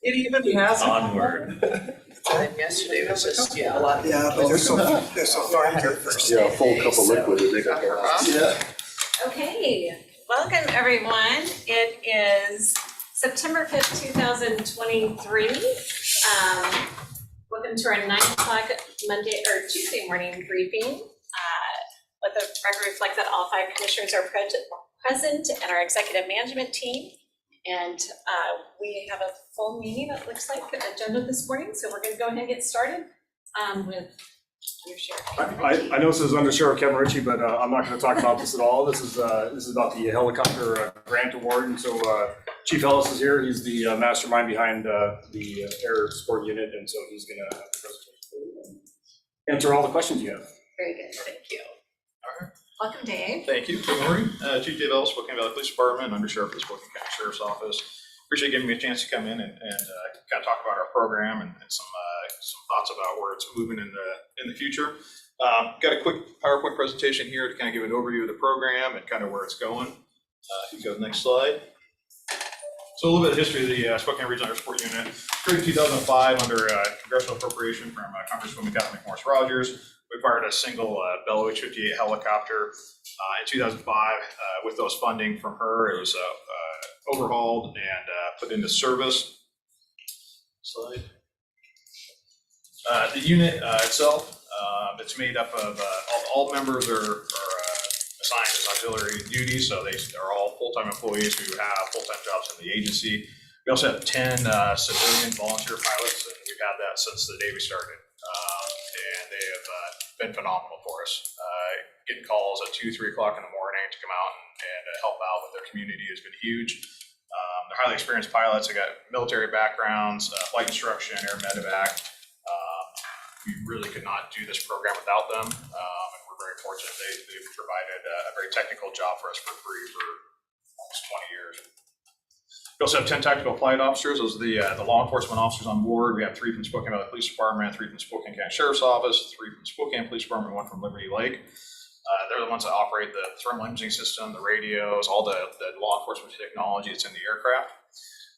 It even has Onward. And yesterday was just, a lot of. Yeah, but they're so far into it. Yeah, a full cup of liquid and they got that. Yeah. Okay, welcome everyone. It is September 5th, 2023. Welcome to our 9 o'clock Monday or Tuesday morning briefing. Let the record reflect that all 5 commissioners are present and our executive management team. And we have a full meeting, it looks like, agenda this morning. So we're going to go ahead and get started with your sheriff. I know this is under Sheriff Kevin Ritchie, but I'm not going to talk about this at all. This is about the helicopter grant award. And so Chief Ellis is here. He's the mastermind behind the air support unit. And so he's going to have the presentation and answer all the questions you have. Very good, thank you. All right. Welcome, Dave. Thank you. Good morning. Chief Dave Ellis, Spokane Valley Police Department, Under Sheriff of the Spokane County Sheriff's Office. Appreciate giving me a chance to come in and kind of talk about our program and some thoughts about where it's moving in the future. Got a quick PowerPoint presentation here to kind of give an overview of the program and kind of where it's going. If you go to the next slide. So a little bit of history of the Spokane Regional Air Support Unit. Created in 2005 under congressional appropriation from Congresswoman Kathleen McMorris Rogers. We acquired a single Bell H-58 helicopter in 2005. With those funding from her, it was overhauled and put into service. Slide. The unit itself, it's made up of all members are assigned as auxiliary duties, so they are all full-time employees who have full-time jobs in the agency. We also have 10 civilian volunteer pilots, and we've had that since the day we started. And they have been phenomenal for us. Getting calls at 2, 3 o'clock in the morning to come out and help out with their community has been huge. They're highly experienced pilots. They got military backgrounds, flight instruction, air medevac. We really could not do this program without them, and we're very fortunate. They've provided a very technical job for us for free for almost 20 years. We also have 10 tactical flight officers. Those are the law enforcement officers on board. We have 3 from Spokane Valley Police Department, 3 from Spokane County Sheriff's Office, 3 from Spokane Police Department, 1 from Liberty Lake. They're the ones that operate the thermal imaging system, the radios, all the law enforcement technology that's in the aircraft.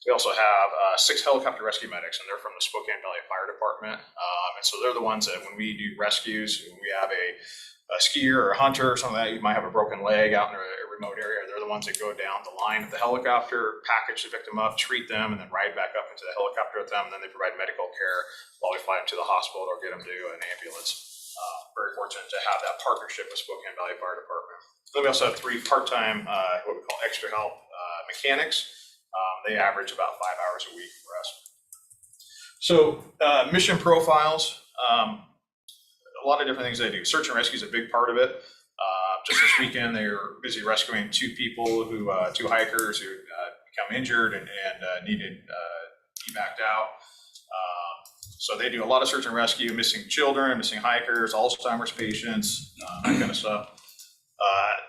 We also have 6 helicopter rescue medics, and they're from the Spokane Valley Fire Department. And so they're the ones that when we do rescues, when we have a skier or a hunter or something like that, you might have a broken leg out in a remote area. They're the ones that go down the line of the helicopter, package the victim up, treat them, and then ride back up into the helicopter with them. And then they provide medical care while we fly them to the hospital or get them to an ambulance. Very fortunate to have that partnership with Spokane Valley Fire Department. Then we also have 3 part-time, what we call extra help mechanics. They average about 5 hours a week for us. So mission profiles, a lot of different things they do. Search and rescue is a big part of it. Just this weekend, they were busy rescuing 2 people, 2 hikers who become injured and needed evac'd out. So they do a lot of search and rescue, missing children, missing hikers, Alzheimer's patients, that kind of stuff.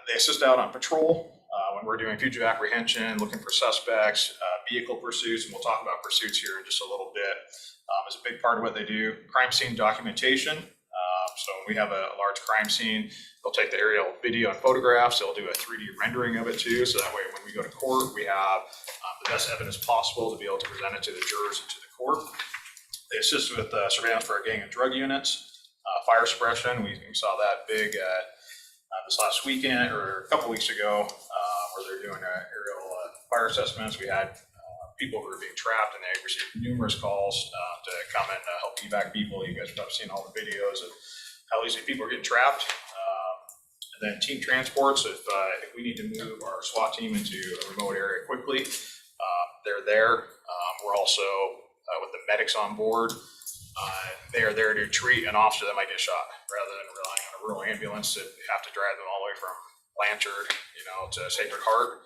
They assist out on patrol when we're doing fugitive apprehension, looking for suspects, vehicle pursuits, and we'll talk about pursuits here in just a little bit. It's a big part of what they do. Crime scene documentation. So when we have a large crime scene, they'll take the aerial video and photographs. They'll do a 3D rendering of it too. So that way when we go to court, we have the best evidence possible to be able to present it to the jurors and to the court. They assist with surveillance for our gang and drug units, fire suppression. We saw that big this last weekend or a couple weeks ago where they're doing aerial fire assessments. We had people who were being trapped, and they received numerous calls to come and help evac people. You guys have probably seen all the videos of how easily people are getting trapped. And then team transports. If we need to move our SWAT team into a remote area quickly, they're there. We're also with the medics on board. They are there to treat an officer that might get shot, rather than relying on a rural ambulance that have to drive them all the way from Blanchard, to Sacred Heart.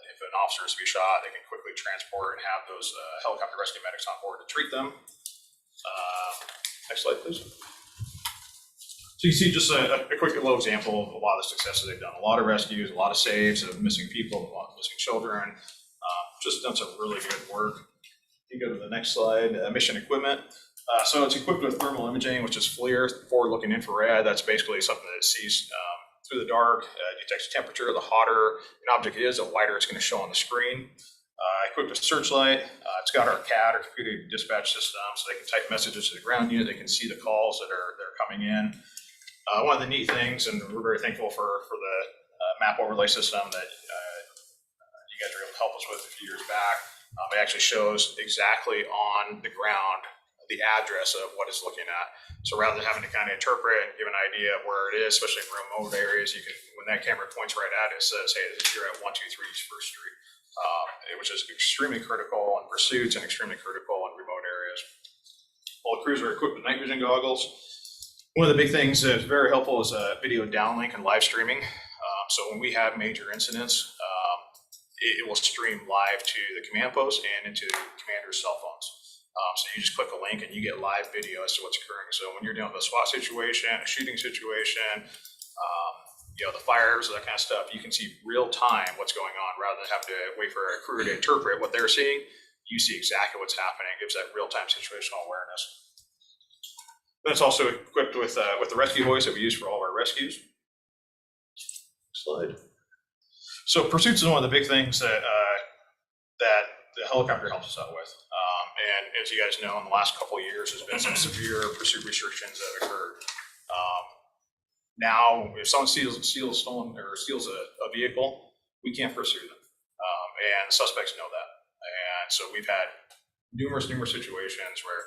If an officer is to be shot, they can quickly transport and have those helicopter rescue medics on board to treat them. Next slide, please. So you see just a quick little example of a lot of the successes they've done. A lot of rescues, a lot of saves of missing people, a lot of missing children. Just done some really good work. You go to the next slide, mission equipment. So it's equipped with thermal imaging, which is FLIR, forward-looking infrared. That's basically something that sees through the dark, detects temperature. The hotter an object is, the whiter it's going to show on the screen. Equipped with searchlight. It's got our CAD, or computer dispatch system, so they can type messages to the ground unit. They can see the calls that are coming in. One of the neat things, and we're very thankful for the map overlay system that you guys were able to help us with a few years back. It actually shows exactly on the ground the address of what it's looking at. So rather than having to kind of interpret and give an idea of where it is, especially in remote areas, you can, when that camera points right at it, it says, hey, you're at 123 First Street, which is extremely critical in pursuits and extremely critical in remote areas. All the crews are equipped with night vision goggles. One of the big things that is very helpful is video downlink and live streaming. So when we have major incidents, it will stream live to the command post and into the commander's cell phones. So you just click a link and you get live video as to what's occurring. So when you're dealing with a SWAT situation, a shooting situation, the fires, that kind of stuff, you can see real time what's going on rather than having to wait for a crew to interpret what they're seeing. You see exactly what's happening. It gives that real time situational awareness. Then it's also equipped with the rescue voice that we use for all of our rescues. Slide. So pursuits is one of the big things that the helicopter helps us out with. And as you guys know, in the last couple of years, there's been some severe pursuit restrictions that occurred. Now, if someone steals a vehicle, we can't pursue them. And the suspects know that. And so we've had numerous situations where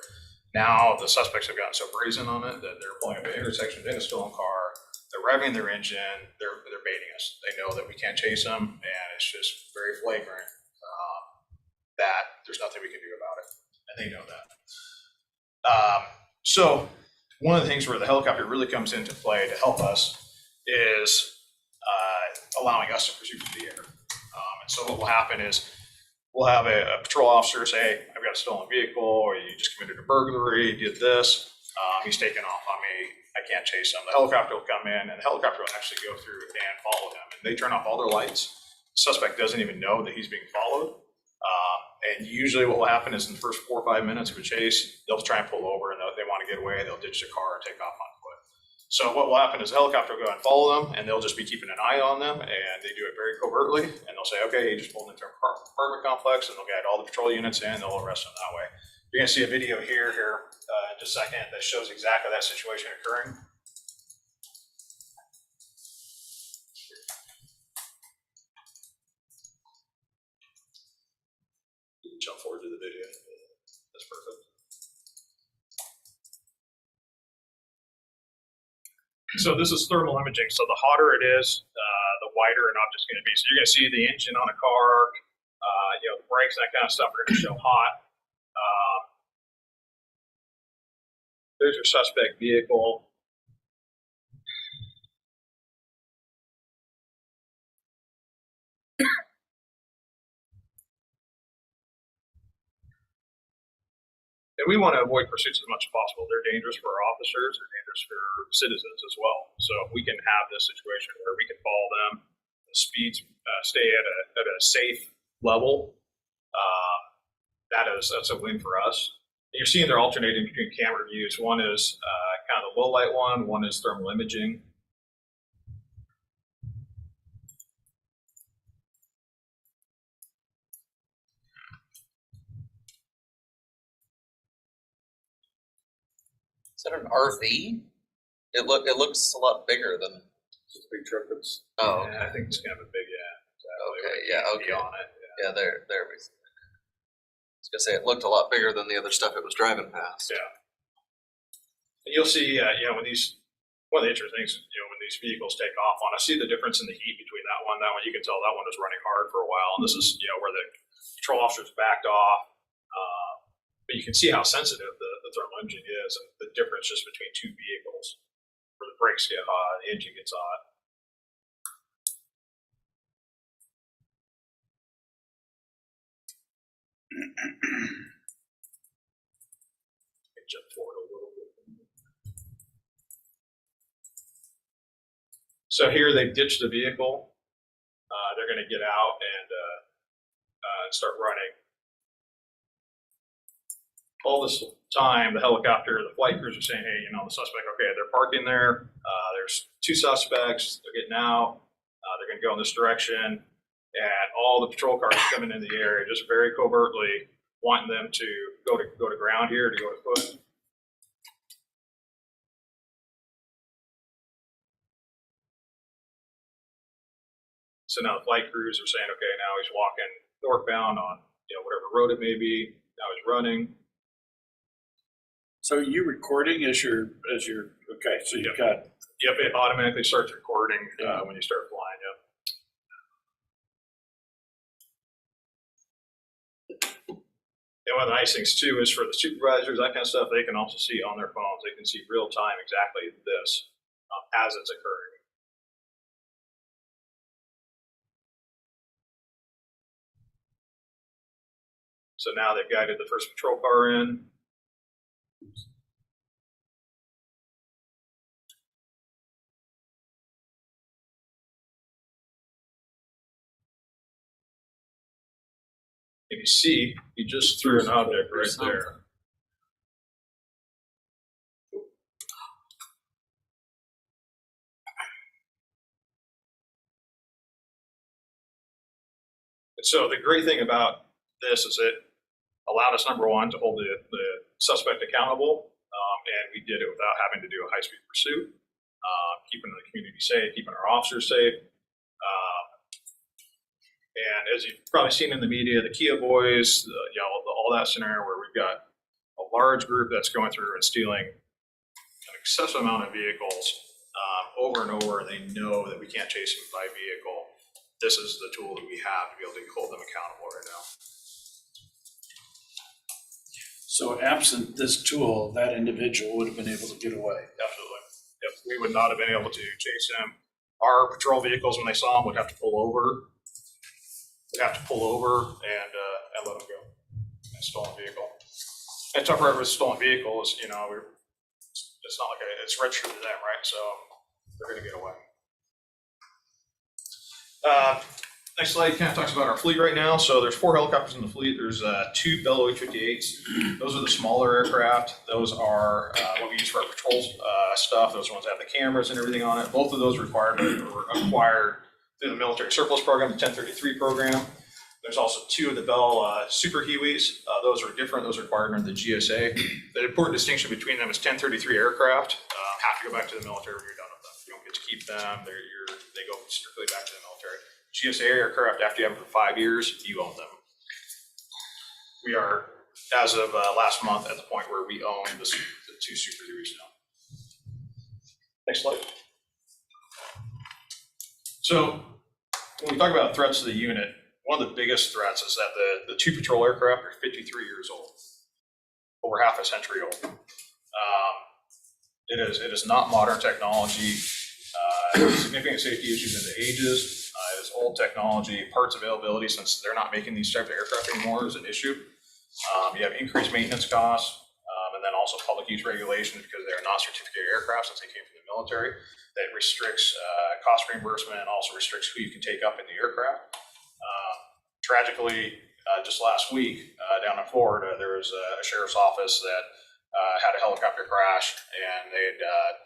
now the suspects have gotten so brazen on it that they're pulling up an intersection in a stolen car, they're revving their engine, they're baiting us. They know that we can't chase them, and it's just very flagrant that there's nothing we can do about it. And they know that. So one of the things where the helicopter really comes into play to help us is allowing us to pursue through the air. And so what will happen is we'll have a patrol officer say, hey, I've got a stolen vehicle, or you just committed a burglary, did this. He's taken off on me. I can't chase him. The helicopter will come in, and the helicopter will actually go through and follow him. And they turn off all their lights. The suspect doesn't even know that he's being followed. And usually what will happen is in the first 4 or 5 minutes of a chase, they'll try and pull over, and they want to get away. They'll ditch the car and take off on foot. So what will happen is the helicopter will go and follow them, and they'll just be keeping an eye on them, and they do it very covertly. And they'll say, okay, he just pulled into an apartment complex, and they'll get all the patrol units in, they'll arrest him that way. You're going to see a video here in just a second that shows exactly that situation occurring. Jump forward to the video. That's perfect. So this is thermal imaging. So the hotter it is, the wider an object's going to be. So you're going to see the engine on a car, the brakes, that kind of stuff are going to show hot. There's your suspect vehicle. And we want to avoid pursuits as much as possible. They're dangerous for our officers, they're dangerous for citizens as well. So if we can have this situation where we can follow them, the speeds stay at a safe level, that's a win for us. And you're seeing they're alternating between camera views. One is kind of the low light one is thermal imaging. Is that an RV? It looks a lot bigger than. It's a big truck that's. Oh, Yeah, I think it's kind of a big, okay, yeah, okay. on it. Yeah, there we. I was gonna say it looked a lot bigger than the other stuff it was driving past. Yeah. And you'll see, when one of the interesting things, when these vehicles take off on, I see the difference in the heat between that one, you can tell that one was running hard for a while. And this is, where the patrol officers backed off. But you can see how sensitive the thermal imaging is, and the difference just between two vehicles, where the brakes get hot, the engine gets hot. Jump forward a little bit. So here they've ditched the vehicle. They're going to get out and start running. All this time, the helicopter, the flight crews are saying, hey, the suspect, okay, they're parking there. There's two suspects. They're getting out. They're going to go in this direction. and all the patrol cars coming in the area, just very covertly wanting them to go to ground here, to go to foot. So now the flight crews are saying, okay, now he's walking northbound on, whatever road it may be. Now he's running. So you recording as you're, okay, so you've got, Yep, it automatically starts recording when you start flying. Yep. And one of the nice things too is for the supervisors, that kind of stuff, they can also see on their phones. They can see real time exactly this as it's occurring. So now they've guided the first patrol car in. And you see, he just threw an object right there. And so the great thing about this is it allowed us, number one, to hold the suspect accountable, and we did it without having to do a high-speed pursuit, keeping the community safe, keeping our officers safe. And as you've probably seen in the media, the Kia boys, all that scenario where we've got a large group that's going through and stealing an excessive amount of vehicles over and over, and they know that we can't chase them by vehicle. This is the tool that we have to be able to hold them accountable right now. so absent this tool, that individual would have been able to get away. Absolutely. Yep. We would not have been able to chase him. Our patrol vehicles, when they saw him, would have to pull over. And let him go. A stolen vehicle. And tough forever with a stolen vehicle is, it's not like it's registered to them, right? So they're going to get away. Next slide kind of talks about our fleet right now. So there's 4 helicopters in the fleet. There's 2 Bell H-58s. Those are the smaller aircraft. Those are what we use for our patrol stuff. Those ones have the cameras and everything on it. Both of those were acquired through the military surplus program, the 1033 program. There's also 2 of the Bell Super Hueys. Those are different. Those are acquired under the GSA. The important distinction between them is 1033 aircraft have to go back to the military when you're done with them. You don't get to keep them. They go strictly back to the military. GSA aircraft, after you have them for 5 years, you own them. We are, as of last month, at the point where we own the 2 Super Hueys now. Next slide. So when we talk about threats to the unit, one of the biggest threats is that the 2 patrol aircraft are 53 years old, over half a century old. It is not modern technology. Significant safety issues into ages. It is old technology. Parts availability, since they're not making these types of aircraft anymore, is an issue. You have increased maintenance costs, and then also public use regulations because they are not certificated aircraft since they came from the military. That restricts cost reimbursement and also restricts who you can take up in the aircraft. Tragically, just last week down in Florida, there was a sheriff's office that had a helicopter crash, and they had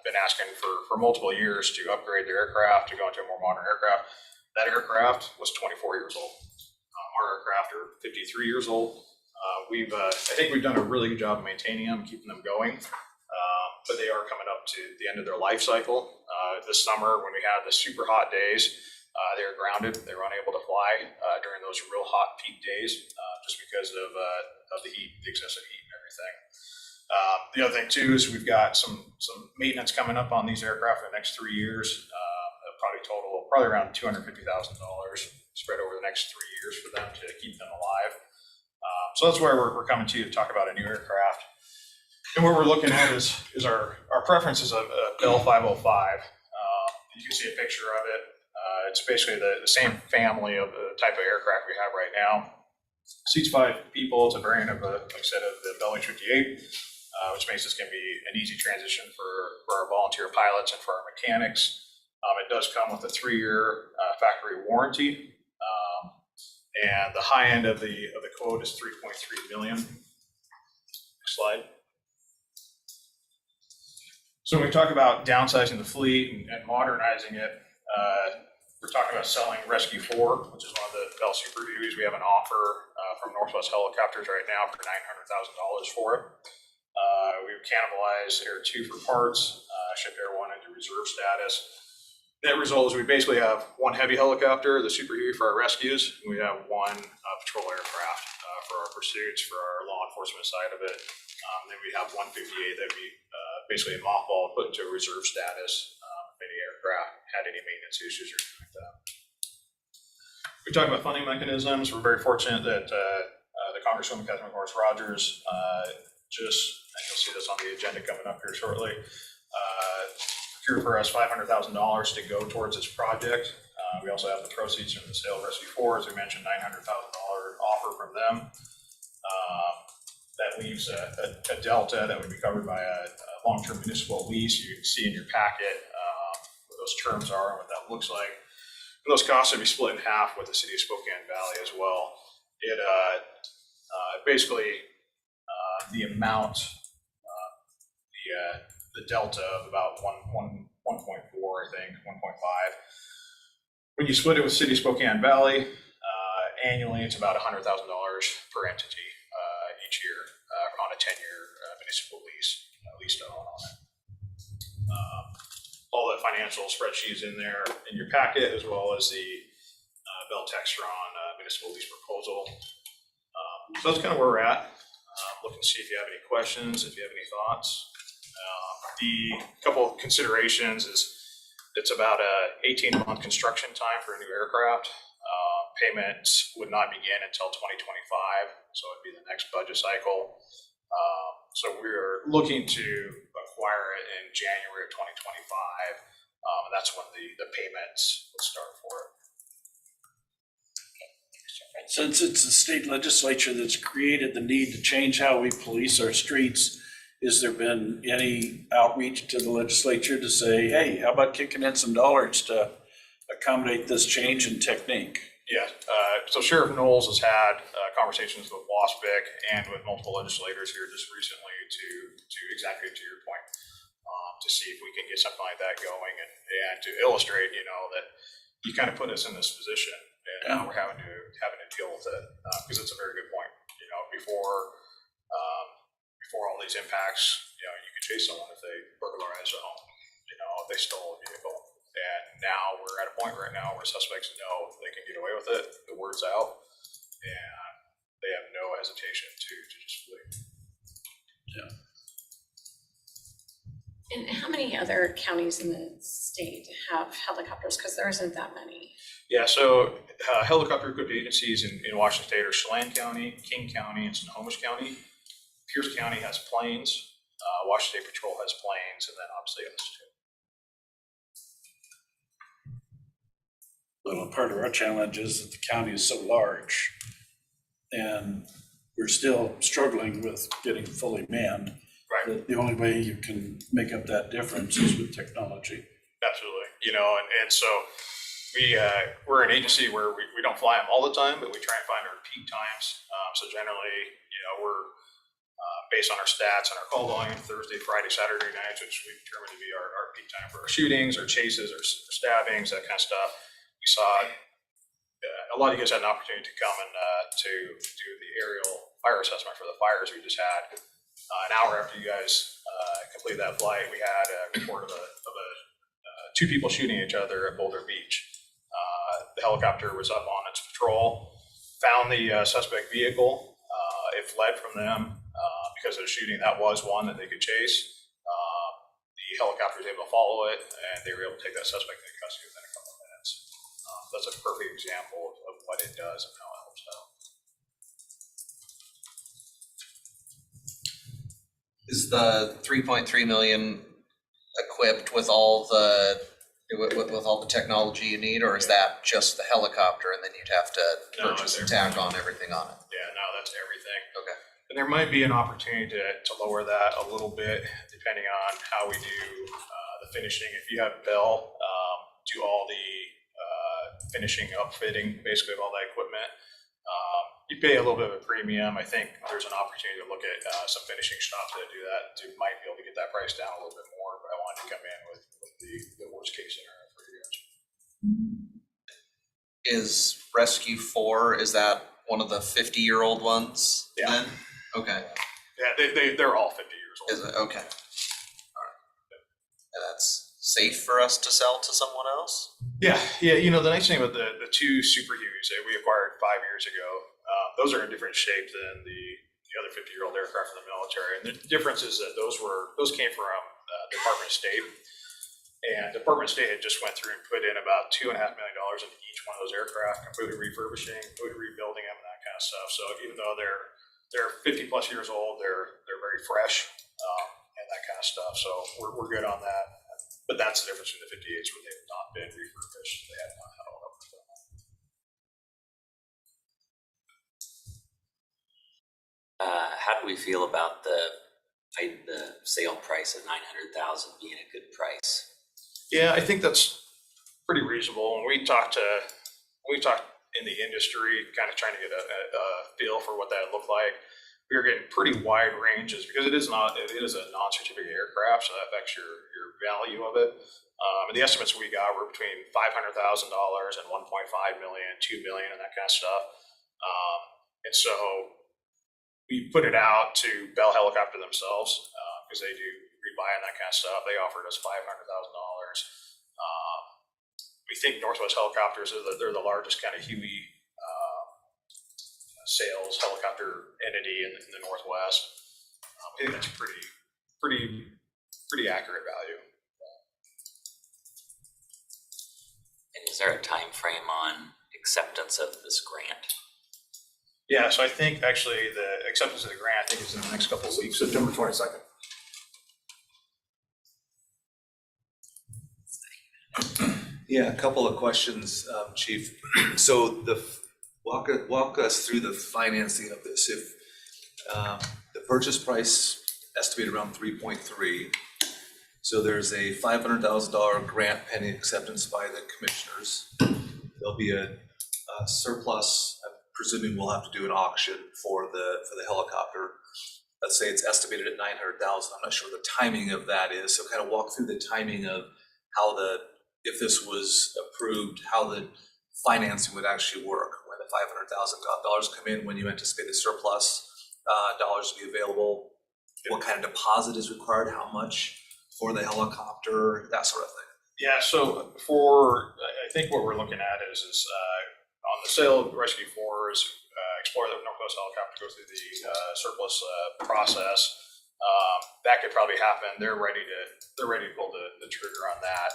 been asking for multiple years to upgrade their aircraft to go into a more modern aircraft. That aircraft was 24 years old. Our aircraft are 53 years old. I think we've done a really good job of maintaining them, keeping them going. But they are coming up to the end of their life cycle. This summer, when we had the super hot days, they were grounded. They were unable to fly during those real hot peak days, just because of the heat, the excessive heat and everything. The other thing too is we've got some maintenance coming up on these aircraft for the next 3 years. Probably around $250,000 spread over the next 3 years for them to keep them alive. So that's where we're coming to talk about a new aircraft. And what we're looking at is our preference is a Bell 505. You can see a picture of it. It's basically the same family of the type of aircraft we have right now. Seats 5 people. It's a variant of, like I said, of the Bell H-58, which makes this going to be an easy transition for our volunteer pilots and for our mechanics. It does come with a 3-year factory warranty. And the high end of the quote is $3.3 million. Next slide. So when we talk about downsizing the fleet and modernizing it, we're talking about selling Rescue 4, which is one of the Bell Super Duties. We have an offer from Northwest Helicopters right now for $900,000 for it. We've cannibalized Air 2 for parts, shipped Air 1 into reserve status. Net result is we basically have one heavy helicopter, the Super Duty for our rescues, and we have one patrol aircraft for our pursuits, for our law enforcement side of it. Then we have 158 that we basically mothballed, put into reserve status. If any aircraft had any maintenance issues or anything like that. We talked about funding mechanisms. We're very fortunate that the Congresswoman Catherine Morris Rogers and you'll see this on the agenda coming up here shortly, procured for us $500,000 to go towards this project. We also have the proceeds from the sale of Rescue 4, as we mentioned, $900,000 offer from them. That leaves a delta that would be covered by a long-term municipal lease. You can see in your packet what those terms are and what that looks like. And those costs would be split in half with the city of Spokane Valley as well. It basically the amount, the delta of about 1.4, I think, 1.5. When you split it with city of Spokane Valley, annually it's about $100,000 per entity each year on a 10-year municipal lease to own on it. All the financial spreadsheets in there in your packet, as well as the Bell Textron municipal lease proposal. So that's kind of where we're at. Looking to see if you have any questions, if you have any thoughts. The couple of considerations is it's about a 18-month construction time for a new aircraft. Payments would not begin until 2025, so it'd be the next budget cycle. So we're looking to acquire it in January of 2025, and that's when the payments will start for it. Since it's the state legislature that's created the need to change how we police our streets, has there been any outreach to the legislature to say, hey, how about kicking in some dollars to accommodate this change in technique? Yeah, so Sheriff Knowles has had conversations with WASPIC and with multiple legislators here just recently to exactly to your point, to see if we can get something like that going and to illustrate, that you kind of put us in this position and now we're having to deal with it because it's a very good point. Before all these impacts, you can chase someone if they burglarize a home, if they stole a vehicle. And now we're at a point right now where suspects know they can get away with it. The word's out, and they have no hesitation to just flee. Yeah. And how many other counties in the state have helicopters? Because there isn't that many. Yeah, so helicopter equipped agencies in Washington State are Chelan County, King County, and Snohomish County. Pierce County has planes. Washington State Patrol has planes, and then obviously us too. Well, part of our challenge is that the county is so large and we're still struggling with getting fully manned. Right. That the only way you can make up that difference is with technology. Absolutely. And so we're an agency where we don't fly them all the time, but we try and find our peak times. So generally, we're based on our stats and our call volume, Thursday, Friday, Saturday nights, which we determine to be our peak time for our shootings, our chases, our stabbings, that kind of stuff. We saw a lot of you guys had an opportunity to come and to do the aerial fire assessment for the fires we just had. An hour after you guys completed that flight, we had a report of two people shooting each other at Boulder Beach. The helicopter was up on its patrol, found the suspect vehicle. It fled from them because of the shooting. That was one that they could chase. The helicopter was able to follow it, and they were able to take that suspect into custody within a couple of minutes. That's a perfect example of what it does and how it helps out. Is the 3.3 million equipped with all the technology you need, or is that just the helicopter and then you'd have to purchase and tack on everything on it? Yeah, no, that's everything. Okay. And there might be an opportunity to lower that a little bit, depending on how we do the finishing. If you have Bell do all the finishing, upfitting, basically of all that equipment, you pay a little bit of a premium. I think there's an opportunity to look at some finishing shops that do that, might be able to get that price down a little bit more, but I wanted to come in with the worst case scenario for you guys. is Rescue 4, is that one of the 50-year-old ones Yeah. then? Okay, Yeah, they're all 50 years old. is it, okay. Alright. And that's safe for us to sell to someone else? Yeah, you know, the nice thing about the two Super Hueys that we acquired 5 years ago, those are in different shape than the other 50-year-old aircraft in the military. And the difference is that those came from Department of State. And Department of State had just went through and put in about $2.5 million into each one of those aircraft, completely refurbishing, completely rebuilding them and that kind of stuff. So even though they're 50 plus years old, they're very fresh, and that kind of stuff. So we're good on that. But that's the difference between the 58s where they've not been refurbished. They have not had all of them. How do we feel about the sale price of 900,000 being a good price? Yeah, I think that's pretty reasonable. When we talked in the industry, kind of trying to get a feel for what that looked like, we were getting pretty wide ranges because it is a non-certificate aircraft, so that affects your value of it. And the estimates we got were between $500,000 and $1.5 million, $2 million, and that kind of stuff. And so we put it out to Bell Helicopter themselves because they do rebuy and that kind of stuff. They offered us $500,000. We think Northwest Helicopters they're the largest kind of Huey sales helicopter entity in the Northwest. I think that's pretty accurate value. And is there a time frame on acceptance of this grant? Yeah, so I think actually the acceptance of the grant, I think is in the next couple of weeks. September 22nd. Yeah, a couple of questions, Chief. So walk us through the financing of this. If the purchase price estimated around 3.3, so there's a $500,000 grant pending acceptance by the commissioners. There'll be a surplus. I'm presuming we'll have to do an auction for the helicopter. Let's say it's estimated at 900,000. I'm not sure what the timing of that is. So kind of walk through the timing of how if this was approved, how the financing would actually work when the $500,000 come in, when you anticipate the surplus dollars to be available, what kind of deposit is required, how much for the helicopter, that sort of thing. Yeah, so I think what we're looking at is on the sale of Rescue 4s, Explorer, the Northwest Helicopter goes through the surplus process. That could probably happen. They're ready to pull the trigger on that.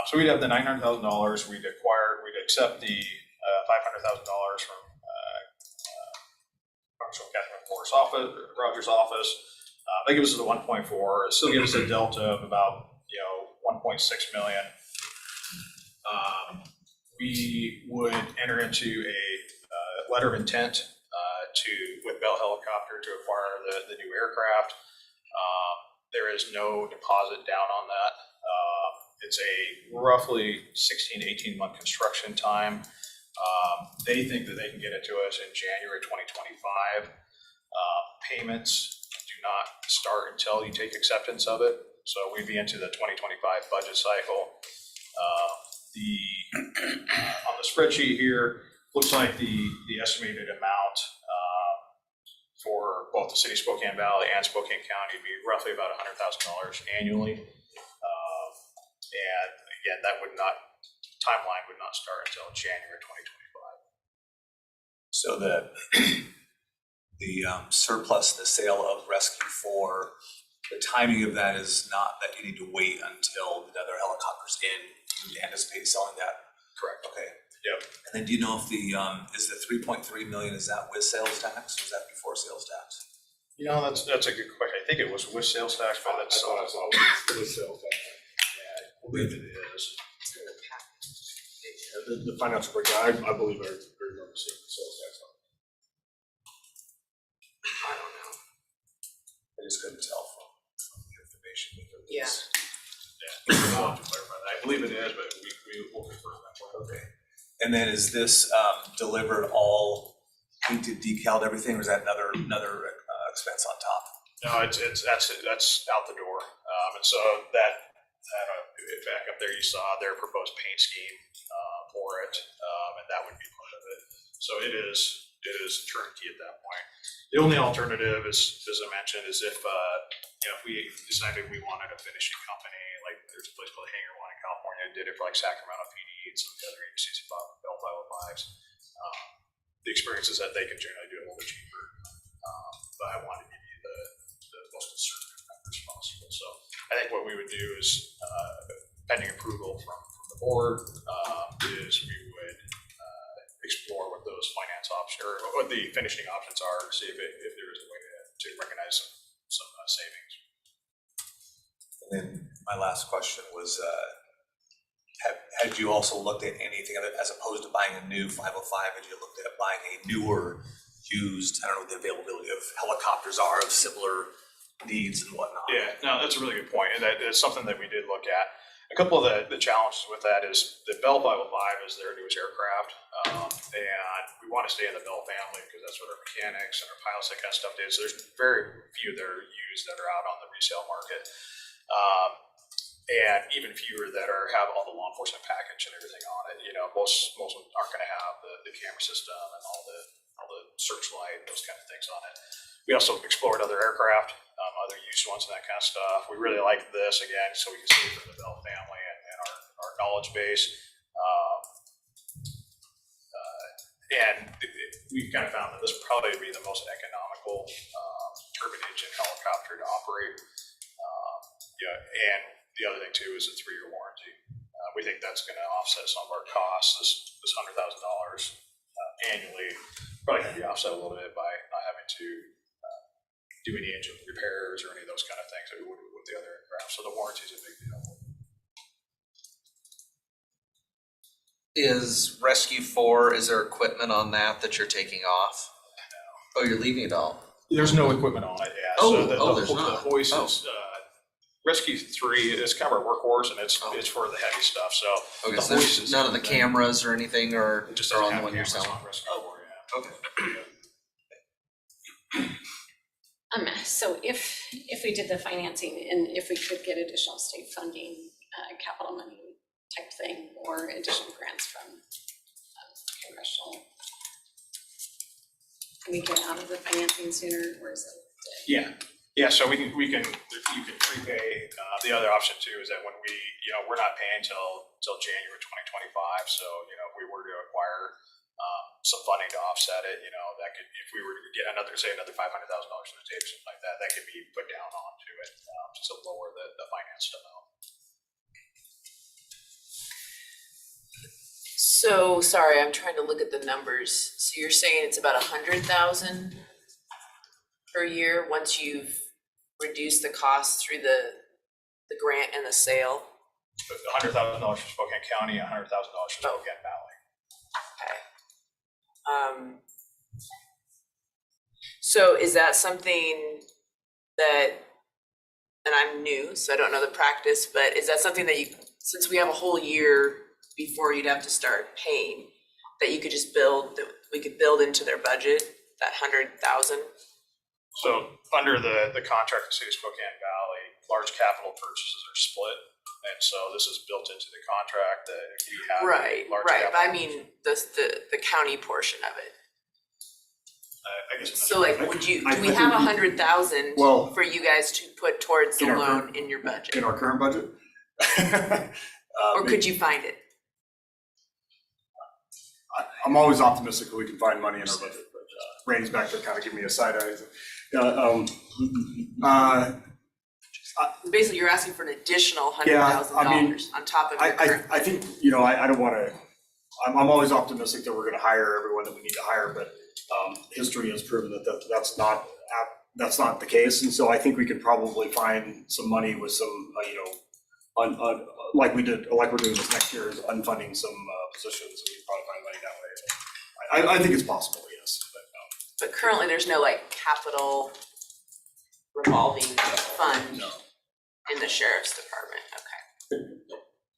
So we'd have the $900,000. We'd accept the $500,000 from Congresswoman Catherine Rogers' office. That gives us the 1.4. It still gives us a delta of about 1.6 million. We would enter into a letter of intent with Bell Helicopter to acquire the new aircraft. There is no deposit down on that. It's a roughly 16 to 18 month construction time. They think that they can get it to us in January 2025. Payments do not start until you take acceptance of it. So we'd be into the 2025 budget cycle. On the spreadsheet here, looks like the estimated amount for both the city of Spokane Valley and Spokane County would be roughly about $100,000 annually. And again, timeline would not start until January 2025. So the surplus, the sale of Rescue 4, the timing of that is not that you need to wait until the other helicopter's in. You anticipate selling that? Correct. Okay. Yep. And then do you know if is the 3.3 million, is that with sales tax or is that before sales tax? That's a good question. I think it was with sales tax, but I that's thought I saw it was sales tax. I believe it is. The financial breakdown, I believe I remember seeing the sales tax on it. I don't know. I just couldn't tell from the information. Yeah. I'll have to clarify that. I believe it is, but we will confirm that. Okay. And then is this delivered all painted, decaled, everything, or is that another expense on top? No, that's out the door. And so that back up there, you saw their proposed paint scheme. for it, and that would be part of it. So it is turnkey at that point. The only alternative is, as I mentioned, is if if we decided we wanted a finishing company, like there's a place called Hanger One in California, did it for like Sacramento PD and some of the other agencies above Bell 505s. The experience is that they can generally do it a little bit cheaper, but I wanted to give you the most conservative numbers possible. So I think what we would do is, pending approval from the board, is we would explore what those finance options or what the finishing options are, see if there is a way to recognize some savings. And then my last question was, had you also looked at anything of it as opposed to buying a new 505? Had you looked at buying a newer, used, I don't know what the availability of helicopters are of similar needs and whatnot? Yeah, no, that's a really good point, and that is something that we did look at. A couple of the challenges with that is the Bell 505 is their newest aircraft, and we want to stay in the Bell family because that's what our mechanics and our pilots, that kind of stuff did. So there's very few that are used that are out on the resale market. And even fewer that have all the law enforcement package and everything on it. Most of them aren't going to have the camera system and all the searchlight, those kind of things on it. We also explored other aircraft, other used ones and that kind of stuff. We really like this again, so we can see from the Bell family and our knowledge base. And we kind of found that this would probably be the most economical turbine engine helicopter to operate. And the other thing too is a 3-year warranty. We think that's going to offset some of our costs. This $100,000 annually probably going to be offset a little bit by not having to do any engine repairs or any of those kind of things that we would with the other aircraft. So the warranty is a big deal. Is Rescue 4, is there equipment on that you're taking off? No. Oh, you're leaving it all? There's no equipment on it, yeah. Oh, So there's not. the hoist is, Rescue 3 is kind of our workhorse, and it's for the heavy stuff, so. Okay, the so hoist there's is none of the cameras or anything, or It just are doesn't on the have one you're cameras selling? on Rescue 4, yeah. Okay. So if we did the financing and if we could get additional state funding, capital money type thing, or additional grants from congressional, can we get out of the financing sooner, or is it? Yeah, so you can prepay. The other option too is that when we're not paying till January 2025. So, if we were to acquire some funding to offset it, that could, if we were to get another $500,000 from the state or something like that, that could be put down onto it to lower the finance amount. So, sorry, I'm trying to look at the numbers. So you're saying it's about 100,000 per year once you've reduced the cost through the grant and the sale? $100,000 for Spokane County, $100,000 for Spokane Valley. So is that something that, and I'm new, so I don't know the practice, but is that something that since we have a whole year before you'd have to start paying, that you could just we could build into their budget, that 100,000? So under the contract with the City of Spokane Valley, large capital purchases are split. And so this is built into the contract that if you have Right, large but I capital. mean, the county portion of it. I guess. So like, do I we think have we- 100,000 Well, for you guys to put towards the in our loan in your budget? in our current budget? Or could you find it? I'm always optimistic that we can find money in our budget, but Randy's back there kind of giving me a side eye. Basically, you're asking for an additional Yeah, I mean, $100,000 on top of your current. I think, I don't want to, I'm always optimistic that we're going to hire everyone that we need to hire, but history has proven that that's not the case. And so I think we could probably find some money with some, like we're doing this next year, is unfunding some positions, and we can probably find money that way. I think it's possible, yes. But currently, there's no capital revolving fund in the sheriff's department, okay.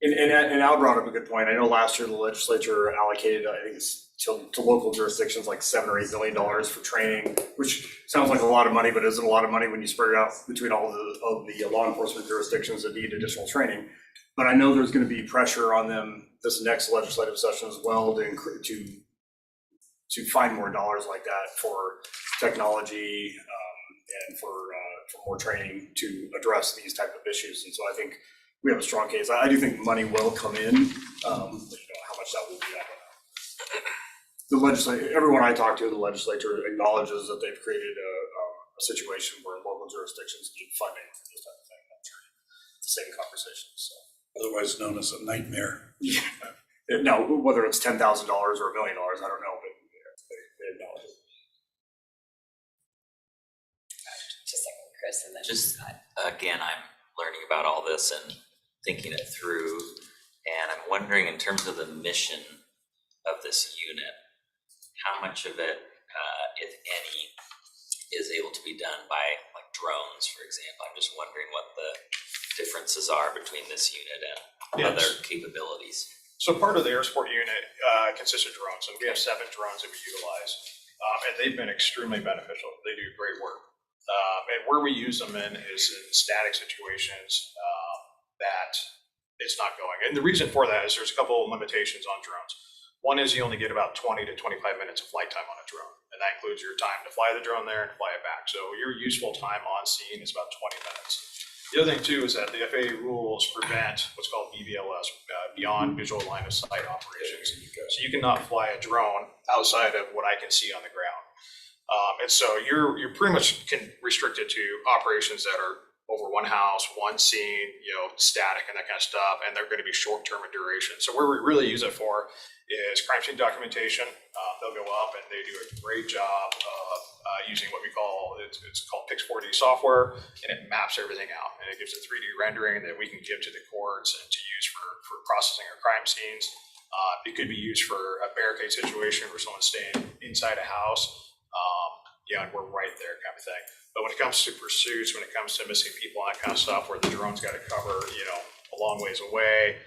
And Al brought up a good point. I know last year the legislature allocated, I think it's to local jurisdictions like $7 or $8 million for training, which sounds like a lot of money, but is it a lot of money when you spread it out between all of the law enforcement jurisdictions that need additional training? But I know there's going to be pressure on them this next legislative session as well to find more dollars like that for technology and for more training to address these type of issues. And so I think we have a strong case. I do think money will come in. How much that will be, I don't know. The legislature, everyone I talk to, the legislature acknowledges that they've created a situation where local jurisdictions need funding for this type of thing. I'm sure it's the same conversation. So Otherwise known as a nightmare. now, whether it's $10,000 or $1 million, I don't know, but they acknowledge it. Just like Chris and then. Just, again, I'm learning about all this and thinking it through. And I'm wondering, in terms of the mission of this unit, how much of it, if any, is able to be done by like drones, for example? I'm just wondering what the differences are between this unit and Yes. other capabilities. So part of the air support unit consists of drones, and we have 7 drones that we utilize, and they've been extremely beneficial. They do great work. And where we use them in is in static situations that it's not going. And the reason for that is there's a couple of limitations on drones. One is you only get about 20 to 25 minutes of flight time on a drone, and that includes your time to fly the drone there and fly it back. So your useful time on scene is about 20 minutes. The other thing too is that the FAA rules prevent what's called BVLS, beyond visual line of sight operations. So you cannot fly a drone outside of what I can see on the ground. And so you're pretty much restricted to operations that are over one house, one scene, static and that kind of stuff, and they're going to be short-term in duration. So where we really use it for is crime scene documentation. They'll go up and they do a great job of using what we call, it's called Pix4D software, and it maps everything out, and it gives a 3D rendering that we can give to the courts and to use for processing our crime scenes. It could be used for a barricade situation where someone's staying inside a house, and we're right there kind of thing. But when it comes to pursuits, when it comes to missing people and that kind of stuff, where the drone's got to cover, a long ways away,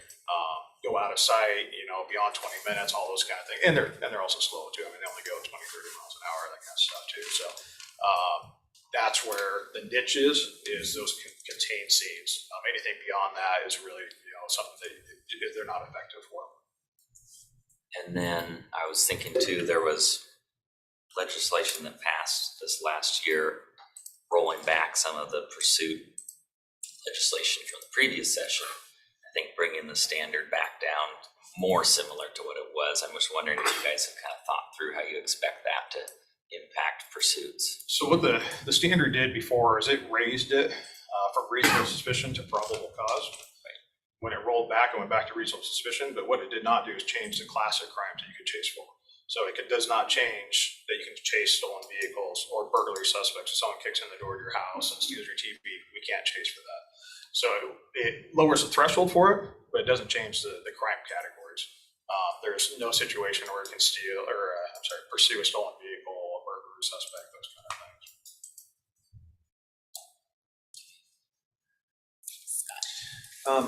go out of sight, beyond 20 minutes, all those kind of things. And they're also slow too. I mean, they only go 20, 30 miles an hour, that kind of stuff too. So that's where the niche is those contained scenes. Anything beyond that is really, something that they're not effective for. And then I was thinking too, there was legislation that passed this last year rolling back some of the pursuit legislation from the previous session. I think bringing the standard back down more similar to what it was. I'm just wondering if you guys have kind of thought through how you expect that to impact pursuits. So what the standard did before is it raised it from reasonable suspicion to probable cause. When it rolled back, it went back to reasonable suspicion, but what it did not do is change the class of crimes that you could chase for. So it does not change that you can chase stolen vehicles or burglary suspects. If someone kicks in the door of your house and steals your TV, we can't chase for that. So it lowers the threshold for it, but it doesn't change the crime categories. There's no situation where it can steal or pursue a stolen vehicle, a burglary suspect, those kind of things.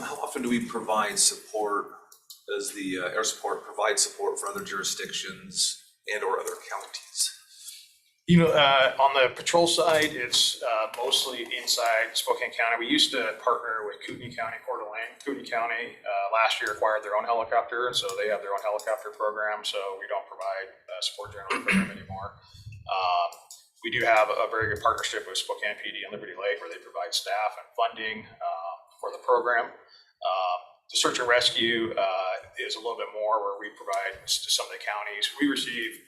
How often do we provide support? Does the air support provide support for other jurisdictions and or other counties? On the patrol side, it's mostly inside Spokane County. We used to partner with Kootenai County, Coeur d'Alene. Kootenai County last year acquired their own helicopter, and so they have their own helicopter program, so we don't provide support generally for them anymore. We do have a very good partnership with Spokane PD and Liberty Lake, where they provide staff and funding for the program. The search and rescue is a little bit more where we provide to some of the counties. We receive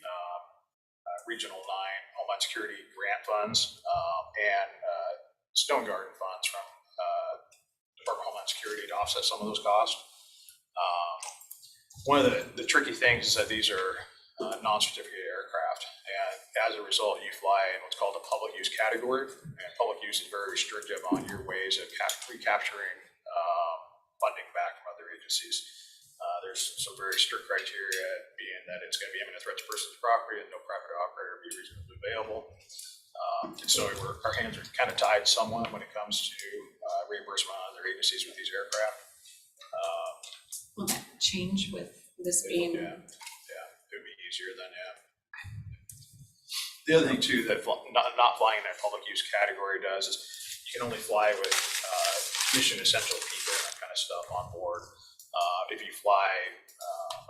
Regional 9 Homeland Security grant funds and Stone Garden funds from Department of Homeland Security to offset some of those costs. One of the tricky things is that these are non-certificated aircraft, and as a result, you fly in what's called a public use category, and public use is very restrictive on your ways of recapturing funding back from other agencies. There's some very strict criteria, being that it's going to be imminent threat to person's property and no private operator be reasonably available. And so our hands are kind of tied somewhat when it comes to reimbursement on other agencies with these aircraft. Will that change with this being? Yeah, it would be easier than, The other thing too, that not flying in that public use category does is you can only fly with mission essential people and that kind of stuff on board. If you fly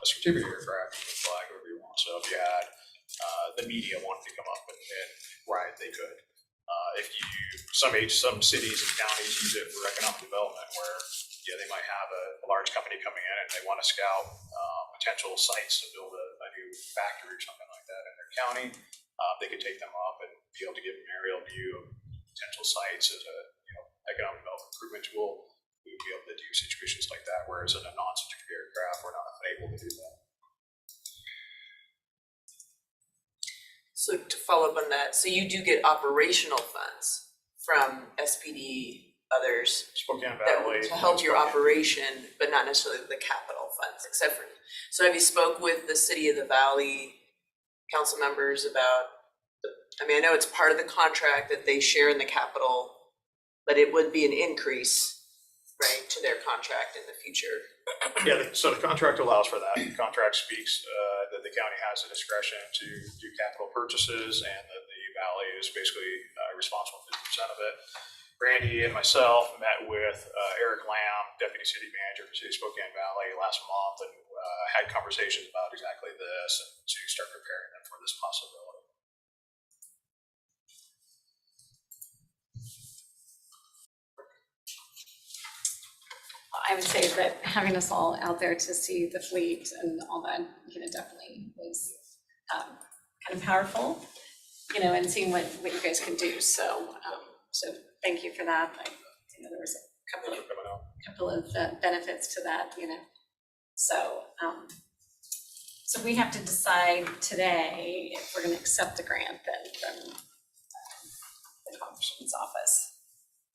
a certificate aircraft, you can fly whoever you want. So if you had the media wanted to come up and ride, they could. Some cities and counties use it for economic development where, they might have a large company coming in and they want to scout potential sites to build a new factory or something like that in their county. They could take them up and be able to give an aerial view of potential sites as a, economic development improvement tool. We would be able to do situations like that, whereas in a non-certificate aircraft, we're not able to do that. So to follow up on that, so you do get operational funds from SPD, others, Spokane that Valley. to help your Spokane. operation, but not necessarily the capital funds, except for, so have you spoke with the City of the Valley council members about, I know it's part of the contract that they share in the capital, but it would be an increase, right, to their contract in the future. Yeah, so the contract allows for that. The contract speaks that the county has the discretion to do capital purchases and that the valley is basically responsible for 50% of it. Randy and myself met with Eric Lamb, Deputy City Manager for City of Spokane Valley last month and had conversations about exactly this and to start preparing them for this possibility. I would say that having us all out there to see the fleet and all that, definitely was kind of powerful, and seeing what you guys can do. So, so thank you for that. There was a Thanks for coming out. couple of benefits to that, So, so we have to decide today if we're going to accept the grant then from the Congressman's office.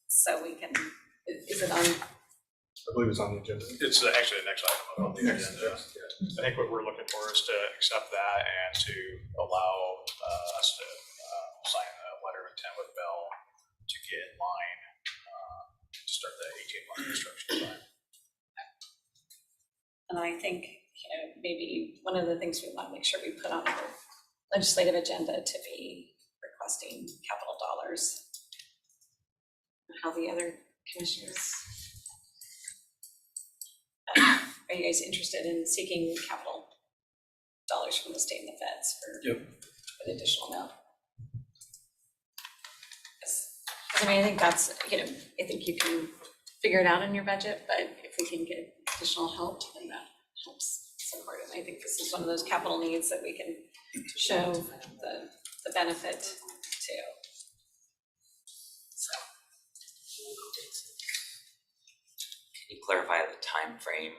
So we can, is it on? I believe it's on the agenda. It's actually the next item on the agenda. I think what we're looking for is to accept that and to allow us to sign a letter of intent with Bell to get in line to start the 18-month construction time. And I think, maybe one of the things we want to make sure we put on our legislative agenda to be requesting capital dollars. How the other commissioners, are you guys interested in seeking capital dollars from the state and the feds for an additional amount? I think that's, I think you can figure it out in your budget, but if we can get additional help, then that helps support it. And I think this is one of those capital needs that we can show the benefit to. So. Can you clarify the time frame?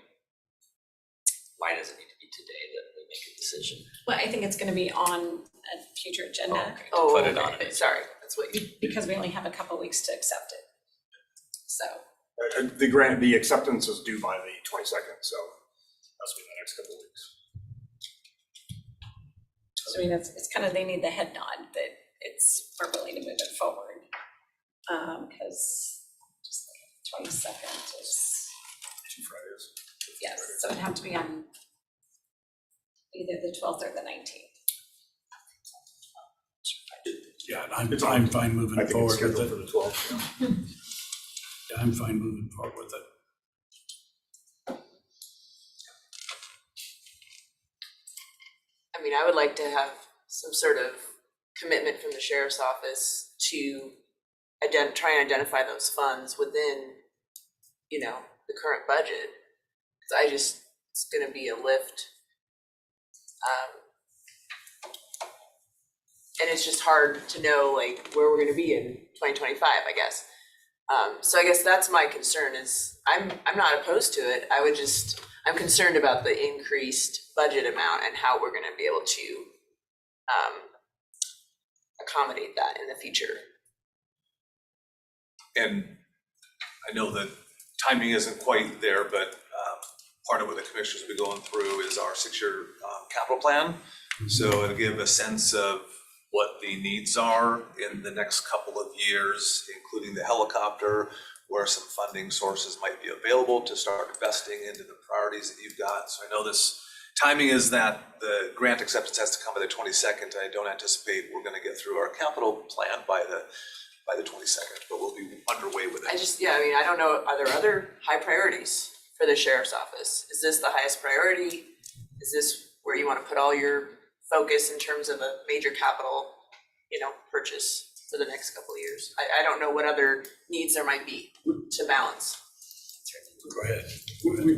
Why does it need to be today that we make a decision? Well, I think it's gonna be on a future agenda. To put it on okay, it. sorry, that's what you. Because we only have a couple weeks to accept it. So, The acceptance is due by the 22nd, so that's be the next couple of weeks. so it's kind of, they need the head nod that we're willing to move it forward. Because just the 22nd is, 2 Fridays. yes, so it'd have to be on either the 12th or the 19th. Yeah, and I'm fine moving I think it's forward with scheduled for it. the 12th. Yeah, I'm fine moving forward with it. I would like to have some sort of commitment from the sheriff's office to try and identify those funds within, the current budget. 'Cause it's gonna be a lift. And it's just hard to know where we're gonna be in 2025, I guess. So I guess that's my concern is, I'm not opposed to it, I'm concerned about the increased budget amount and how we're gonna be able to accommodate that in the future. And I know that timing isn't quite there, but part of what the commissioners will be going through is our 6-year capital plan. So it'll give a sense of what the needs are in the next couple of years, including the helicopter, where some funding sources might be available to start investing into the priorities that you've got. So I know this timing is that the grant acceptance has to come by the 22nd. I don't anticipate we're gonna get through our capital plan by the 22nd, but we'll be underway with it. I don't know, are there other high priorities for the sheriff's office? Is this the highest priority? Is this where you wanna put all your focus in terms of a major capital, purchase for the next couple of years? I don't know what other needs there might be to balance. Go ahead.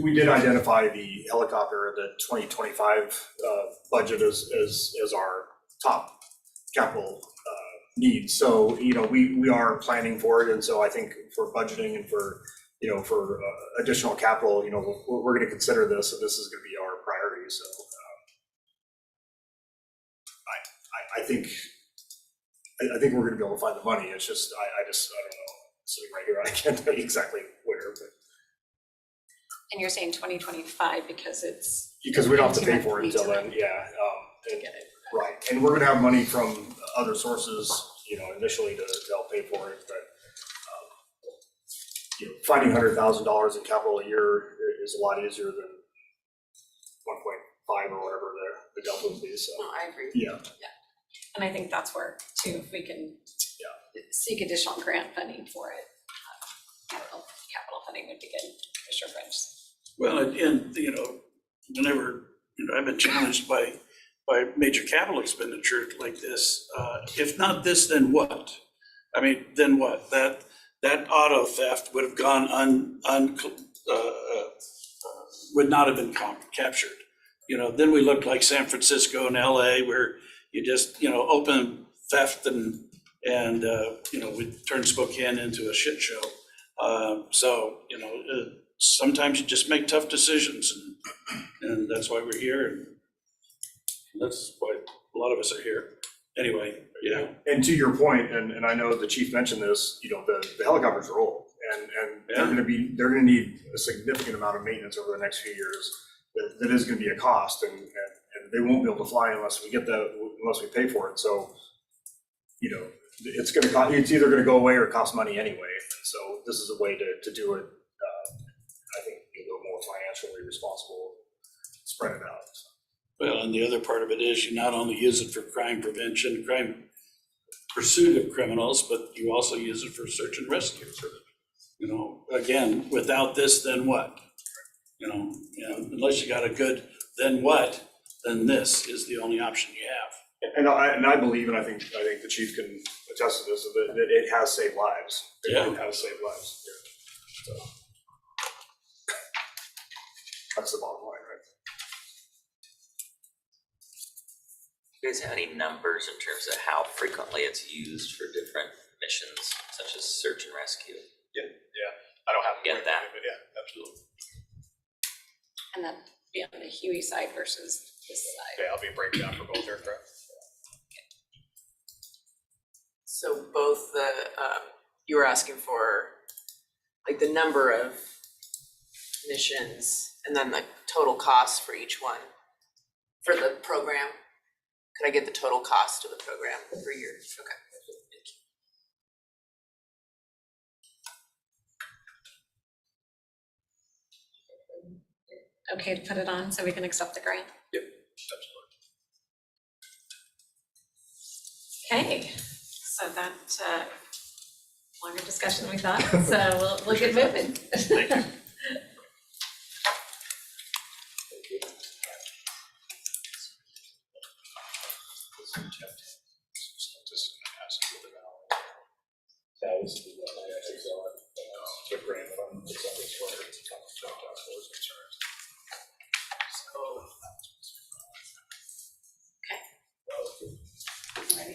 We did identify the helicopter, the 2025 budget as our top capital needs. So, we are planning for it, and so I think for budgeting and for additional capital, we're gonna consider this, and this is gonna be our priority, so. I think we're gonna be able to find the money, it's just, I don't know, sitting right here, I can't tell you exactly where, but. And you're saying 2025 because it's. Because we don't have to pay for it until then, yeah. Get it. Right, and we're gonna have money from other sources, initially to help pay for it, but finding $100,000 in capital a year is a lot easier than 1.5 or whatever the delta would be, so, No, I agree. yeah. And I think that's where too, if we can seek additional grant funding for it, capital funding would be good, Commissioner French. Well, and, whenever, I've been challenged by major capital expenditure like this, if not this, then what? I mean, then what? That auto theft would have gone would not have been captured. Then we looked like San Francisco and LA where you just, open theft and we turn Spokane into a shit show. Sometimes you just make tough decisions and that's why we're here. And that's why a lot of us are here. Anyway, yeah. And to your point, and I know the chief mentioned this, the helicopters are old, and they're gonna need a significant amount of maintenance over the next few years. That is gonna be a cost, and they won't be able to fly unless we pay for it. So, it's either gonna go away or cost money anyway. And so this is a way to do it. I think a little more financially responsible, spread it out. Well, and the other part of it is you not only use it for crime prevention, crime pursuit of criminals, but you also use it for search and rescue. Again, without this, then what? Unless you got a good, then what, then this is the only option you have. And I believe, and I think the chief can attest to this, that it has saved lives. It has saved lives. Yeah. So that's the bottom line, right? Do you guys have any numbers in terms of how frequently it's used for different missions, such as search and rescue? Yeah, I don't have. Get that. But yeah, absolutely. And then be on the Huey side versus this side. Okay, I'll be a breakdown for both aircraft. So both you were asking for like the number of missions and then the total cost for each one for the program. Could I get the total cost of the program per year? Okay. Okay to put it on so we can accept the grant? Yep, absolutely. Okay, so that, longer discussion than we thought, so we'll get moving.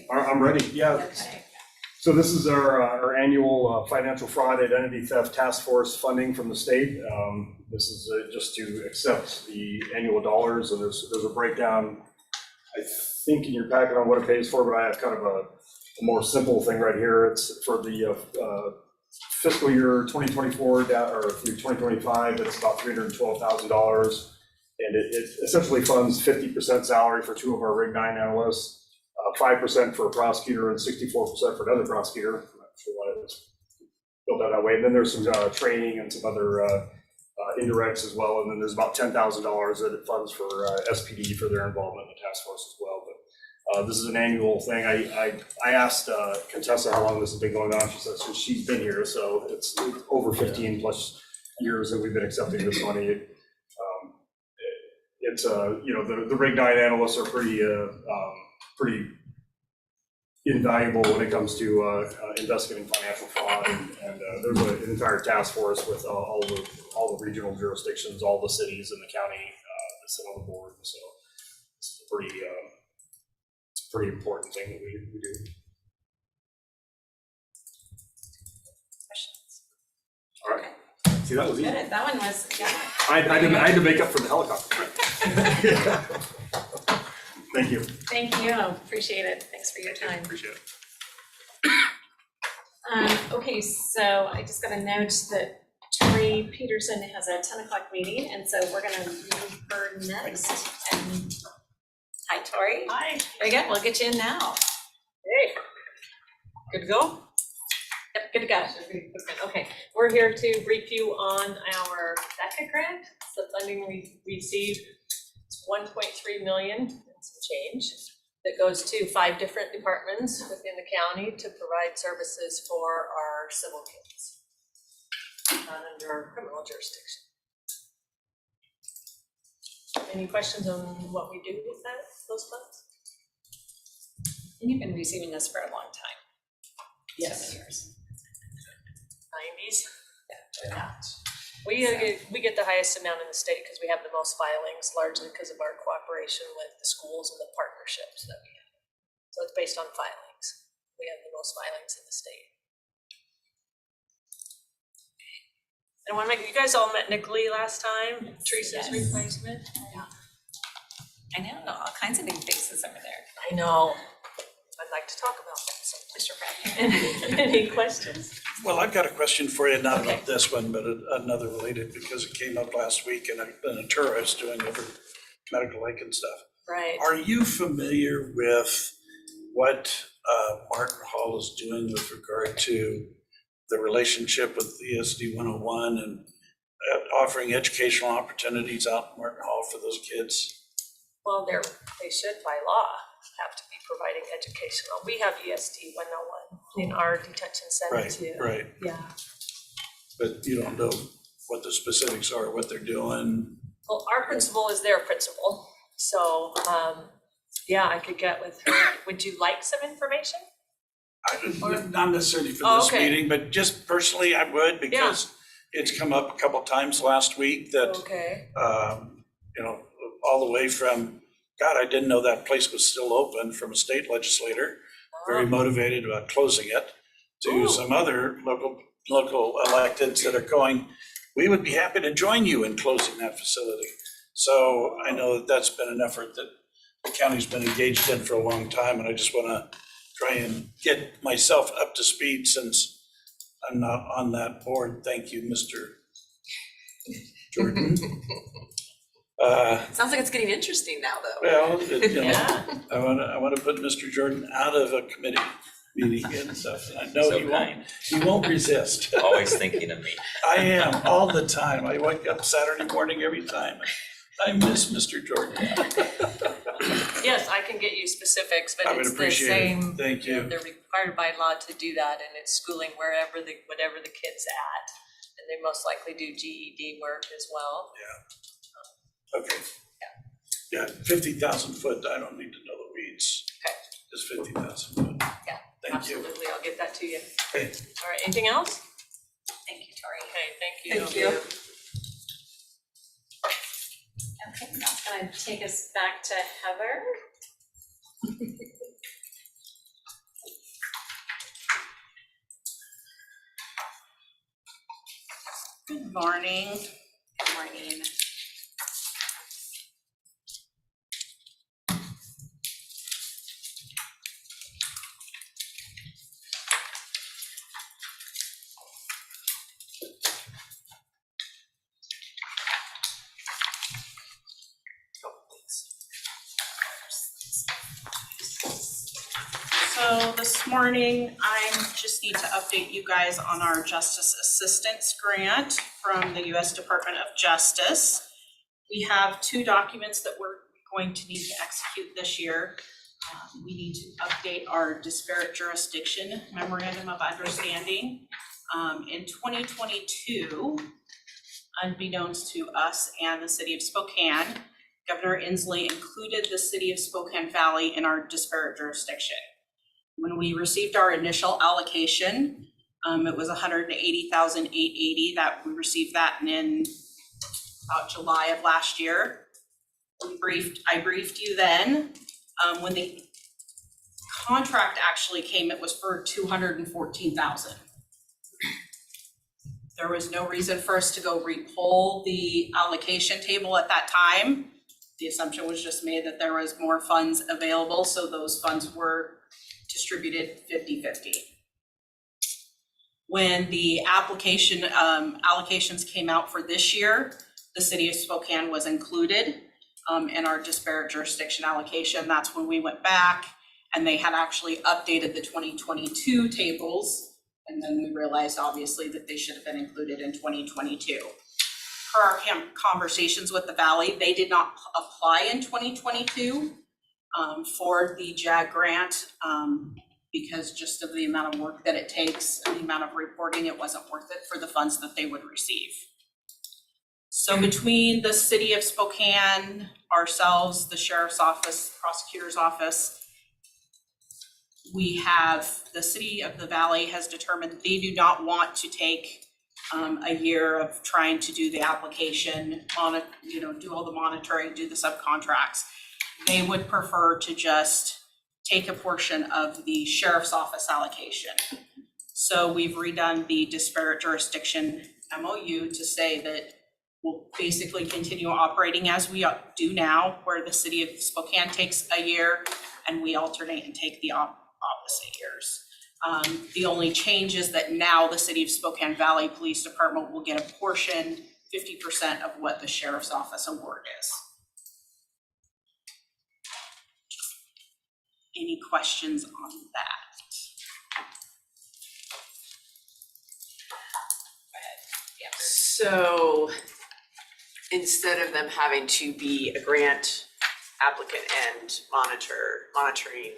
I'm ready, yeah. Okay. So this is our annual financial fraud identity theft task force funding from the state. This is just to accept the annual dollars, and there's a breakdown, I think, in your packet on what it pays for, but I have kind of a more simple thing right here. It's for the fiscal year 2024 or through 2025, it's about $312,000. And it essentially funds 50% salary for 2 of our Rig 9 analysts, 5% for a prosecutor, and 64% for another prosecutor. I'm not sure why it's built out that way. And then there's some training and some other indirects as well. And then there's about $10,000 that it funds for SPD for their involvement in the task force as well. But this is an annual thing. I asked Contessa how long this has been going on. She said since she's been here, so it's over 15 plus years that we've been accepting this money. It's, the Rig 9 analysts are pretty invaluable when it comes to investigating financial fraud, and there's an entire task force with all the regional jurisdictions, all the cities in the county that sit on the board. So it's a pretty important thing that we do. Questions? All right. See, that was easy. Good, that one was, yeah. I had to make up for the helicopter. Thank you. Thank you, appreciate it, thanks for your time. Appreciate it. Okay, so I just got a note that Tori Peterson has a 10 o'clock meeting, and so we're gonna move her next. And hi, Tori. Hi. Very good, we'll get you in now. Hey. Good to go? Yep, good to go. Okay, we're here to brief you on our DECA grant. It's the funding we received. It's 1.3 million and some change that goes to 5 different departments within the county to provide services for our civil kids, not under our criminal jurisdiction. Any questions on what we do with those funds? And you've been receiving this for a long time. Yes. 7 years. 90s. Yeah. We get the highest amount in the state because we have the most filings, largely because of our cooperation with the schools and the partnerships that we have. So it's based on filings. We have the most filings in the state. And I want to make, you guys all met Nick Lee last time, Teresa's replacement. I know, all kinds of new faces over there. I know. I'd like to talk about that, so Mr. Pratt. Any questions? Well, I've got a question for you, not Okay. about this one, but another related, because it came up last week and I've been a tour I was doing over Medical Lake and stuff. Right. Are you familiar with what Martin Hall is doing with regard to the relationship with ESD 101 and offering educational opportunities out in Martin Hall for those kids? Well, they should by law have to be providing educational. We have ESD 101 in our detention center Right, too. right. Yeah. But you don't know what the specifics are, what they're doing? Well, our principal is their principal. So, yeah, I could get with her. Would you like some information? Not necessarily for Oh, this okay. meeting, but just personally, I would, because it's come up a couple times last week that, Okay. all the way from, God, I didn't know that place was still open, from a state legislator, very motivated about closing it, to Ooh. some other local electeds that are going, we would be happy to join you in closing that facility. So I know that that's been an effort that the county's been engaged in for a long time, and I just want to try and get myself up to speed since I'm not on that board. Thank you, Mr. Jordan. Sounds like it's getting interesting now, though. Well, Yeah. I want to put Mr. Jordan out of a committee meeting and stuff. And I know So he won't resist. Always thinking of me. I am, all the time. I wake up Saturday morning every time. I miss Mr. Jordan. Yes, I can get you specifics, but I would it's the appreciate same. it. Thank you. They're required by law to do that, and it's schooling whatever the kid's at. And they most likely do GED work as well. Okay. Yeah, 50,000 foot, I don't need to know the weeds. Okay. Just 50,000 foot. Yeah, Thank you. absolutely, I'll get that to you. Okay. All right, anything else? Thank you, Tori. Okay, thank you. Thank you. Okay, that's gonna take us back to Heather. Good morning. Good morning. So this morning, I just need to update you guys on our Justice Assistance Grant from the U.S. Department of Justice. We have 2 documents that we're going to need to execute this year. We need to update our disparate jurisdiction memorandum of understanding. In 2022, unbeknownst to us and the city of Spokane, Governor Inslee included the city of Spokane Valley in our disparate jurisdiction. When we received our initial allocation, it was $180,880 that we received that in about July of last year. I briefed you then. When the contract actually came, it was for $214,000. There was no reason for us to go repoll the allocation table at that time. The assumption was just made that there was more funds available, so those funds were distributed 50-50. When the application allocations came out for this year, the city of Spokane was included in our disparate jurisdiction allocation. That's when we went back and they had actually updated the 2022 tables. And then we realized obviously that they should have been included in 2022. Per our conversations with the Valley, they did not apply in 2022 for the JAG grant because just of the amount of work that it takes and the amount of reporting, it wasn't worth it for the funds that they would receive. So between the city of Spokane, ourselves, the sheriff's office, prosecutor's office, we have, the city of the Valley has determined that they do not want to take a year of trying to do the application, do all the monitoring, do the subcontracts. They would prefer to just take a portion of the sheriff's office allocation. So we've redone the disparate jurisdiction MOU to say that we'll basically continue operating as we do now, where the city of Spokane takes a year and we alternate and take the opposite years. The only change is that now the city of Spokane Valley Police Department will get a portion, 50% of what the sheriff's office award is. Any questions on that? So instead of them having to be a grant applicant and monitoring,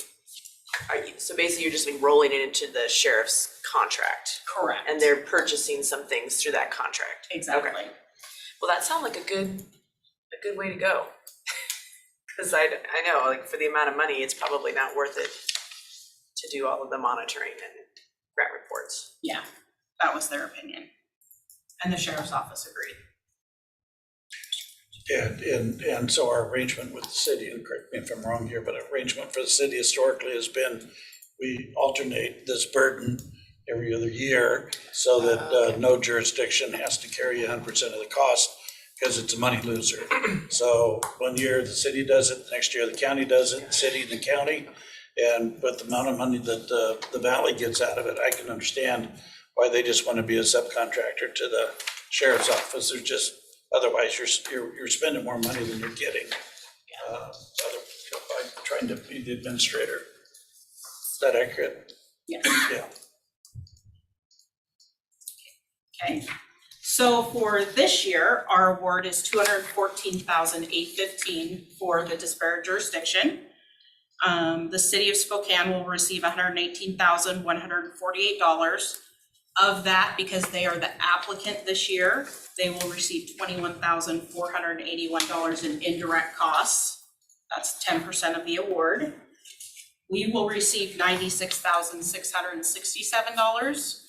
so basically you're just rolling it into the sheriff's contract Correct. and they're purchasing some things through that contract. Exactly. Okay. Well, that sounds like a good way to go. Cause I know, like, for the amount of money, it's probably not worth it to do all of the monitoring and grant reports. Yeah, that was their opinion. And the sheriff's office agreed. And so our arrangement with the city, and correct me if I'm wrong here, but our arrangement for the city historically has been, we alternate this burden every other year so that no jurisdiction has to carry 100% of the cost because it's a money loser. So one year the city does it, next year the county does it, the city and the county. And with the amount of money that the Valley gets out of it, I can understand why they just want to be a subcontractor to the sheriff's office. They're just, otherwise you're spending more money than you're getting by trying to be the administrator. Is that accurate? Yes. Yeah. Okay. So for this year, our award is $214,815 for the disparate jurisdiction. The city of Spokane will receive $118,148. Of that, because they are the applicant this year, they will receive $21,481 in indirect costs. That's 10% of the award. We will receive $96,667.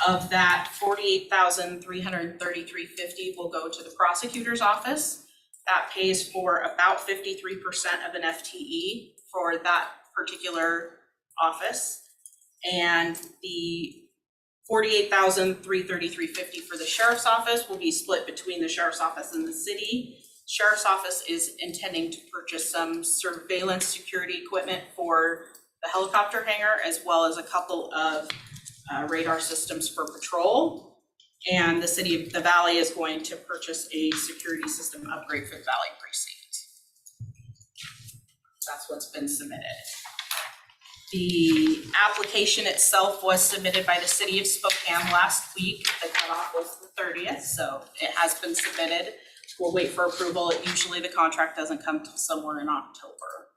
Of that, $48,333.50 will go to the prosecutor's office. That pays for about 53% of an FTE for that particular office. And the $48,333.50 for the sheriff's office will be split between the sheriff's office and the city. Sheriff's office is intending to purchase some surveillance security equipment for the helicopter hangar, as well as a couple of radar systems for patrol. And the city of the Valley is going to purchase a security system upgrade for the Valley precinct. That's what's been submitted. The application itself was submitted by the city of Spokane last week. The cutoff was the 30th, so it has been submitted. We'll wait for approval. Usually the contract doesn't come till somewhere in October.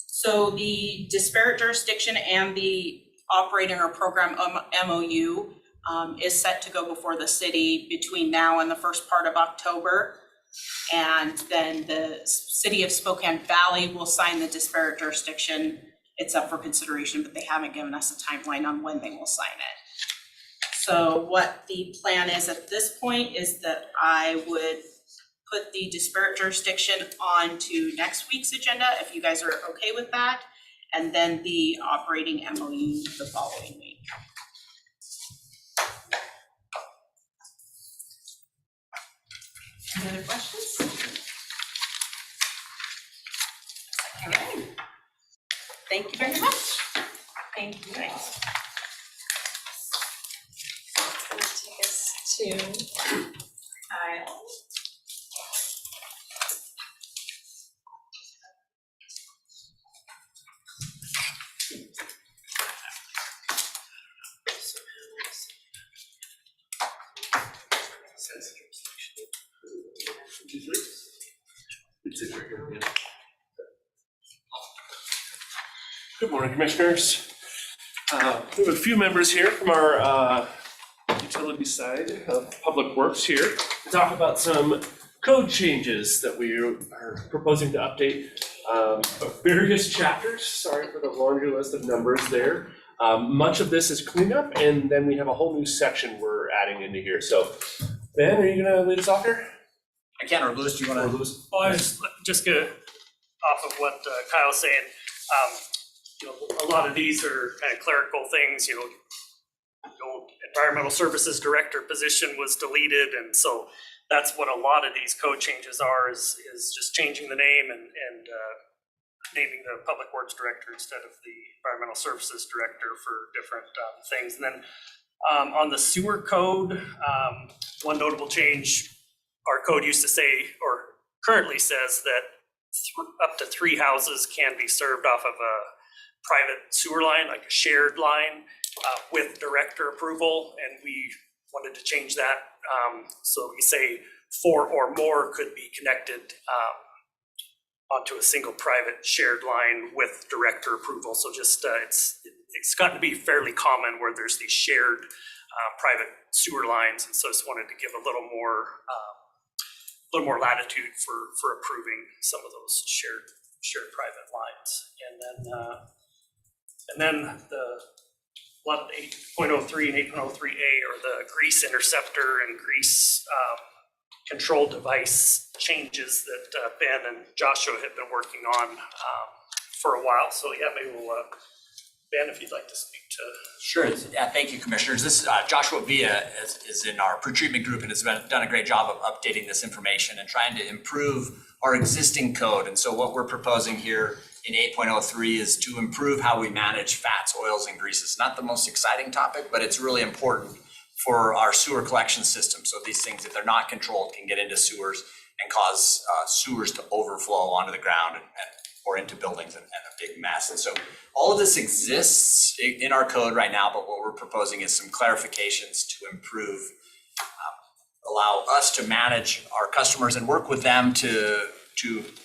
So the disparate jurisdiction and the operating or program MOU is set to go before the city between now and the first part of October. And then the city of Spokane Valley will sign the disparate jurisdiction. It's up for consideration, but they haven't given us a timeline on when they will sign it. So what the plan is at this point is that I would put the disparate jurisdiction onto next week's agenda, if you guys are okay with that, and then the operating MOU the following week. Any other questions? All right. Thank you very much. Thank you. Nice. Gonna take us to Kyle. Good morning, Commissioners. We have a few members here from our utility side of Public Works here to talk about some code changes that we are proposing to update various chapters. Sorry for the laundry list of numbers there. Much of this is cleanup, and then we have a whole new section we're adding into here. So, Ben, are you gonna lead us off here? I can, or Louis, do you wanna? Well, I was just gonna, off of what Kyle's saying, a lot of these are kind of clerical things, the old environmental services director position was deleted, and so that's what a lot of these code changes are, is just changing the name and naming the public works director instead of the environmental services director for different things. And then on the sewer code, one notable change, our code used to say, or currently says, that up to 3 houses can be served off of a private sewer line, like a shared line, with director approval, and we wanted to change that. So we say 4 or more could be connected onto a single private shared line with director approval. So just it's gotten to be fairly common where there's these shared private sewer lines, and so I just wanted to give a little more latitude for approving some of those shared private lines. And then a lot of the 8.03 and 8.03A are the grease interceptor and grease control device changes that Ben and Joshua have been working on for a while. So yeah, maybe we'll, Ben, if you'd like to speak to. Sure, yeah, thank you, Commissioners. This is Joshua Villa is in our pretreatment group and has done a great job of updating this information and trying to improve our existing code. And so what we're proposing here in 8.03 is to improve how we manage fats, oils, and greases. Not the most exciting topic, but it's really important for our sewer collection system. So these things, if they're not controlled, can get into sewers and cause sewers to overflow onto the ground or into buildings and a big mess. And so all of this exists in our code right now, but what we're proposing is some clarifications to improve, allow us to manage our customers and work with them to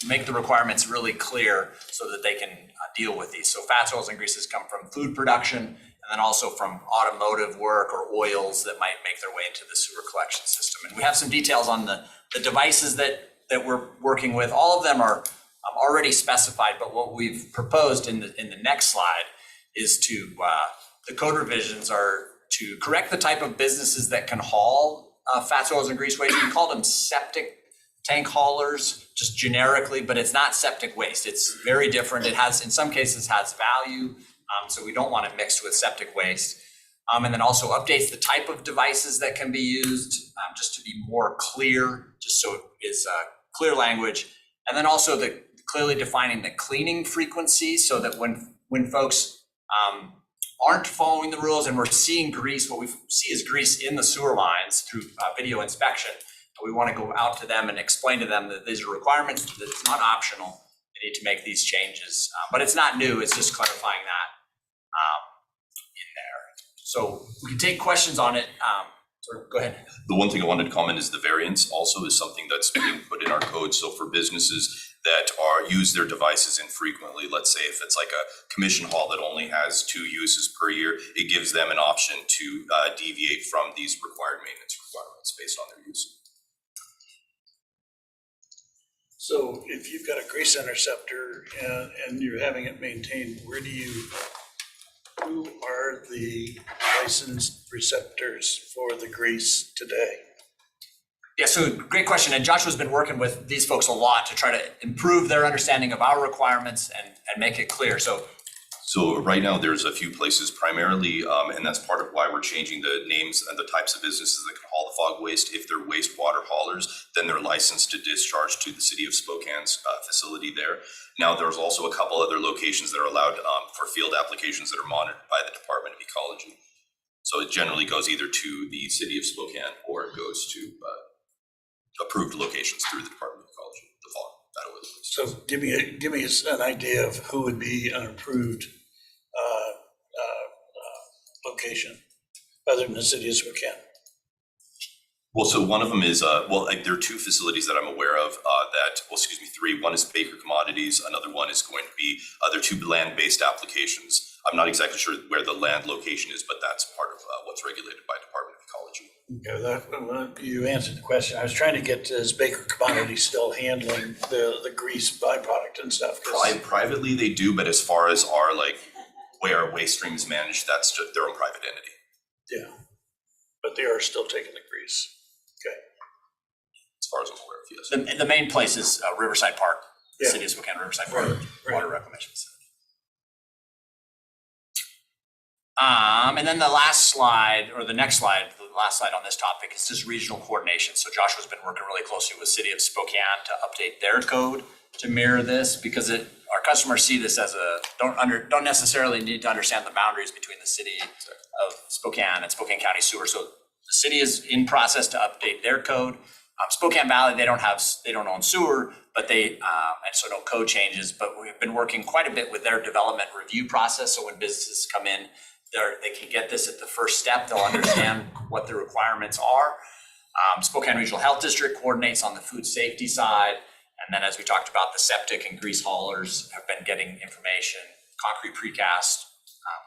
make the requirements really clear so that they can deal with these. So fats, oils, and greases come from food production, and then also from automotive work or oils that might make their way into the sewer collection system. And we have some details on the devices that we're working with. All of them are already specified, but what we've proposed in the next slide is to, the code revisions are to correct the type of businesses that can haul fats, oils, and grease waste. We call them septic tank haulers, just generically, but it's not septic waste. It's very different. It has, in some cases, has value, so we don't want it mixed with septic waste. And then also updates the type of devices that can be used, just to be more clear, just so it is clear language. And then also clearly defining the cleaning frequency, so that when folks aren't following the rules and we're seeing grease, what we see is grease in the sewer lines through video inspection. We want to go out to them and explain to them that these are requirements, that it's not optional. They need to make these changes, but it's not new. It's just clarifying that in there. So we can take questions on it. Go ahead. The one thing I wanted to comment is the variance also is something that's being put in our code. So for businesses that use their devices infrequently. Let's say if it's like a commission hall that only has 2 uses per year, it gives them an option to deviate from these required maintenance requirements based on their use. So if you've got a grease interceptor and you're having it maintained, who are the licensed receptors for the grease today? Yeah, so great question, and Joshua's been working with these folks a lot to try to improve their understanding of our requirements and make it clear, so. So right now, there's a few places primarily, and that's part of why we're changing the names and the types of businesses that can haul the fog waste. If they're wastewater haulers, then they're licensed to discharge to the city of Spokane's facility there. Now, there's also a couple other locations that are allowed for field applications that are monitored by the Department of Ecology. So it generally goes either to the city of Spokane or it goes to approved locations through the Department of Ecology, the fog. So give me an idea of who would be an approved location other than the city of Spokane. Well, so one of them is, there are 2 facilities that I'm aware of three. One is Baker Commodities. Another one is going to be, there are 2 land-based applications. I'm not exactly sure where the land location is, but that's part of what's regulated by Department of Ecology. Okay, you answered the question. I was trying to get, is Baker Commodities still handling the grease byproduct and stuff? Privately they do, but as far as our where our waste stream is managed, that's just their own private entity. Yeah, but they are still taking the grease. Okay. As far as I'm aware of, yes. The main place is Riverside Park, the Yeah. city of Spokane, Riverside Park, water reclamation facility. And then the last slide, or the next slide, the last slide on this topic is just regional coordination. So Joshua's been working really closely with City of Spokane to update their code to mirror this, because our customers see this as don't necessarily need to understand the boundaries between the city of Spokane and Spokane County Sewer. So the city is in process to update their code. Spokane Valley, they don't own sewer, but and so no code changes, but we've been working quite a bit with their development review process. So when businesses come in, they can get this at the first step. They'll understand what the requirements are. Spokane Regional Health District coordinates on the food safety side. And then as we talked about, the septic and grease haulers have been getting information, concrete precast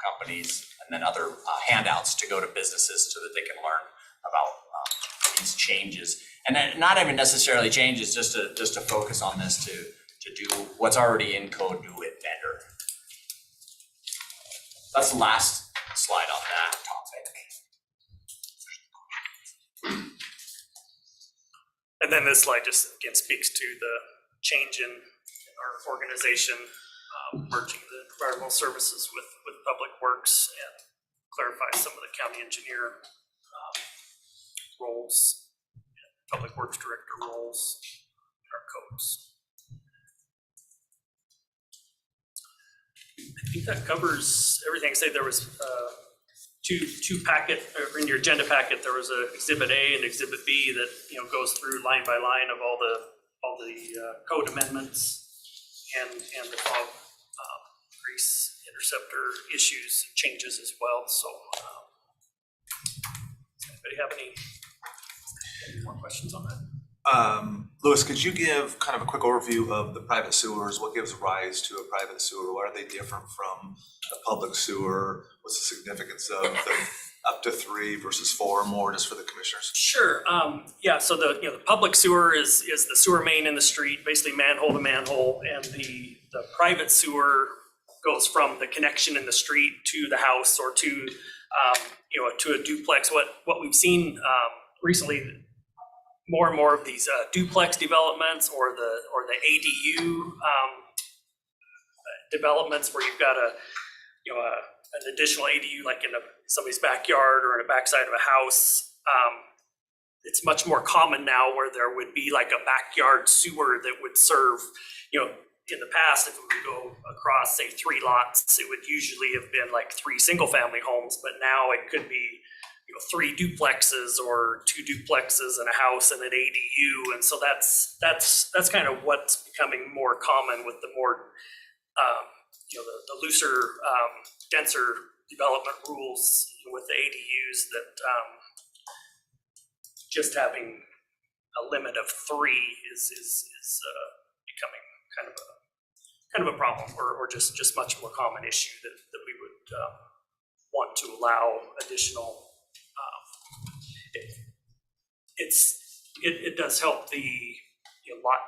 companies, and then other handouts to go to businesses so that they can learn about these changes. And then not even necessarily changes, just to focus on this to do what's already in code, do it better. That's the last slide on that topic. And then this slide just again speaks to the change in our organization, merging the environmental services with public works, and clarify some of the county engineer roles, and public works director roles in our codes. I think that covers everything. Say there was two packet, or in your agenda packet, there was a Exhibit A and Exhibit B that goes through line by line of all the code amendments and the fog grease interceptor issues and changes as well. So, does anybody have any more questions on that? Louis, could you give kind of a quick overview of the private sewers? What gives rise to a private sewer? Why are they different from a public sewer? What's the significance of the up to 3 versus 4 or more, just for the commissioners? Sure. Yeah. So the public sewer is the sewer main in the street, basically manhole to manhole, and the private sewer goes from the connection in the street to the house or to to a duplex. What we've seen recently, more and more of these duplex developments or the ADU developments where you've got an additional ADU like in somebody's backyard or in a backside of a house. It's much more common now where there would be like a backyard sewer that would serve, in the past, if it would go across, say, 3 lots, it would usually have been like 3 single family homes, but now it could be 3 duplexes or 2 duplexes and a house and an ADU. And so that's kind of what's becoming more common with the more, the looser, denser development rules with the ADUs, that just having a limit of 3 is becoming kind of a kind of a problem or just much more common issue that we would want to allow additional. It does help the lot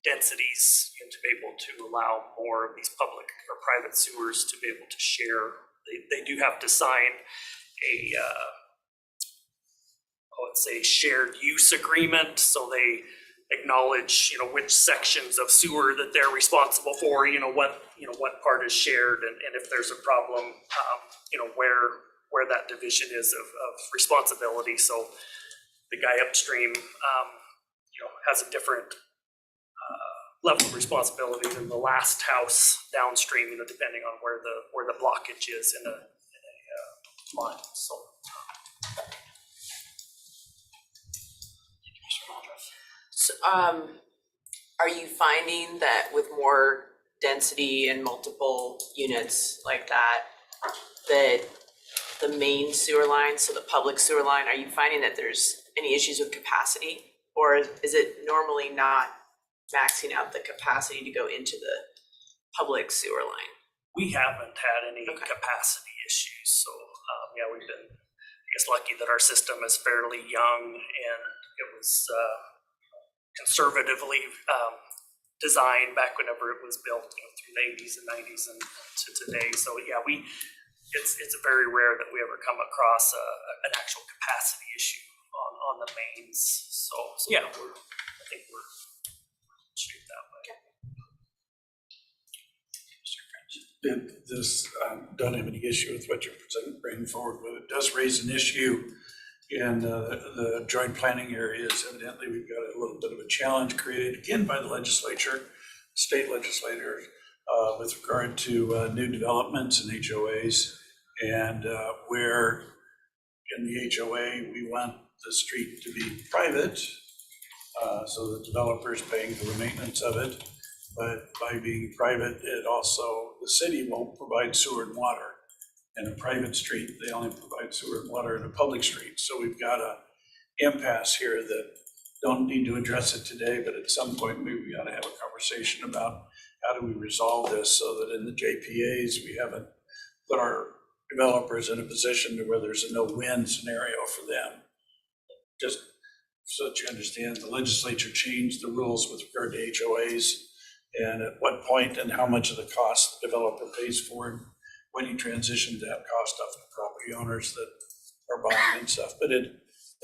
densities to be able to allow more of these public or private sewers to be able to share. They do have to sign a let's say shared use agreement, so they acknowledge which sections of sewer that they're responsible for, what part is shared, and if there's a problem, where that division is of responsibility. So the guy upstream has a different level of responsibility than the last house downstream, depending on where the blockage is in a line. So, are you finding that with more density and multiple units like that, that the main sewer line, so the public sewer line, are you finding that there's any issues with capacity? Or is it normally not maxing out the capacity to go into the public sewer line? We haven't had any capacity issues, so we've been, lucky that our system is fairly young, and it was conservatively designed back whenever it was built, through the 80s and 90s and to today. So it's very rare that we ever come across an actual capacity issue on the mains. So I think we're shaped that way. This, don't have any issue with what you're bringing forward, but it does raise an issue in the joint planning areas. Evidently, we've got a little bit of a challenge created again by the legislature, state legislators, with regard to new developments and HOAs, and where in the HOA we want the street to be private, so the developer's paying for the maintenance of it. But by being private, it also, the city won't provide sewer and water. In a private street, they only provide sewer and water in a public street. So we've got a impasse here that don't need to address it today, but at some point we ought to have a conversation about how do we resolve this so that in the JPAs, we haven't put our developers in a position to where there's a no-win scenario for them. Just so that you understand, the legislature changed the rules with regard to HOAs, and at what point and how much of the cost the developer pays for, and when he transitioned that cost off to property owners that are buying and stuff. But it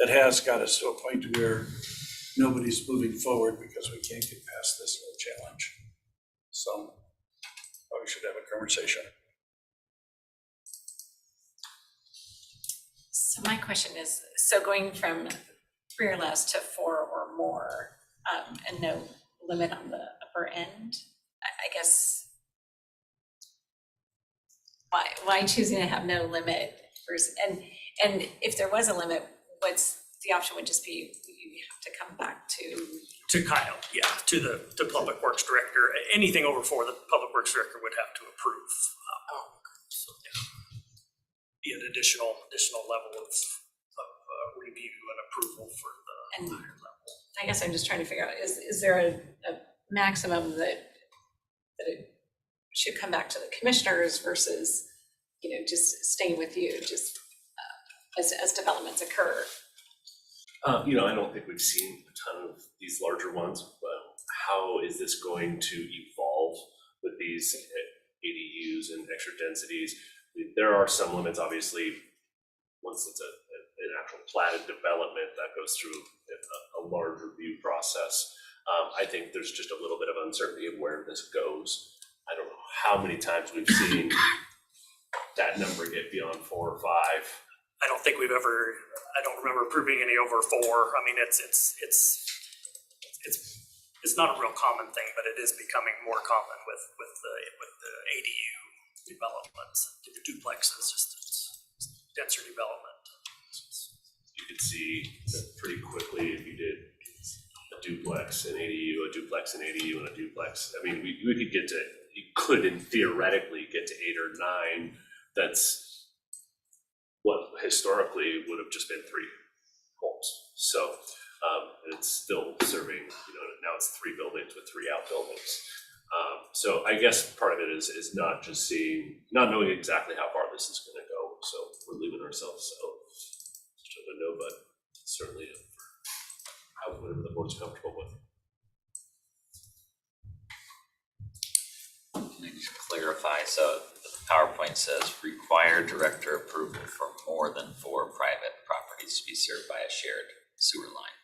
has got us to a point where nobody's moving forward because we can't get past this little challenge. So we should have a conversation. So my question is, so going from 3 or less to 4 or more, and no limit on the upper end, I guess, why choosing to have no limit versus, and if there was a limit, what's the option would just be you have to come back to Kyle, to Public Works Director. Anything over 4, the Public Works Director would have to approve. So be an additional level of review and approval for the higher level. I guess I'm just trying to figure out, is there a maximum that it should come back to the commissioners versus, just staying with you, just as developments occur? I don't think we've seen a ton of these larger ones, but how is this going to evolve with these ADUs and extra densities? There are some limits, obviously, once it's an actual platted development that goes through a large review process. I think there's just a little bit of uncertainty of where this goes. I don't know how many times we've seen that number get beyond 4 or 5. I don't think I don't remember approving any over 4. I mean, it's not a real common thing, but it is becoming more common with the ADU developments, the duplexes, just denser development. You could see that pretty quickly if you did a duplex, an ADU, a duplex, an ADU, and a duplex. I mean, you could theoretically get to 8 or 9. That's what historically would have just been 3 homes. So it's still serving, now it's 3 buildings with 3 outbuildings. So I guess part of it is not just not knowing exactly how far this is gonna go, so we're leaving ourselves out to the no, but certainly for whatever the board's comfortable with. Can I just clarify, so the PowerPoint says require director approval for more than 4 private properties to be served by a shared sewer line.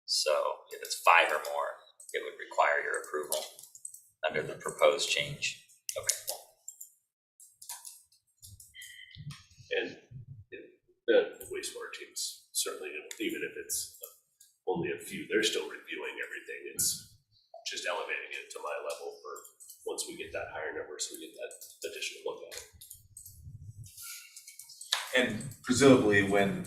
So if it's 5 or more, it would require your approval under the proposed change. Okay. And the wastewater teams, certainly, even if it's only a few, they're still reviewing everything. It's just elevating it to my level for once we get that higher number, so we get that additional look at it. And presumably when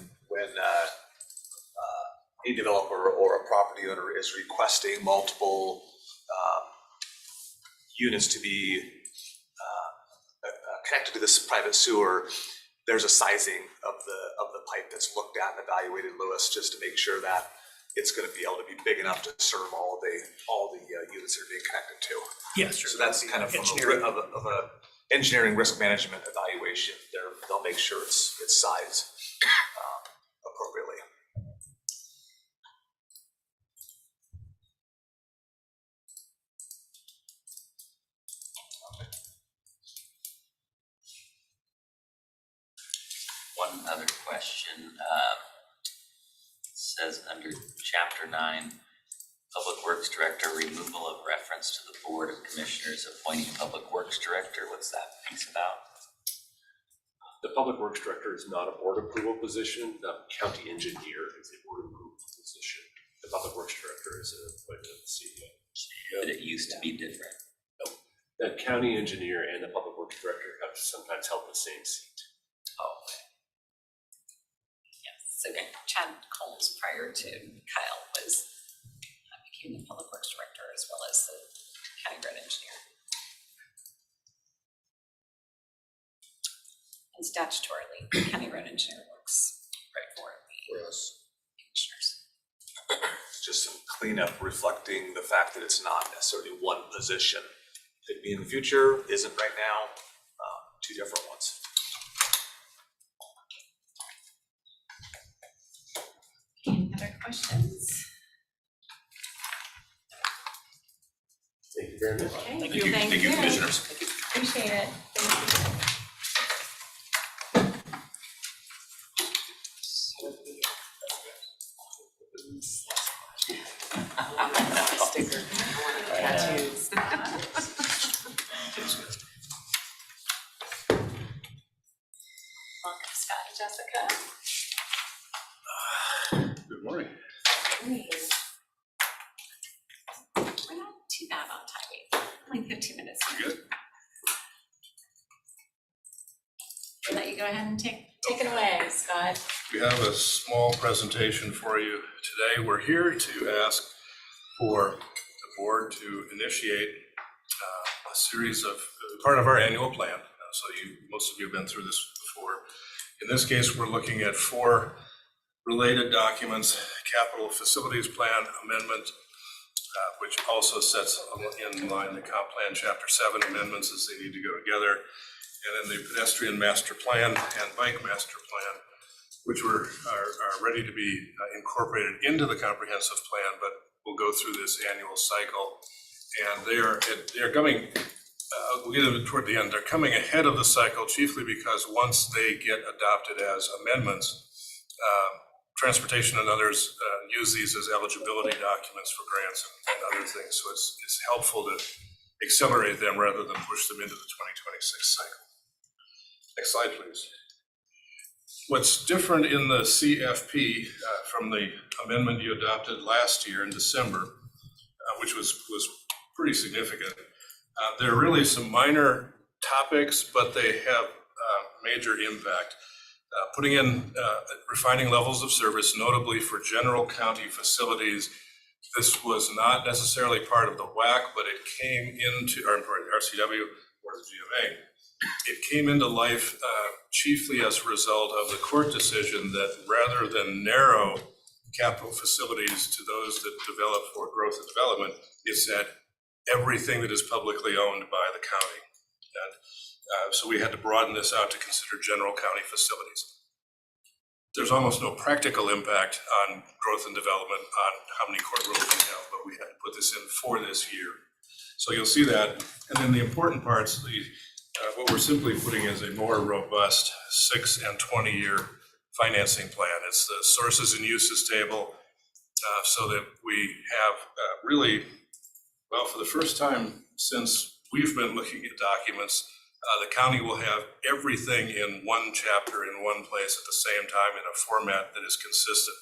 a developer or a property owner is requesting multiple units to be connected to this private sewer, there's a sizing of the pipe that's looked at and evaluated, Lewis, just to make sure that it's going to be able to be big enough to serve all the units that are being connected to. Yes, sure. So that's kind of from Engineering. of a engineering risk management evaluation. They'll make sure it's sized appropriately. One other question, it says under chapter 9, Public Works Director, removal of reference to the Board of Commissioners appointing Public Works Director. What's that piece about? The Public Works Director is not a board approval position. The county engineer is a board approval position. The Public Works Director is an appointment of the CEO. But it used to be different. The county engineer and the Public Works Director have sometimes held the same seat. Oh, So Chad Combs, prior to Kyle, became the Public Works Director as well as the county road engineer. And statutorily, the county road engineer works right for us commissioners. Just some cleanup reflecting the fact that it's not necessarily one position. Could be in the future, isn't right now, 2 different ones. Any other questions? Thank you very much. Okay. Thank you, commissioners. Appreciate it. Thank you. Sticker, I want tattoos. Welcome, Scott and Jessica. Good morning. Great. We're not too bad on timing, only 15 minutes. Good. We'll let you go ahead and take it away, Scott. We have a small presentation for you today. We're here to ask for the board to initiate a series of, part of our annual plan. So most of you have been through this before. In this case, we're looking at 4 related documents: capital facilities plan amendment, which also sets in line the comp plan chapter 7 amendments as they need to go together, and then the pedestrian master plan and bike master plan, which are ready to be incorporated into the comprehensive plan, but we'll go through this annual cycle. And they are coming, we'll get into it toward the end, they're coming ahead of the cycle chiefly because once they get adopted as amendments, transportation and others use these as eligibility documents for grants and other things. So it's helpful to accelerate them rather than push them into the 2026 cycle. Next slide, please. What's different in the CFP from the amendment you adopted last year in December, which was pretty significant, there are really some minor topics, but they have major impact. Putting in refining levels of service, notably for general county facilities. This was not necessarily part of the WAC, but it came into, or RCW or the GMA. It came into life chiefly as a result of the court decision that rather than narrow capital facilities to those that develop for growth and development, it said everything that is publicly owned by the county. And so we had to broaden this out to consider general county facilities. There's almost no practical impact on growth and development on how many courtrooms we have, but we had to put this in for this year. So you'll see that. And then the important parts, what we're simply putting is a more robust 6 and 20-year financing plan. It's the sources and uses table, so that we have really, well, for the first time since we've been looking at documents, the county will have everything in one chapter in one place at the same time in a format that is consistent.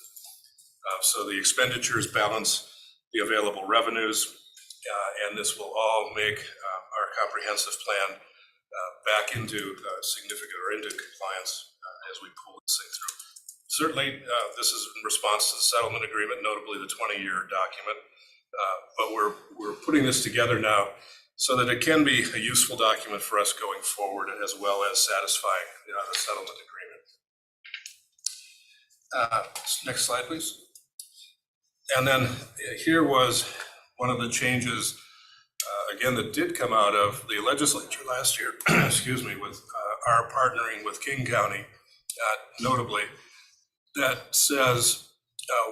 So the expenditures balance the available revenues, and this will all make our comprehensive plan back into significant or into compliance as we pull this thing through. Certainly, this is in response to the settlement agreement, notably the 20-year document, but we're putting this together now so that it can be a useful document for us going forward, as well as satisfying the settlement agreement. Next slide, please. And then here was one of the changes, again, that did come out of the legislature last year, excuse me, with our partnering with King County, notably, that says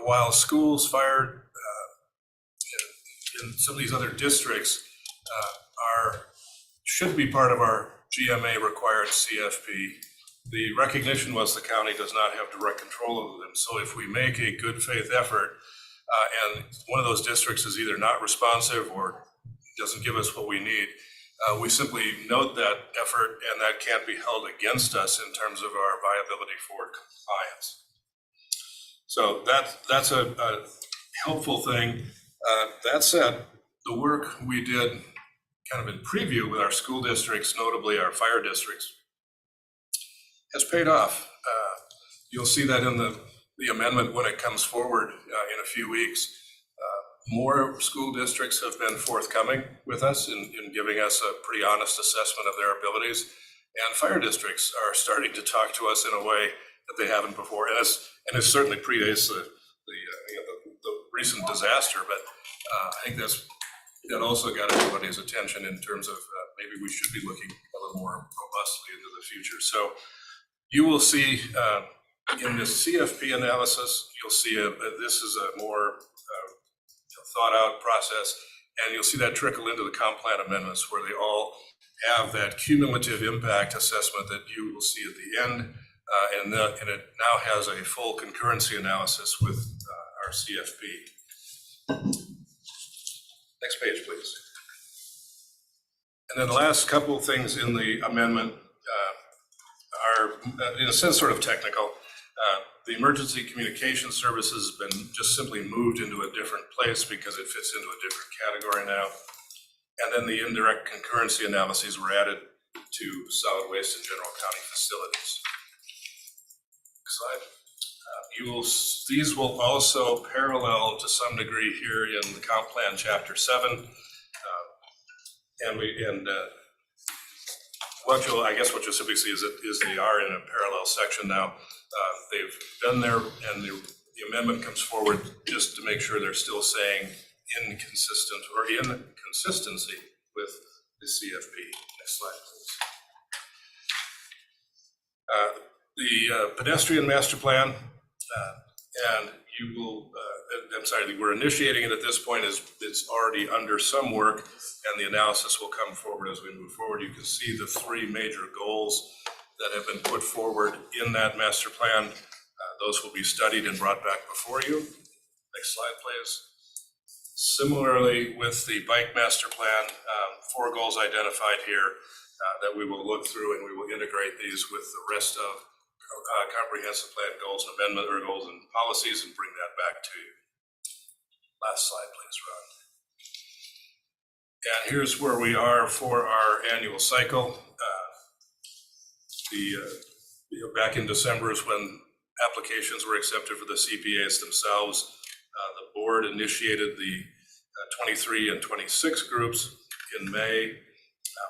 while schools, fire, in some of these other districts should be part of our GMA required CFP, the recognition was the county does not have direct control over them. So if we make a good faith effort and one of those districts is either not responsive or doesn't give us what we need, we simply note that effort, and that can't be held against us in terms of our viability for compliance. So that's a helpful thing. That said, the work we did kind of in preview with our school districts, notably our fire districts, has paid off. You'll see that in the amendment when it comes forward in a few weeks. More school districts have been forthcoming with us in giving us a pretty honest assessment of their abilities. And fire districts are starting to talk to us in a way that they haven't before. And it certainly predates the recent disaster, but I think that also got everybody's attention in terms of maybe we should be looking a little more robustly into the future. So you will see in this CFP analysis, you'll see this is a more thought out process, and you'll see that trickle into the comp plan amendments where they all have that cumulative impact assessment that you will see at the end, and it now has a full concurrency analysis with our CFP. Next page, please. And then the last couple of things in the amendment are, in a sense, sort of technical. The emergency communication services has been just simply moved into a different place because it fits into a different category now. And then the indirect concurrency analyses were added to solid waste and general county facilities. Next slide. These will also parallel to some degree here in the comp plan chapter 7. What you'll simply see is they are in a parallel section now. They've done their, and the amendment comes forward just to make sure they're still saying in consistency with the CFP. Next slide, please. The pedestrian master plan, and you will, we're initiating it at this point. It's already under some work, and the analysis will come forward as we move forward. You can see the 3 major goals that have been put forward in that master plan. Those will be studied and brought back before you. Next slide, please. Similarly, with the bike master plan, 4 goals identified here that we will look through, and we will integrate these with the rest of comprehensive plan goals and amendment or goals and policies and bring that back to you. Last slide, please, Ron. And here's where we are for our annual cycle. Back in December is when applications were accepted for the CPAs themselves. The board initiated the 23 and 26 groups in May.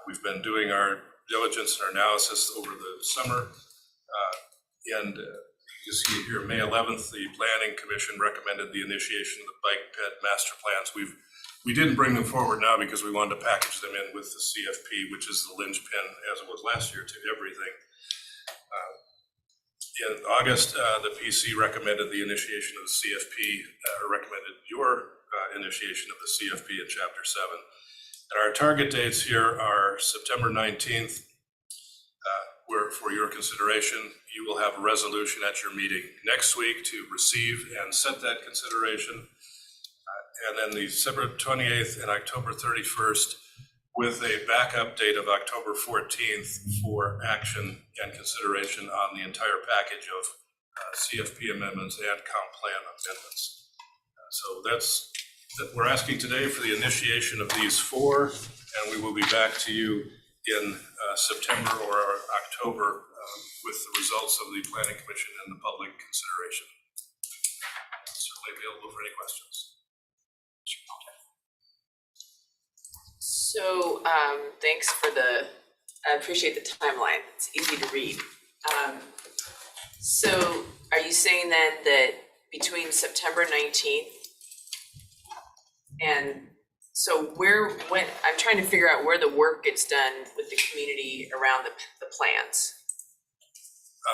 We've been doing our diligence and our analysis over the summer. And you see here, May 11th, the Planning Commission recommended the initiation of the bike ped master plans. We've We didn't bring them forward now because we wanted to package them in with the CFP, which is the linchpin, as it was last year, to everything. In August, the PC recommended the initiation of the CFP, or recommended your initiation of the CFP in Chapter 7. And our target dates here are September 19th, where for your consideration, you will have a resolution at your meeting next week to receive and set that consideration. And then the December 28th and October 31st with a backup date of October 14th for action and consideration on the entire package of CFP amendments and comp plan amendments. So we're asking today for the initiation of these four, and we will be back to you in September or October with the results of the Planning Commission and the public consideration. Certainly available for any questions. So, thanks for I appreciate the timeline. It's easy to read. So are you saying then that between September 19th and so I'm trying to figure out where the work gets done with the community around the plans.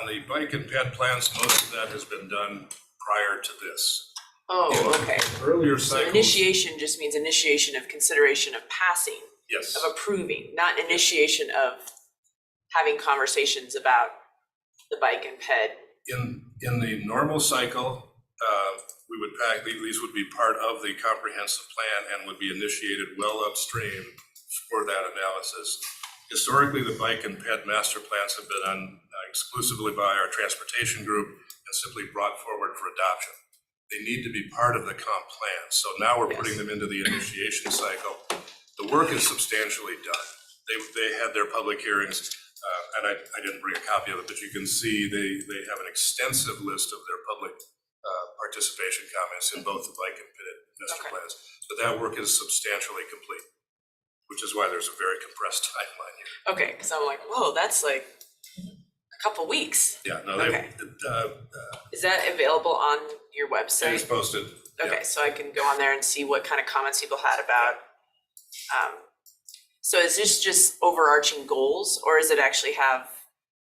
On the bike and ped plans, most of that has been done prior to this. Oh, okay. Earlier So cycles. initiation just means initiation of consideration of passing, Yes. of approving, not initiation of having conversations about the bike and ped. In the normal cycle, these would be part of the comprehensive plan and would be initiated well upstream for that analysis. Historically, the bike and ped master plans have been done exclusively by our transportation group and simply brought forward for adoption. They need to be part of the comp plan. So now we're putting them into the initiation cycle. The work is substantially done. They had their public hearings, and I didn't bring a copy of it, but you can see they have an extensive list of their public participation comments in both the bike and ped master plans. But that work is substantially complete, which is why there's a very compressed timeline here. Okay, because I'm like, whoa, that's like a couple weeks. Yeah, no, Is that available on your it is website? posted. Okay, so I can go on there and see what kind of comments people had about. So is this just overarching goals, or does it actually have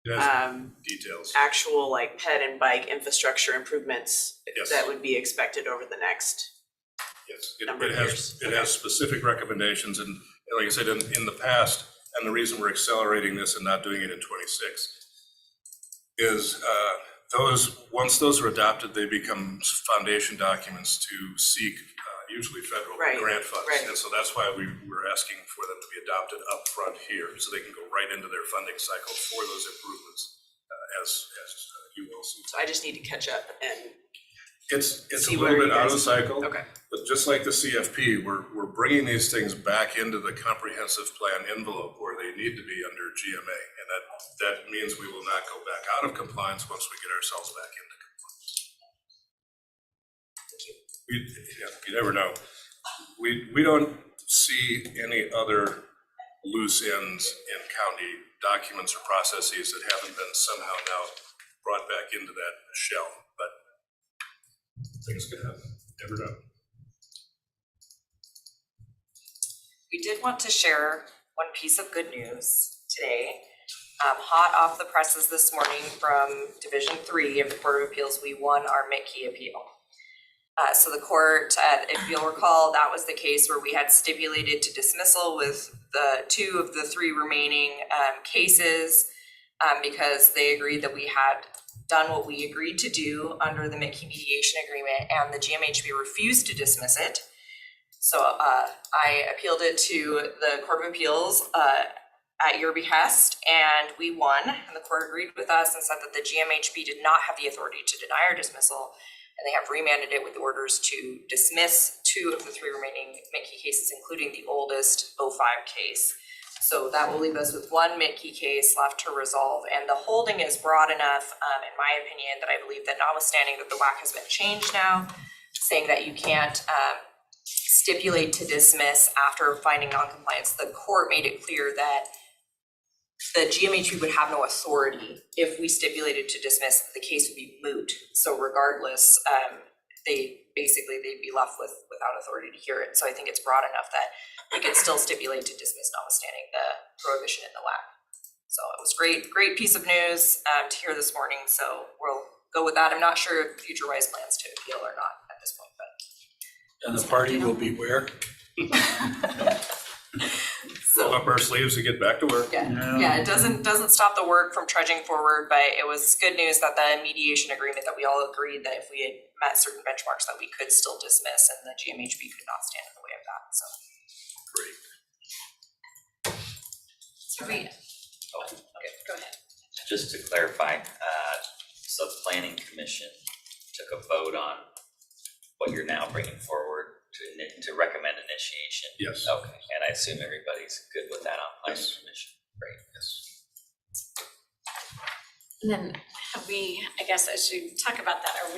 It has details. actual like ped and bike infrastructure improvements Yes. that would be expected over the next? Yes, number it of has, years. it has specific recommendations, and like I said, in the past, and the reason we're accelerating this and not doing it in 26 is once those are adopted, they become foundation documents to seek usually federal grant funds. right. And so that's why we're asking for them to be adopted up front here, so they can go right into their funding cycle for those improvements as you will see. So I just need to catch up and It's a see little where bit you out of guys- cycle. Okay. But just like the CFP, we're bringing these things back into the comprehensive plan envelope where they need to be under GMA. And that means we will not go back out of compliance once we get ourselves back into compliance. You never know. We don't see any other loose ends in county documents or processes that haven't been somehow now brought back into that shell, but things can happen, never know. We did want to share one piece of good news today. Hot off the presses this morning from Division 3 of the Court of Appeals, we won our McKee appeal. So the court, if you'll recall, that was the case where we had stipulated to dismissal with the 2 of the 3 remaining cases because they agreed that we had done what we agreed to do under the McKee mediation agreement, and the GMHB refused to dismiss it. So I appealed it to the Court of Appeals at your behest, and we won, and the court agreed with us and said that the GMHB did not have the authority to deny our dismissal, and they have remanded it with orders to dismiss 2 of the 3 remaining McKee cases, including the oldest 05 case. So that will leave us with 1 McKee case left to resolve, and the holding is broad enough, in my opinion, that I believe that notwithstanding that the WAC has been changed now, saying that you can't stipulate to dismiss after finding noncompliance, the court made it clear that the GMHB would have no authority if we stipulated to dismiss, the case would be moot. So regardless, they basically they'd be left without authority to hear it. So I think it's broad enough that we can still stipulate to dismiss notwithstanding the prohibition in the WAC. So it was great piece of news to hear this morning. So we'll go with that. I'm not sure if FutureWise plans to appeal or not at this point, but. And the party will be where? Roll up our sleeves and get back to work. Yeah, it doesn't stop the work from trudging forward, but it was good news that the mediation agreement that we all agreed that if we had met certain benchmarks that we could still dismiss and the GMHB could not stand in the way of that, so. Great. Okay, go ahead. Just to clarify, so the planning commission took a vote on what you're now bringing forward to recommend initiation? Yes. Okay, and I assume everybody's good with that on planning commission? Great. Yes. And then have we, I guess I should talk about that, are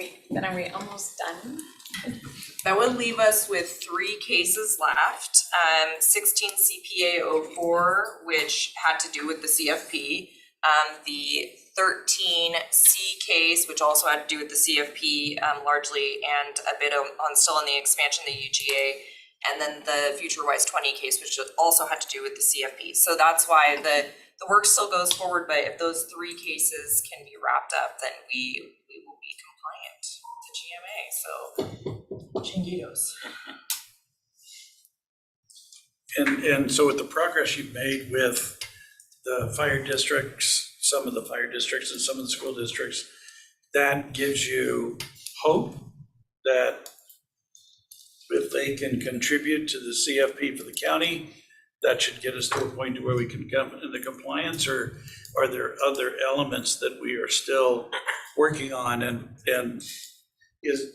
we almost done? That would leave us with 3 cases left. 16 CPA 04, which had to do with the CFP. The 13 C case, which also had to do with the CFP largely, and a bit on still on the expansion of the UGA. And then the FutureWise 20 case, which also had to do with the CFP. So that's why the work still goes forward, but if those 3 cases can be wrapped up, then we will be compliant to GMA. So chinguitos. And so with the progress you've made with the fire districts, some of the fire districts and some of the school districts, that gives you hope that if they can contribute to the CFP for the county, that should get us to a point to where we can come into compliance, or are there other elements that we are still working on? And is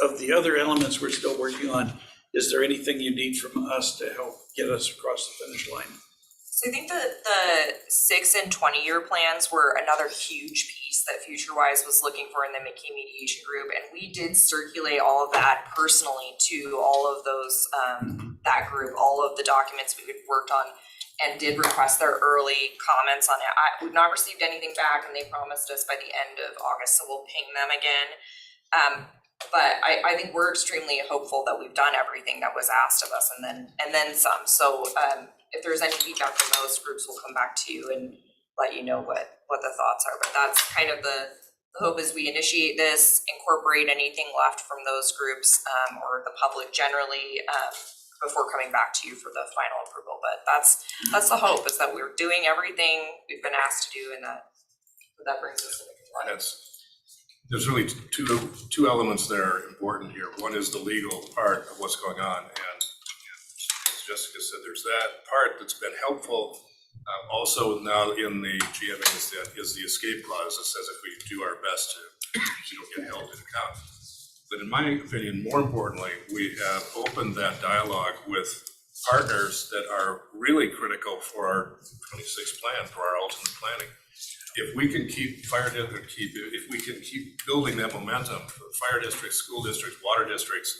of the other elements we're still working on, is there anything you need from us to help get us across the finish line? So I think the 6 and 20-year plans were another huge piece that FutureWise was looking for in the McKee mediation group, and we did circulate all of that personally to all of those that group, all of the documents we had worked on, and did request their early comments on it. We've not received anything back, and they promised us by the end of August, so we'll ping them again. But I think we're extremely hopeful that we've done everything that was asked of us, and then some. So if there's any feedback from those groups, we'll come back to you and let you know what the thoughts are. But that's kind of the hope is we initiate this, incorporate anything left from those groups or the public generally before coming back to you for the final approval. But that's the hope, is that we're doing everything we've been asked to do, and that brings us to the compliance. There's really two elements that are important here. One is the legal part of what's going on, and as Jessica said, there's that part that's been helpful. Also now in the GMA is the escape clause that says if we do our best to, you don't get held to account. But in my opinion, more importantly, we have opened that dialogue with partners that are really critical for our 26 plan, for our ultimate planning. If we can keep if we can keep building that momentum for fire districts, school districts, water districts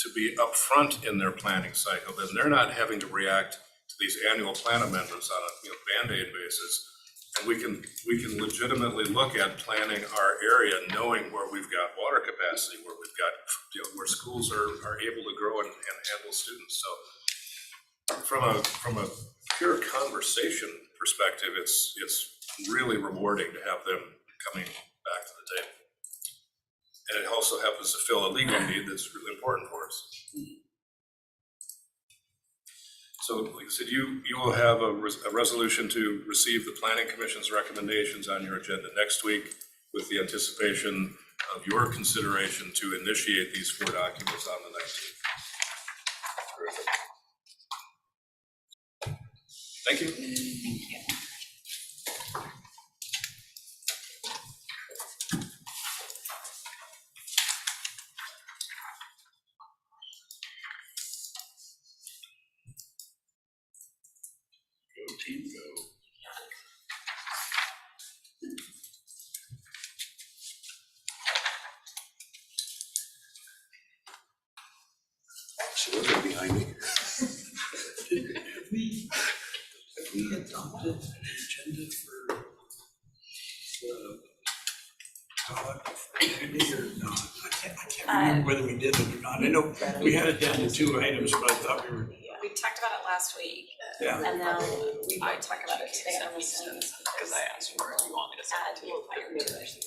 to be upfront in their planning cycle, then they're not having to react to these annual plan amendments on a Band-Aid basis. And we can legitimately look at planning our area, knowing where we've got water capacity, where we've got where schools are able to grow and handle students. So from a pure conversation perspective, it's really rewarding to have them coming back to the table. And it also happens to fill a legal need that's really important for us. So like I said, you will have a resolution to receive the Planning Commission's recommendations on your agenda next week, with the anticipation of your consideration to initiate these 4 documents on the 19th. Terrific. Thank you. Thank you. Go team, go. So what's behind me? Have we adopted an agenda for the Friday or not? I can't remember whether we did it or not. I know we had it down to 2 items, but I thought we were, We talked about it last week, yeah. and then we might talk about it today on the Zoom. Because I asked for it, you want me to Add send it to you? fire to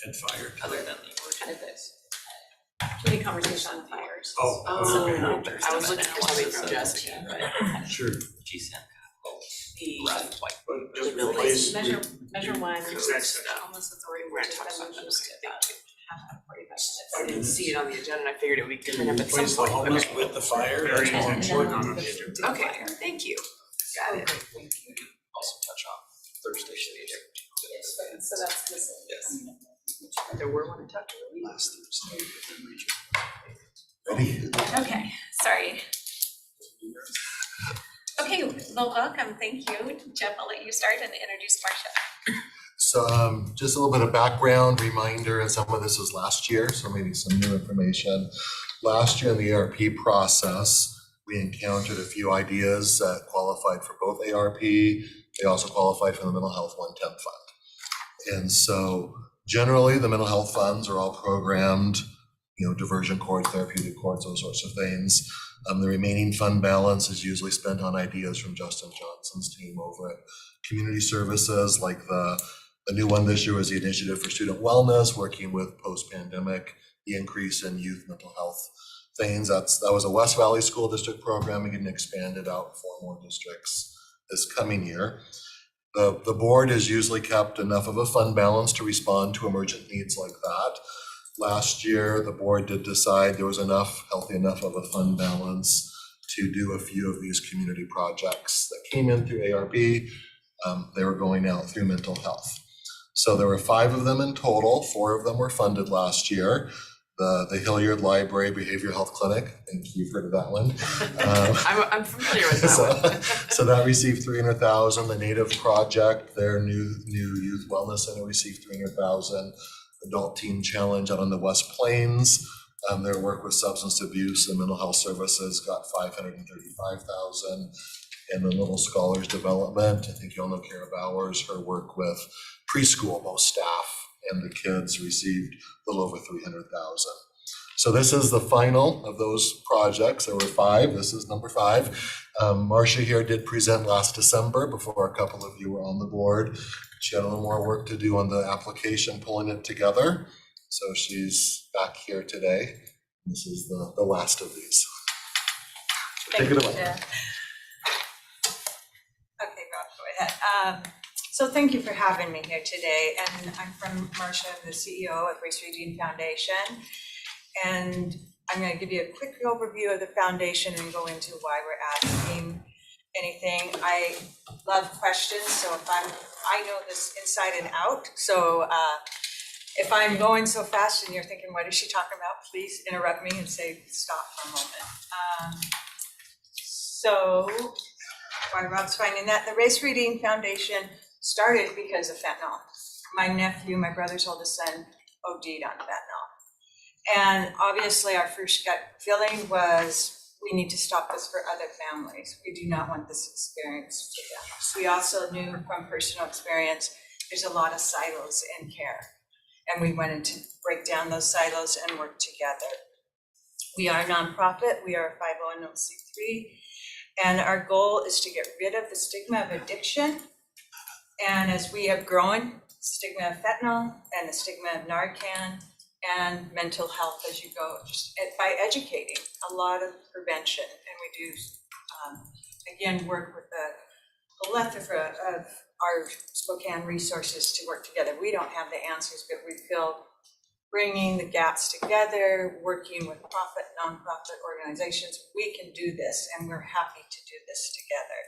And fire. Other than the kind of this. Community conversation on fires. Oh, Oh, okay. I was looking for something from Jessica, but Sure. GSAM. the But just replace, Measure one, Exec session. homeless authority, We're which gonna has talk been about moved that. to about half an hour, 45 minutes. I didn't see it on the agenda, and I figured it would be coming up at some replace the point. homeless with the fire. Very That's all I'm intentional. working on. Okay, thank you. Got it. Also touch on Thursday. So that's this. Yes. There were one I talked to. Last Thursday. Okay, sorry. Okay, well, welcome, thank you. Jeff, I'll let you start and introduce Marcia. So just a little bit of background, reminder, and some of this was last year, so maybe some new information. Last year in the ARP process, we encountered a few ideas that qualified for both ARP. They also qualified for the Mental Health 110 Fund. And so generally, the mental health funds are all programmed, diversion courts, therapeutic courts, those sorts of things. The remaining fund balance is usually spent on ideas from Justin Johnson's team over at Community Services, like the new one this year was the Initiative for Student Wellness, working with post-pandemic, the increase in youth mental health things. That was a West Valley School District program, and getting expanded out 4 more districts this coming year. The board has usually kept enough of a fund balance to respond to emergent needs like that. Last year, the board did decide there was healthy enough of a fund balance to do a few of these community projects that came in through ARP. They were going out through mental health. So there were 5 of them in total. 4 of them were funded last year. The Hilliard Library Behavioral Health Clinic, I think you've heard of that one. I'm familiar with that one. So that received $300,000. The Native Project, their new youth wellness center, received $300,000. Adult Teen Challenge out on the West Plains, their work with substance abuse and mental health services got $535,000. And the Little Scholars Development, I think you all know Kara Bowers, her work with preschool, both staff and the kids received a little over $300,000. So this is the final of those projects. There were 5. This is number 5. Marcia here did present last December before a couple of you were on the board. She had a little more work to do on the application, pulling it together. So she's back here today. This is the last of these. Thank Take it you, away. Jeff. Okay, Rob, go ahead. So thank you for having me here today. And I'm Marcia, I'm the CEO of Grace Regine Foundation. And I'm going to give you a quick overview of the foundation and go into why we're asking anything. I love questions, so I know this inside and out. So if I'm going so fast and you're thinking, what is she talking about? Please interrupt me and say, stop for a moment. So while Rob's finding that, the Grace Regine Foundation started because of fentanyl. My nephew, my brother's oldest son, OD'd on fentanyl. And obviously our first gut feeling was, we need to stop this for other families. We do not want this experience for them. We also knew from personal experience, there's a lot of silos in care. And we wanted to break down those silos and work together. We are a nonprofit, we are a 501c3, and our goal is to get rid of the stigma of addiction. And as we have grown, stigma of fentanyl and the stigma of Narcan, and mental health as you go, just by educating, a lot of prevention. And we do, again, work with a plethora of our Spokane resources to work together. We don't have the answers, but we feel bringing the gaps together, working with profit, nonprofit organizations, we can do this, and we're happy to do this together.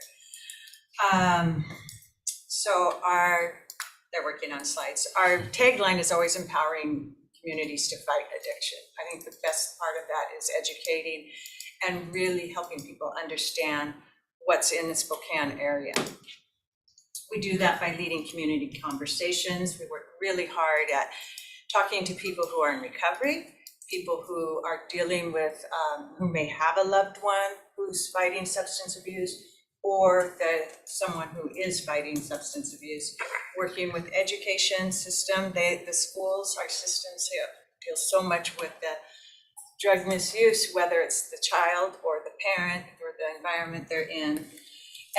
They're working on slides. Our tagline is always empowering communities to fight addiction. I think the best part of that is educating and really helping people understand what's in the Spokane area. We do that by leading community conversations. We work really hard at talking to people who are in recovery, people who are dealing with, who may have a loved one who's fighting substance abuse, or someone who is fighting substance abuse, working with education system. The schools, our systems deal so much with the drug misuse, whether it's the child or the parent or the environment they're in,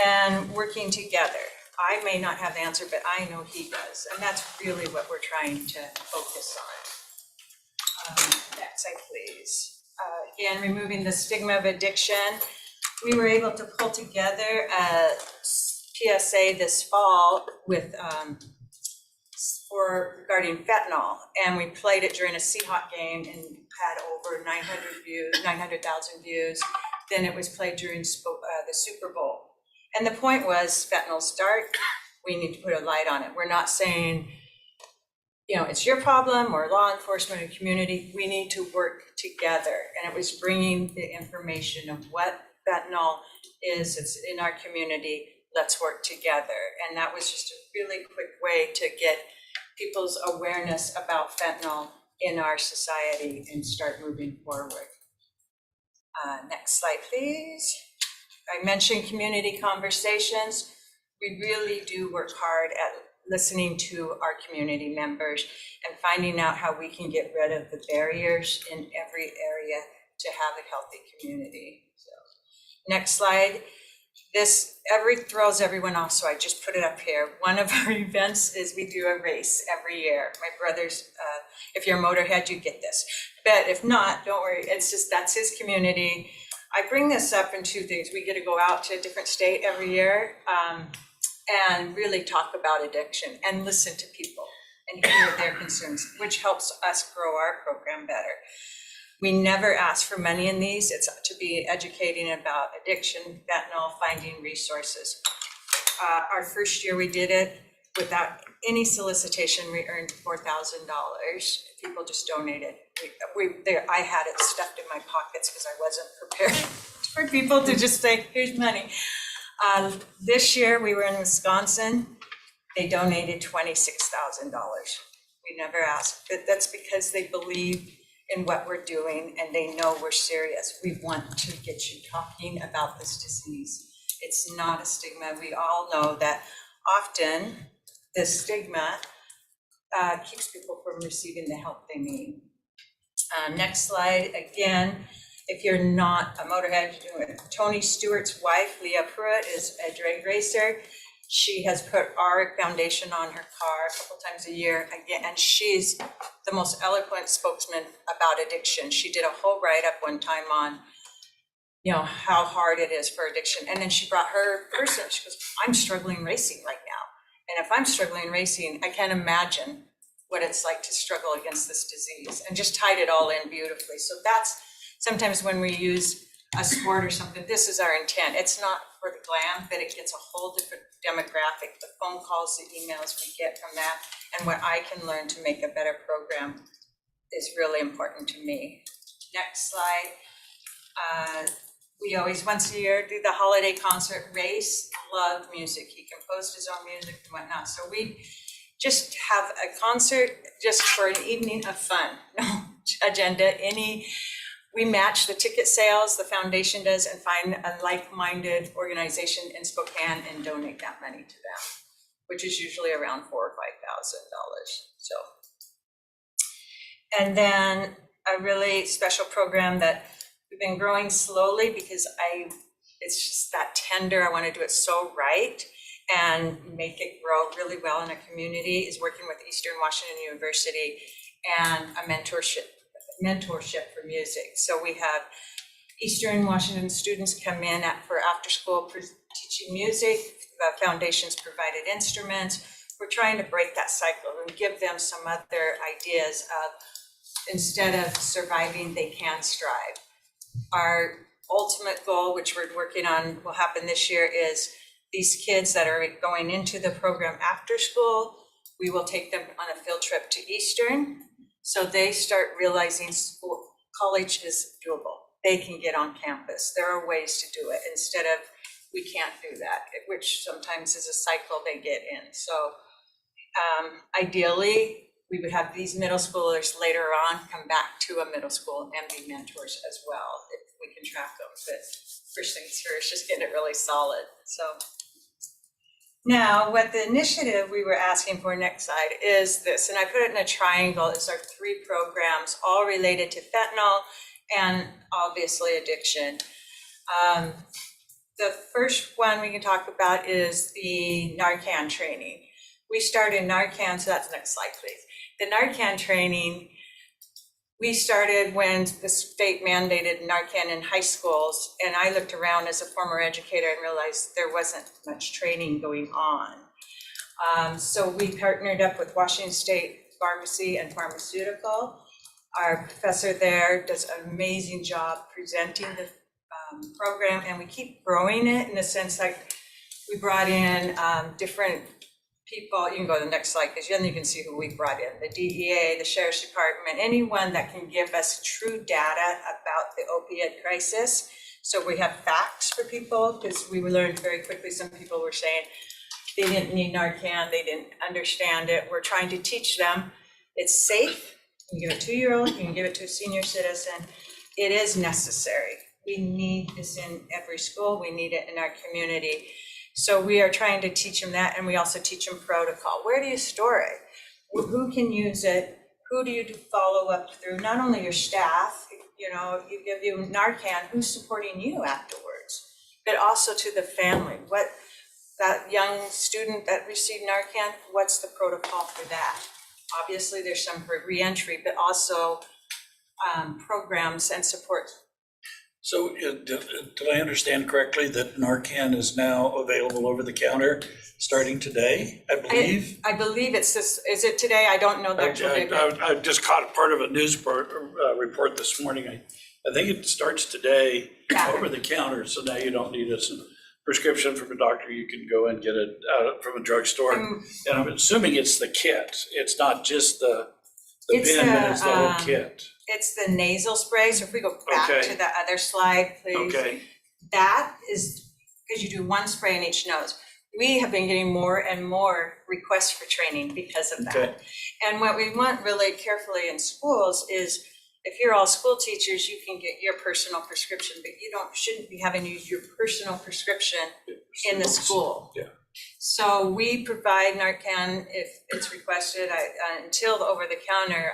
and working together. I may not have the answer, but I know he does, and that's really what we're trying to focus on. Next slide, please. Again, removing the stigma of addiction. We were able to pull together a PSA this fall with regarding fentanyl, and we played it during a Seahawk game and had over 900,000 views. Then it was played during the Super Bowl. And the point was, fentanyl's dark, we need to put a light on it. We're not saying, you know, it's your problem or law enforcement or community, we need to work together. And it was bringing the information of what fentanyl is, it's in our community, let's work together. And that was just a really quick way to get people's awareness about fentanyl in our society and start moving forward. Next slide, please. I mentioned community conversations. We really do work hard at listening to our community members and finding out how we can get rid of the barriers in every area to have a healthy community. So, next slide. This throws everyone off, so I just put it up here. One of our events is we do a race every year. My brother's, if you're a motorhead, you get this. But if not, don't worry, it's just, that's his community. I bring this up in two things. We get to go out to a different state every year and really talk about addiction and listen to people and hear their concerns, which helps us grow our program better. We never ask for money in these. It's to be educating about addiction, fentanyl, finding resources. Our first year we did it without any solicitation, we earned $4,000. People just donated. I had it stuffed in my pockets because I wasn't prepared for people to just say, here's money. This year we were in Wisconsin. They donated $26,000. We never asked, but that's because they believe in what we're doing and they know we're serious. We want to get you talking about this disease. It's not a stigma. We all know that often the stigma keeps people from receiving the help they need. Next slide. Again, if you're not a motorhead, Tony Stewart's wife, Leah Pruitt, is a drag racer. She has put our foundation on her car a couple times a year again, and she's the most eloquent spokesman about addiction. She did a whole write-up one time on, you know, how hard it is for addiction. And then she brought her person, she goes, I'm struggling racing right now. And if I'm struggling racing, I can't imagine what it's like to struggle against this disease, and just tied it all in beautifully. So that's sometimes when we use a sport or something, this is our intent. It's not for the glam, but it gets a whole different demographic. The phone calls, the emails we get from that, and what I can learn to make a better program is really important to me. Next slide. We always, once a year, do the holiday concert. Race loved music. He composed his own music and whatnot. So we just have a concert just for an evening of fun. No agenda, we match the ticket sales, the foundation does, and find a like-minded organization in Spokane and donate that money to them, which is usually around $4,000 or $5,000. So, and then a really special program that we've been growing slowly because it's just that tender. I want to do it so right and make it grow really well in a community, is working with Eastern Washington University and a mentorship for music. So we have Eastern Washington students come in for after school teaching music. The foundation's provided instruments. We're trying to break that cycle and give them some other ideas of, instead of surviving, they can strive. Our ultimate goal, which we're working on, will happen this year, is these kids that are going into the program after school, we will take them on a field trip to Eastern. So they start realizing college is doable. They can get on campus. There are ways to do it instead of, we can't do that, which sometimes is a cycle they get in. So ideally, we would have these middle schoolers later on come back to a middle school and be mentors as well, if we can track them. But first things first, just getting it really solid. So now, what the initiative we were asking for, next slide, is this, and I put it in a triangle. It's our 3 programs, all related to fentanyl and obviously addiction. The first one we can talk about is the Narcan training. We started Narcan, so that's next slide, please. The Narcan training, we started when the state mandated Narcan in high schools, and I looked around as a former educator and realized there wasn't much training going on. So we partnered up with Washington State Pharmacy and Pharmaceutical. Our professor there does an amazing job presenting the program, and we keep growing it in the sense like we brought in different people. You can go to the next slide because then you can see who we brought in. The DEA, the Sheriff's Department, anyone that can give us true data about the opiate crisis. So we have facts for people because we learned very quickly some people were saying they didn't need Narcan, they didn't understand it. We're trying to teach them it's safe. You can give it to a 2-year-old, you can give it to a senior citizen. It is necessary. We need this in every school. We need it in our community. So we are trying to teach them that, and we also teach them protocol. Where do you store it? Who can use it? Who do you do follow up through? Not only your staff, you know, you give you Narcan, who's supporting you afterwards? But also to the family. What that young student that received Narcan, what's the protocol for that? Obviously, there's some for reentry, but also programs and support. So did I understand correctly that Narcan is now available over the counter starting today, I believe? I believe it's this, is it today? I don't know the actual date. I just caught part of a news report this morning. I think it starts today over the counter, so now you don't need a prescription from a doctor. You can go and get it from a drugstore. And I'm assuming it's the kit. It's not just the pen, but it's the whole kit. It's the nasal spray. So if we go back to the other slide, please. Okay. That is, because you do one spray in each nose. We have been getting more and more requests for training because of that. Okay. And what we want really carefully in schools is if you're all school teachers, you can get your personal prescription, but you shouldn't be having to use your personal prescription in the school. Yeah. So we provide Narcan if it's requested. Until the over-the-counter,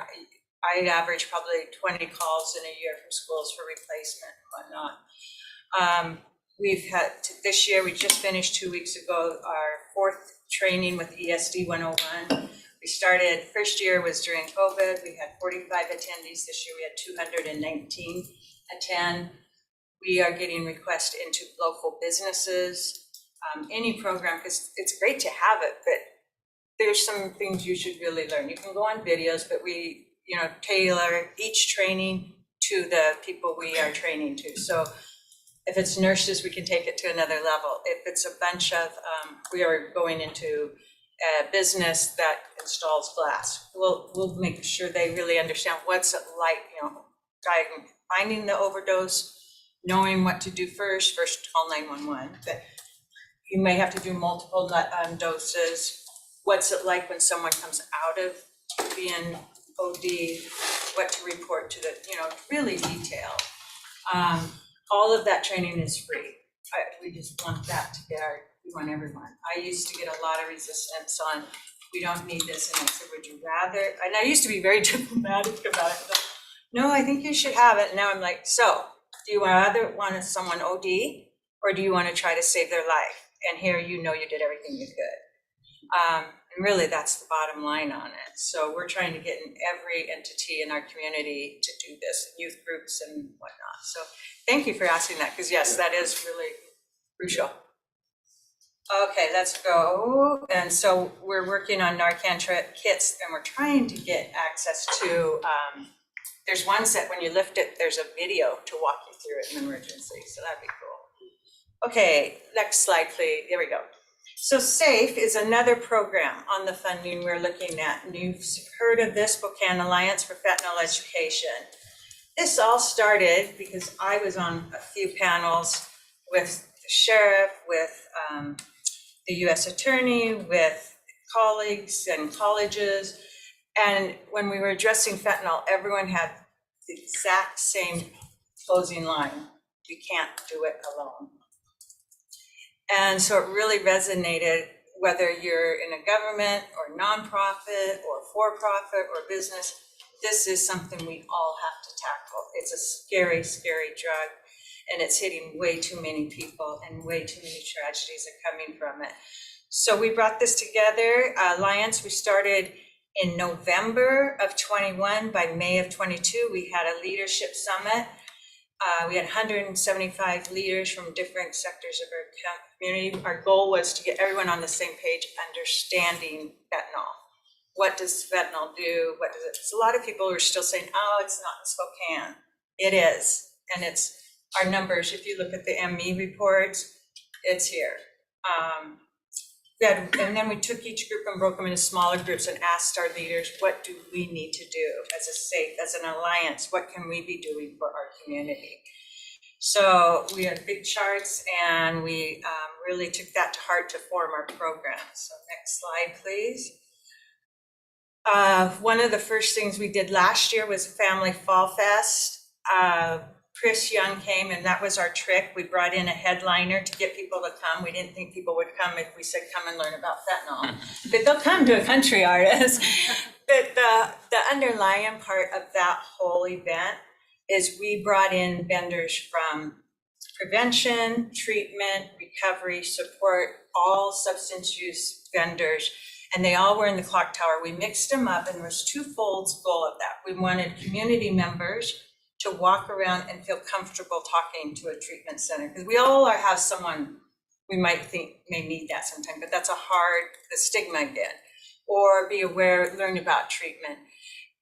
I average probably 20 calls in a year from schools for replacement and whatnot. We've had, this year, we just finished 2 weeks ago, our 4th training with ESD 101. We started, first year was during COVID. We had 45 attendees. This year we had 219 attend. We are getting requests into local businesses, any program, because it's great to have it, but there's some things you should really learn. You can go on videos, but we, tailor each training to the people we are training to. So if it's nurses, we can take it to another level. If it's a bunch of, we are going into a business that installs glass, we'll make sure they really understand what's it like, finding the overdose, knowing what to do first call 911. But you may have to do multiple doses. What's it like when someone comes out of being OD, what to report to the, really detailed. All of that training is free. We just want that to get we want everyone. I used to get a lot of resistance on, we don't need this, and I said, would you rather? And I used to be very diplomatic about it. But, no, I think you should have it. And now I'm like, so do you rather want someone OD, or do you want to try to save their life? And here, you did everything you could. And really, that's the bottom line on it. So we're trying to get in every entity in our community to do this, youth groups and whatnot. So thank you for asking that, because yes, that is really crucial. Okay, let's go. And so we're working on Narcan kits, and we're trying to get access to, there's ones that when you lift it, there's a video to walk you through it in an emergency. So that'd be cool. Okay, next slide, please. There we go. So SAFE is another program on the funding we're looking at. And you've heard of this, Spokane Alliance for Fentanyl Education. This all started because I was on a few panels with the sheriff, with the US attorney, with colleagues and colleges. And when we were addressing fentanyl, everyone had the exact same closing line. You can't do it alone. And so it really resonated, whether you're in a government or nonprofit or for-profit or business, this is something we all have to tackle. It's a scary, scary drug, and it's hitting way too many people, and way too many tragedies are coming from it. So we brought this together, Alliance, we started in November of 21. By May of 22, we had a leadership summit. We had 175 leaders from different sectors of our community. Our goal was to get everyone on the same page, understanding fentanyl. What does fentanyl do? What does it? So a lot of people are still saying, oh, it's not in Spokane. It is, and it's our numbers. If you look at the ME reports, it's here. And then we took each group and broke them into smaller groups and asked our leaders, what do we need to do as an alliance? What can we be doing for our community? So we had big charts, and we really took that to heart to form our program. So next slide, please. One of the first things we did last year was Family Fall Fest. Chris Young came, and that was our trick. We brought in a headliner to get people to come. We didn't think people would come if we said, come and learn about fentanyl. But they'll come to a country artist. But the underlying part of that whole event is we brought in vendors from prevention, treatment, recovery, support, all substance use vendors. And they all were in the clock tower. We mixed them up, and there was twofold goal of that. We wanted community members to walk around and feel comfortable talking to a treatment center, because we all have someone we might think may need that sometime, but that's the stigma again. Or be aware, learn about treatment.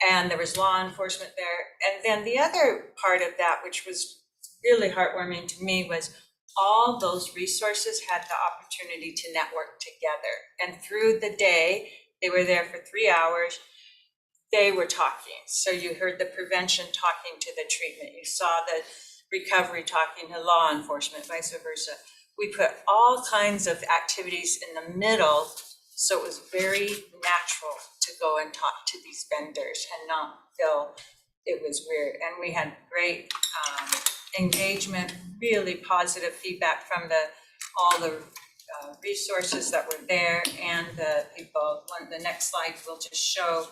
And there was law enforcement there. And then the other part of that, which was really heartwarming to me, was all those resources had the opportunity to network together. And through the day, they were there for 3 hours. They were talking. So you heard the prevention talking to the treatment. You saw the recovery talking to law enforcement, vice versa. We put all kinds of activities in the middle, so it was very natural to go and talk to these vendors and not feel it was weird. And we had great engagement, really positive feedback from all the resources that were there and the people. The next slide will just show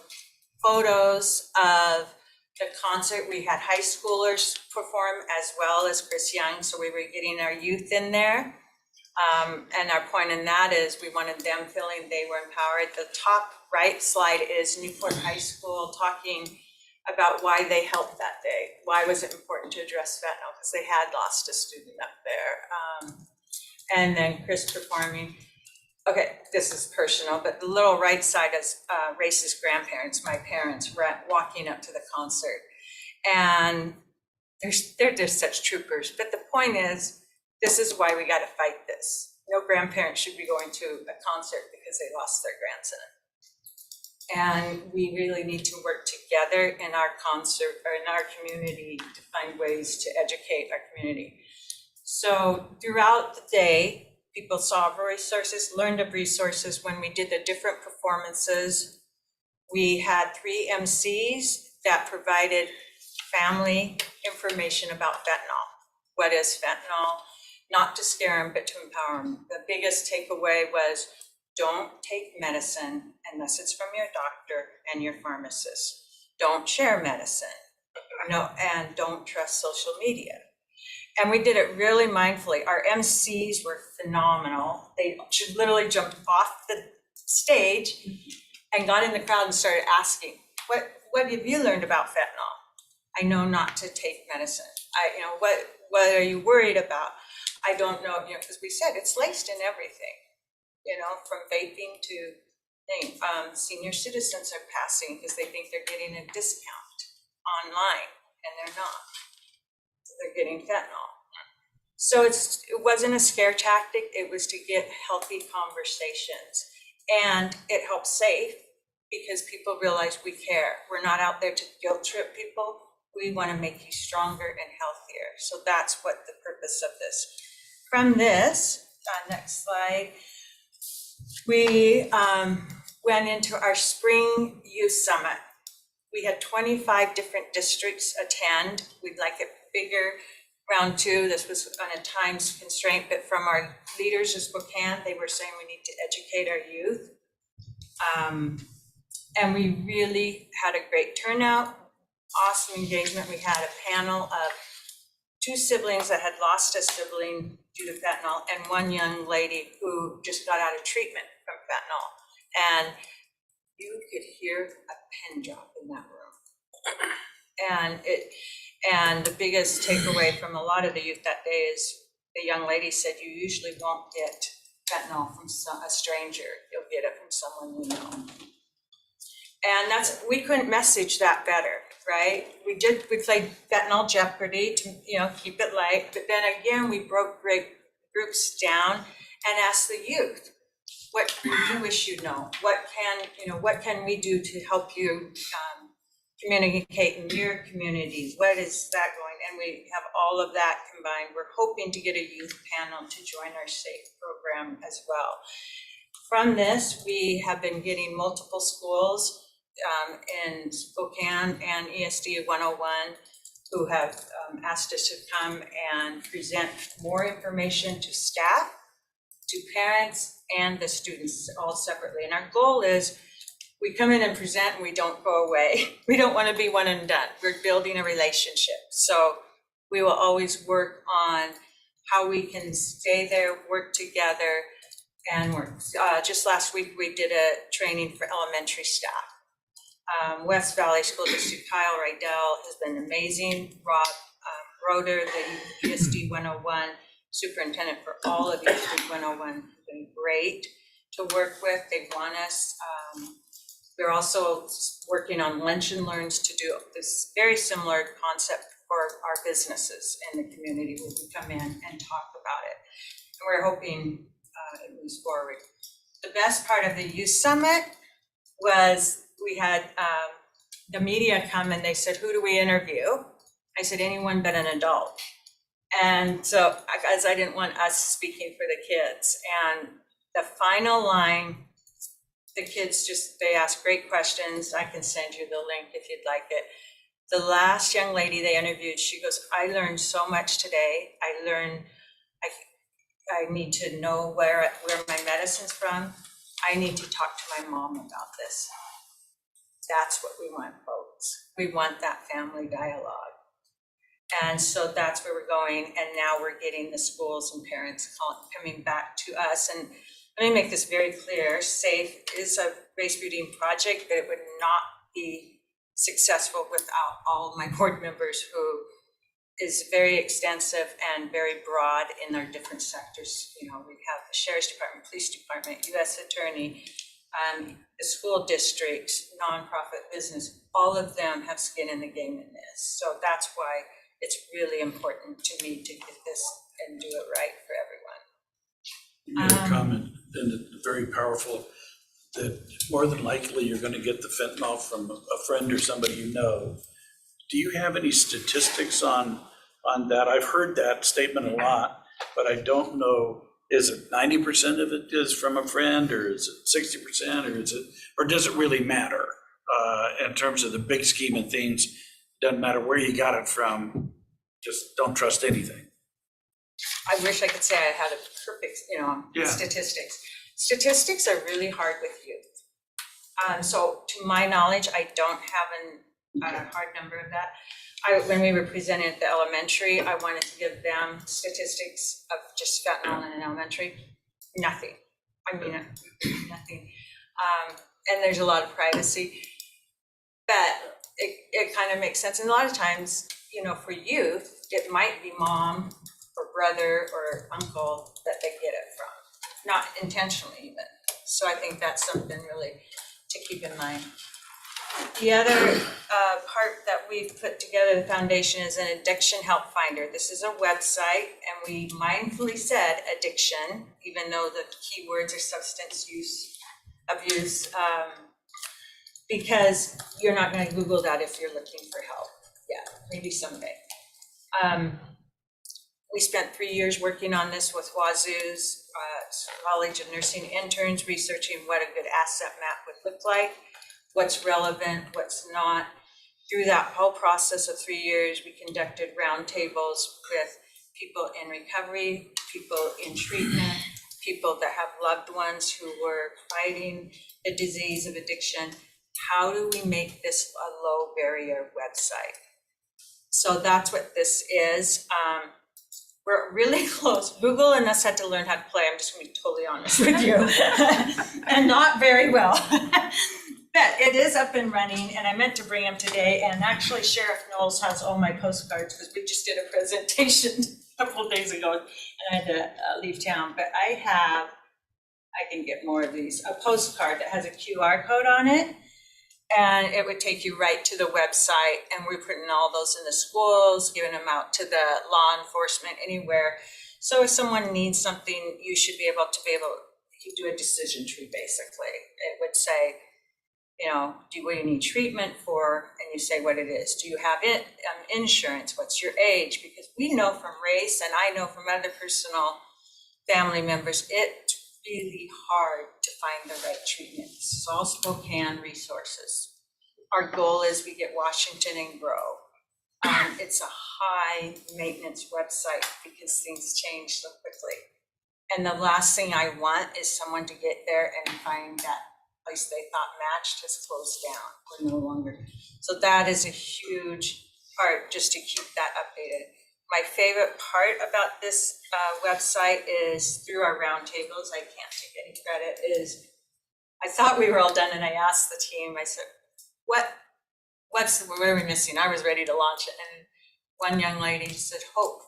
photos of the concert. We had high schoolers perform as well as Chris Young, so we were getting our youth in there. And our point in that is we wanted them feeling they were empowered. The top right slide is Newport High School talking about why they helped that day. Why was it important to address fentanyl? Because they had lost a student up there. And then Chris performing. Okay, this is personal, but the little right side is Race's grandparents, my parents, walking up to the concert. And they're just such troopers. But the point is, this is why we gotta fight this. No grandparent should be going to a concert because they lost their grandson. And we really need to work together in our concert or in our community to find ways to educate our community. So throughout the day, people saw resources, learned of resources. When we did the different performances, we had 3 MCs that provided family information about fentanyl. What is fentanyl? Not to scare them, but to empower them. The biggest takeaway was don't take medicine unless it's from your doctor and your pharmacist. Don't share medicine. No, and don't trust social media. And we did it really mindfully. Our MCs were phenomenal. They literally jumped off the stage and got in the crowd and started asking, what have you learned about fentanyl? I know not to take medicine. What are you worried about? I don't know, because we said it's laced in everything, from vaping to things. Senior citizens are passing because they think they're getting a discount online, and they're not. They're getting fentanyl. So it wasn't a scare tactic, it was to get healthy conversations. And it helps safe because people realize we care. We're not out there to guilt trip people. We want to make you stronger and healthier. So that's what the purpose of this. From this, next slide, we went into our spring youth summit. We had 25 different districts attend. We'd like it bigger. Round 2, this was on a time constraint, but from our leaders of Spokane, they were saying we need to educate our youth. And we really had a great turnout, awesome engagement. We had a panel of 2 siblings that had lost a sibling due to fentanyl, and 1 young lady who just got out of treatment from fentanyl. And you could hear a pin drop in that room. And the biggest takeaway from a lot of the youth that day is the young lady said, you usually won't get fentanyl from a stranger, you'll get it from someone you know. And we couldn't message that better, right? We played Fentanyl Jeopardy to, keep it light, but then again, we broke groups down and asked the youth, what do you wish you know? What can we do to help you communicate in your communities? What is that going? And we have all of that combined. We're hoping to get a youth panel to join our SAFE program as well. From this, we have been getting multiple schools in Spokane and ESD 101 who have asked us to come and present more information to staff, to parents, and the students all separately. And our goal is we come in and present and we don't go away. We don't want to be one and done. We're building a relationship. So we will always work on how we can stay there, work together, and work. Just last week, we did a training for elementary staff. West Valley School District, Kyle Rydell has been amazing. Rob Roeder, the ESD 101 superintendent for all of ESD 101, has been great to work with. They want us. We're also working on lunch and learns to do this very similar concept for our businesses in the community where we come in and talk about it. And we're hoping it moves forward. The best part of the youth summit was we had the media come and they said, who do we interview? I said, anyone but an adult. And so, as I didn't want us speaking for the kids. And the final line, the kids they asked great questions. I can send you the link if you'd like it. The last young lady they interviewed, she goes, I learned so much today. I learned I need to know where my medicine's from. I need to talk to my mom about this. That's what we want, folks. We want that family dialogue. And so that's where we're going. And now we're getting the schools and parents coming back to us. And let me make this very clear. SAFE is a race reading project, but it would not be successful without all of my board members, who is very extensive and very broad in their different sectors. We have the Sheriff's Department, Police Department, U.S. Attorney, the school districts, nonprofit business, all of them have skin in the game in this. So that's why it's really important to me to get this and do it right for everyone. You made a comment, and it's very powerful, that more than likely you're going to get the fentanyl from a friend or somebody you know. Do you have any statistics on that? I've heard that statement a lot, but I don't know. Is it 90% of it is from a friend, or is it 60%, or does it really matter in terms of the big scheme of things? Doesn't matter where you got it from, just don't trust anything. I wish I could say I had a perfect, statistics. Statistics are really hard with youth. So to my knowledge, I don't have a hard number of that. When we were presenting at the elementary, I wanted to give them statistics of just fentanyl in an elementary. Nothing. I mean, nothing. And there's a lot of privacy, but it kind of makes sense. And a lot of times, for youth, it might be mom or brother or uncle that they get it from, not intentionally even. So I think that's something really to keep in mind. The other part that we've put together, the foundation, is an addiction help finder. This is a website, and we mindfully said addiction, even though the keywords are substance abuse, because you're not going to Google that if you're looking for help. Yeah, maybe someday. We spent 3 years working on this with Wazoo's College of Nursing interns, researching what a good asset map would look like, what's relevant, what's not. Through that whole process of 3 years, we conducted roundtables with people in recovery, people in treatment, people that have loved ones who were fighting the disease of addiction. how do we make this a low barrier website? So that's what this is. We're really close. Google and us had to learn how to play. I'm just gonna be totally honest with you. And not very well. But it is up and running, and I meant to bring them today, and actually Sheriff Knowles has all my postcards, because we just did a presentation a couple of days ago, and I had to leave town, but I can get more of these, a postcard that has a QR code on it, and it would take you right to the website, and we're putting all those in the schools, giving them out to the law enforcement, anywhere. So if someone needs something, you should be able to you do a decision tree, basically. It would say, you know, what do you need treatment for? And you say what it is. Do you have insurance? What's your age? Because we know from race, and I know from other personal family members, it's really hard to find the right treatment. This is all Spokane resources. Our goal is we get Washington and grow. It's a high maintenance website because things change so quickly. And the last thing I want is someone to get there and find that place they thought matched has closed down or no longer. So that is a huge part, just to keep that updated. My favorite part about this website is through our roundtables, I can't take any credit, is I thought we were all done, and I asked the team, I said, what are we missing? I was ready to launch it. And one young lady said, hope.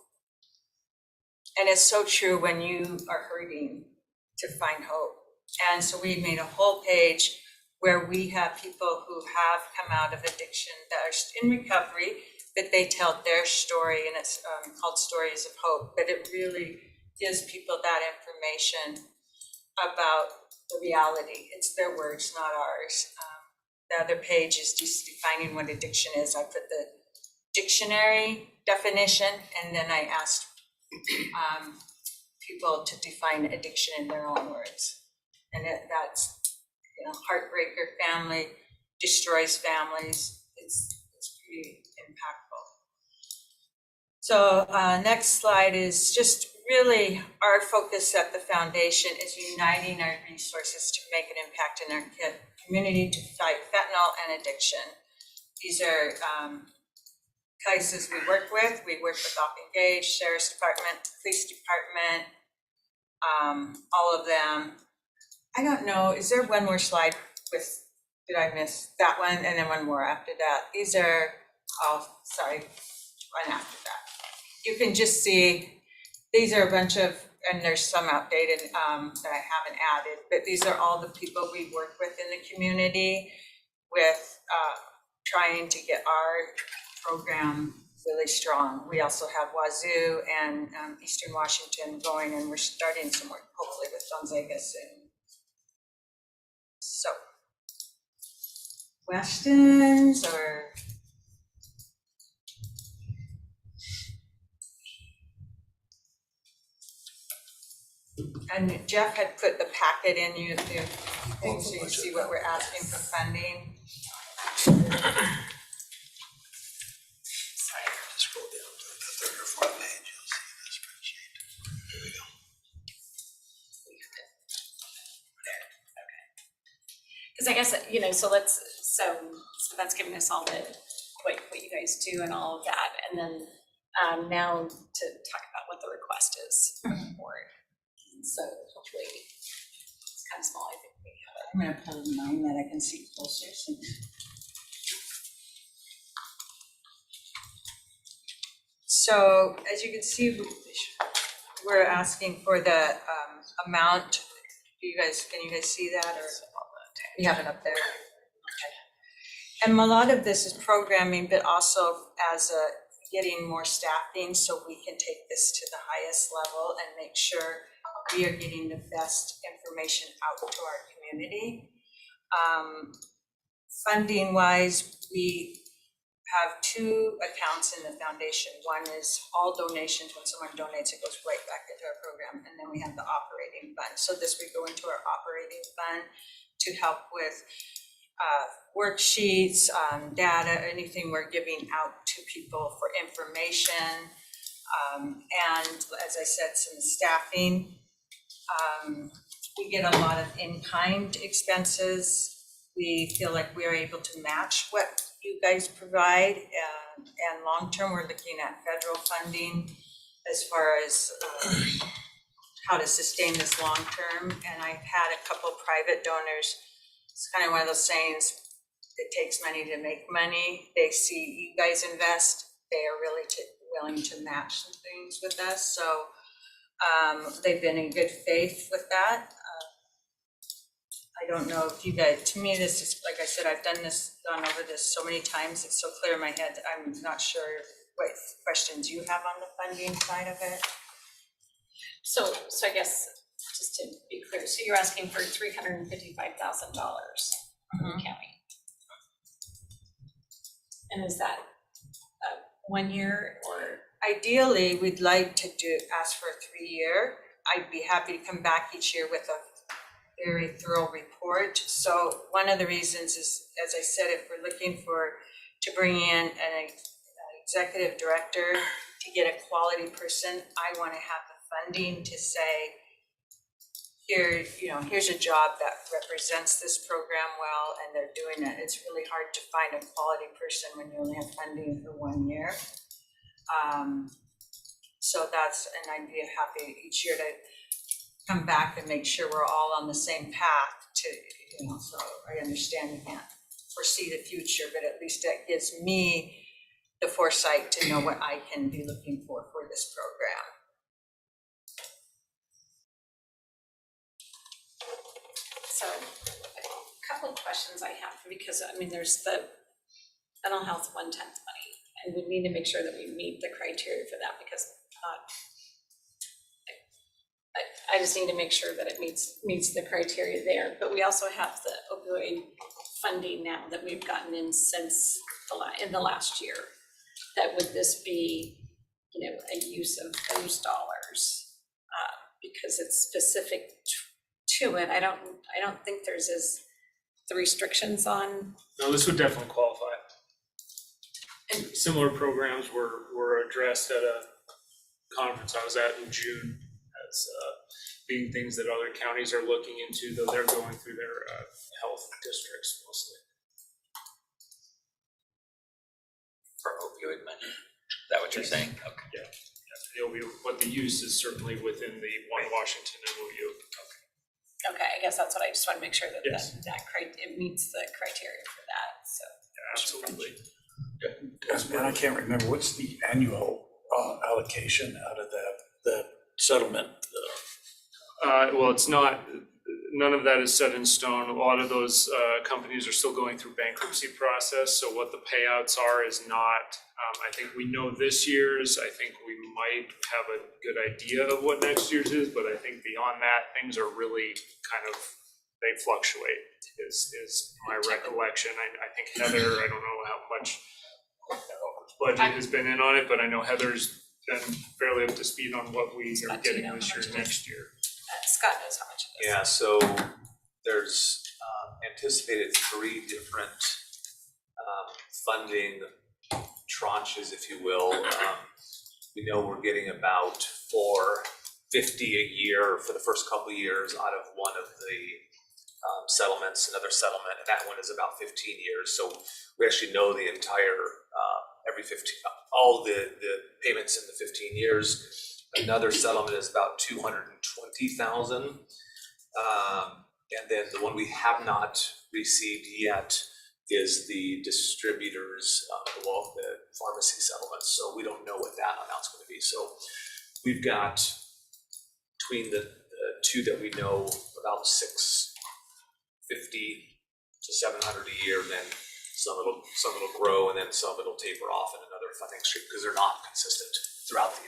And it's so true when you are hurting to find hope. And so we made a whole page where we have people who have come out of addiction that are in recovery, that they tell their story, and it's called Stories of Hope. But it really gives people that information about the reality. It's their words, not ours. The other page is just defining what addiction is. I put the dictionary definition, and then I asked people to define addiction in their own words. And that's, you know, heartbreaker family, destroys families. It's pretty impactful. So next slide is just really our focus at the foundation is uniting our resources to make an impact in our community to fight fentanyl and addiction. These are cases we work with. We work with Op Engage, Sheriff's Department, Police Department, all of them. I don't know, is there one more slide with, did I miss that one? And then one more after that. These are, oh, sorry, one after that. You can just see, these are a bunch of, and there's some outdated that I haven't added, but these are all the people we work with in the community with trying to get our program really strong. We also have Wazoo and Eastern Washington going, and we're starting some work hopefully with Gonzaga soon. So, questions or? And Jeff had put the packet in you, the thing, so you see what we're asking for funding. Scroll down to the third or fourth page, you'll see the spreadsheet. There we go. Because I guess, you know, so that's giving us all the, what you guys do and all of that. And then now to talk about what the request is from the board. So hopefully it's kind of small, I think we have it. I'm gonna put mine that I can see closer. So as you can see, we're asking for the amount. Can you guys see that, or you have it up there? Okay. And a lot of this is programming, but also as getting more staffing so we can take this to the highest level and make sure we are getting the best information out to our community. Funding wise, we have two accounts in the foundation. One is all donations. When someone donates, it goes right back into our program. And then we have the operating fund. So this would go into our operating fund to help with worksheets, data, anything we're giving out to people for information. And as I said, some staffing. We get a lot of in-kind expenses. we feel like we are able to match what you guys provide. And long-term, we're looking at federal funding as far as how to sustain this long-term. And I've had a couple private donors. It's kind of one of those sayings, it takes money to make money. They see you guys invest, they are really willing to match some things with us. So they've been in good faith with that. I don't know if you guys, to me, this is, like I said, I've gone over this so many times, it's so clear in my head, I'm not sure what questions you have on the funding side of it. So I guess, just to be clear, so you're asking for $355,000 from the county? And is that 1 year or? Ideally, we'd like to ask for a 3-year. I'd be happy to come back each year with a very thorough report. So one of the reasons is, as I said, if we're looking to bring in an executive director to get a quality person, I want to have the funding to say, here, here's a job that represents this program well, and they're doing it. It's really hard to find a quality person when you only have funding for 1 year. So and I'd be happy each year to come back and make sure we're all on the same path to, so I understand you can't foresee the future, but at least that gives me the foresight to know what I can be looking for this program. So a couple of questions I have, because there's the mental health 1/10 money, and we need to make sure that we meet the criteria for that, because I just need to make sure that it meets the criteria there. But we also have the opioid funding now that we've gotten in since in the last year. That would this be, a use of those dollars because it's specific to it. I don't think there's the restrictions on. No, this would definitely qualify. And similar programs were addressed at a conference I was at in June as being things that other counties are looking into, though they're going through their health districts mostly. For opioid money, is that what you're saying? Okay. Yeah, what the use is certainly within the One Washington MOU. Okay, I guess that's what I just want to make sure that Yes. it meets the criteria for that, so. Yeah, absolutely. And I can't remember, what's the annual allocation out of that settlement? Well, it's not, none of that is set in stone. A lot of those companies are still going through bankruptcy process, so what the payouts are is not, I think we know this year's, I think we might have a good idea of what next year's is, but I think beyond that, things are really kind of, they fluctuate, is my recollection. I think Heather, I don't know how much budget has been in on it, but I know Heather's been fairly up to speed on what we are getting this year, next year. Scott knows how much it is. Yeah, so there's anticipated 3 different funding tranches, if you will. We know we're getting about $450 a year for the first couple of years out of one of the settlements, another settlement, and that one is about 15 years. So we actually know the entire, all the payments in the 15 years. Another settlement is about $220,000. And then the one we have not received yet is the distributors, the pharmacy settlements. So we don't know what that amount's going to be. So we've got, between the two that we know, about $650 to $700 a year. Then some it'll grow, and then some it'll taper off in another funding stream, because they're not consistent throughout the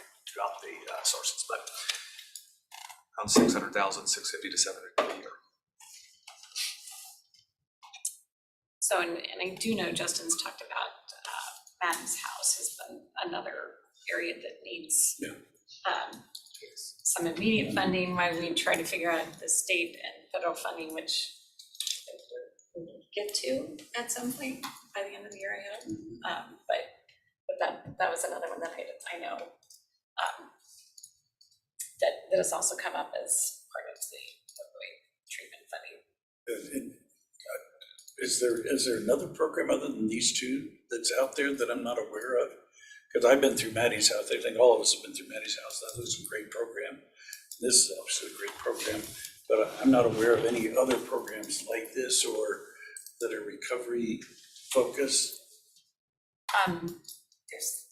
sources. But around $600,000, $650 to $700 a year. So, and I do know Justin's talked about Madden's house has been another area that needs some immediate funding, while we try to figure out the state and federal funding, which we will get to at some point by the end of the year, I hope. But that was another one that I know that has also come up as part of the opioid treatment funding. Is there another program other than these two that's out there that I'm not aware of? Because I've been through Maddie's house. I think all of us have been through Maddie's house. That was a great program. This is obviously a great program, but I'm not aware of any other programs like this or that are recovery focused. There's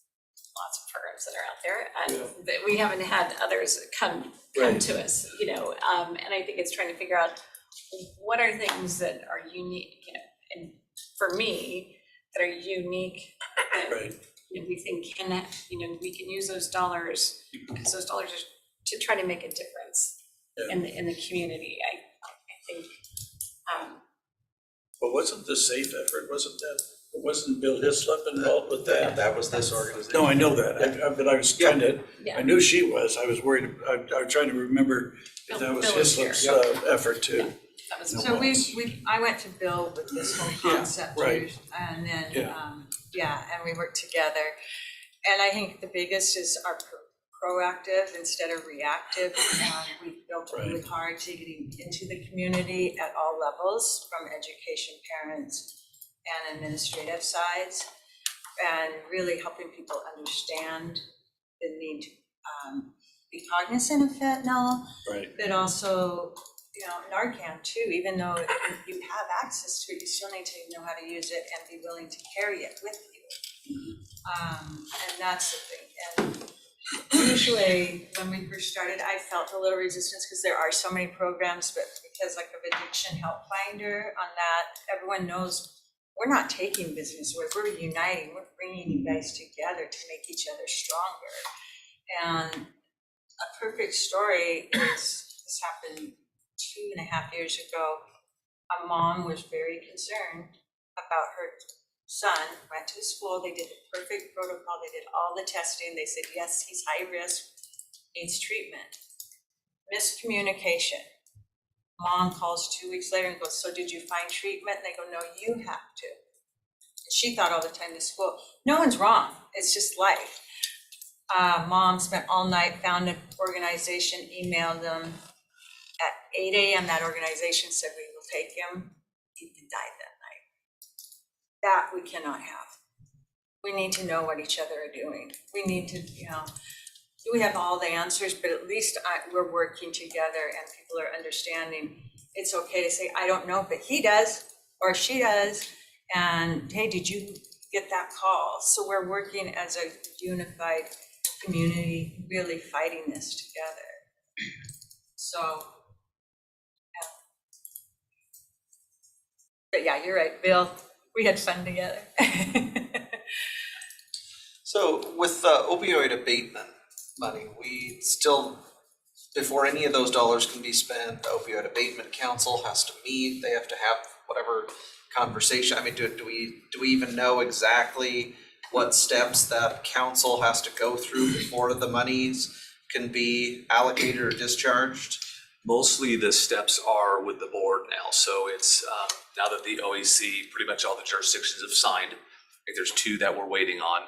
lots of programs that are out there, and that we haven't had others come Right. to us, you know, and I think it's trying to figure out what are things that are unique, you know, and for me, that are unique, that, Right. you know, we think can, you know, we can use those dollars, because those dollars are to try to make a difference in the community. I think, But wasn't the SAFE effort, wasn't Bill Hislop involved with that? That was this organization. No, I know that, but I was trying to, Yeah. I knew she was, I was worried, I was trying to remember if that was Bill was here. Hislop's effort too. that was. So I went to Bill with this whole concept, right. too, and then, Yeah. and we worked together. And I think the biggest is our proactive instead of reactive. We've built really hard to getting into the community at all levels, from education, parents, and administrative sides, and really helping people understand the need to be cognizant of fentanyl, Right. but also, you know, Narcan too, even though you have access to it, you still need to know how to use it and be willing to carry it with you. And that's the thing. And usually, when we first started, I felt a little resistance because there are so many programs, but because like of Addiction Help Finder on that, everyone knows we're not taking business, we're uniting, we're bringing you guys together to make each other stronger. And a perfect story is, this happened 2.5 years ago. A mom was very concerned about her son, went to school, they did the perfect protocol, they did all the testing, they said, yes, he's high risk, needs treatment. Miscommunication. Mom calls 2 weeks later and goes, so did you find treatment? And they go, no, you have to. And she thought all the time, the school, no one's wrong, it's just life. Mom spent all night, found an organization, emailed them. At 8 a.m., that organization said, we will take him. He died that night. That we cannot have. We need to know what each other are doing. We need to, you know, we have all the answers, but at least we're working together and people are understanding. It's okay to say, I don't know, but he does, or she does. And hey, did you get that call? So we're working as a unified community, really fighting this together. So, but yeah, you're right, Bill. We had fun together. So with the opioid abatement money, we still, before any of those dollars can be spent, the opioid abatement council has to meet, they have to have whatever conversation. I mean, do we even know exactly what steps that council has to go through before the monies can be allocated or discharged? Mostly the steps are with the board now, so it's, now that the OAC, pretty much all the jurisdictions have signed, I think there's 2 that we're waiting on.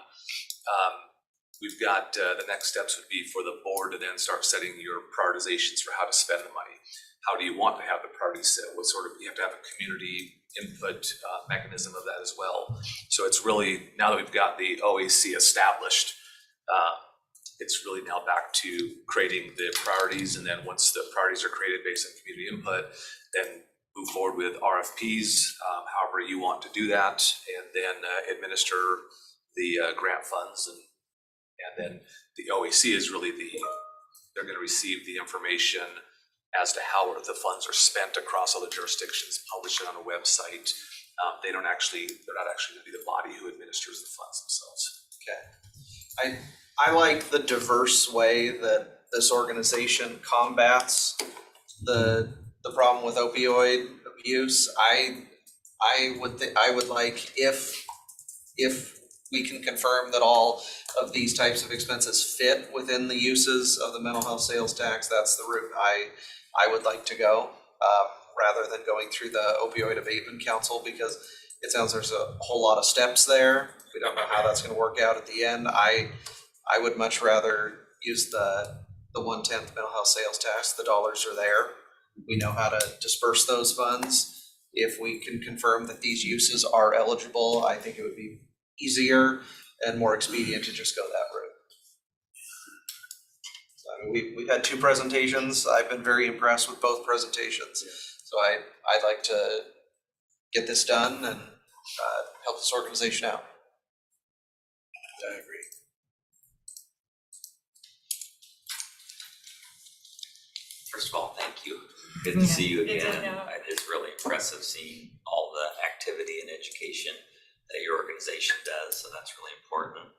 We've got, the next steps would be for the board to then start setting your prioritizations for how to spend the money. How do you want to have the priorities set? What sort of, you have to have a community input mechanism of that as well. So it's really, now that we've got the OAC established, it's really now back to creating the priorities, and then once the priorities are created based on community input, then move forward with RFPs, however you want to do that, and then administer the grant funds, and then the OAC is really they're going to receive the information as to how the funds are spent across all the jurisdictions, publish it on a website. They're not actually going to be the body who administers the funds themselves. Okay. I like the diverse way that this organization combats the problem with opioid abuse. I would like, if we can confirm that all of these types of expenses fit within the uses of the mental health sales tax, that's the route I would like to go, rather than going through the opioid abatement council, because it sounds there's a whole lot of steps there. We don't know how that's gonna work out at the end. I would much rather use the 1/10 mental health sales tax. The dollars are there. We know how to disperse those funds. if we can confirm that these uses are eligible, I think it would be easier and more expedient to just go that route. So, I mean, we've had 2 presentations. I've been very impressed with both presentations. So I'd like to get this done and help this organization out. I agree. First of all, thank you. Good to see you good to again. know. It is really impressive seeing all the activity and education that your organization does, so that's really important.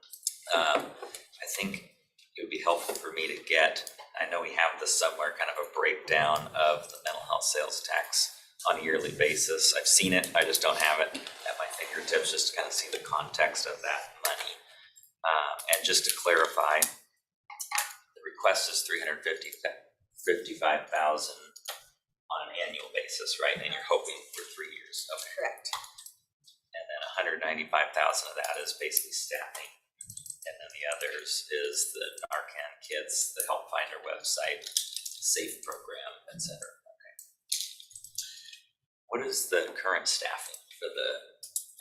I think it would be helpful for me to get, I know we have this somewhere, kind of a breakdown of the mental health sales tax on a yearly basis. I've seen it, I just don't have it at my fingertips, just to kind of see the context of that money. And just to clarify, the request is $355,000 on an annual basis, right? And you're hoping for 3 years, okay. Correct. And then $195,000 of that is basically staffing. And then the others is the Narcan kits, the Help Finder website, SAFE program, et cetera. Okay. What is the current staffing for the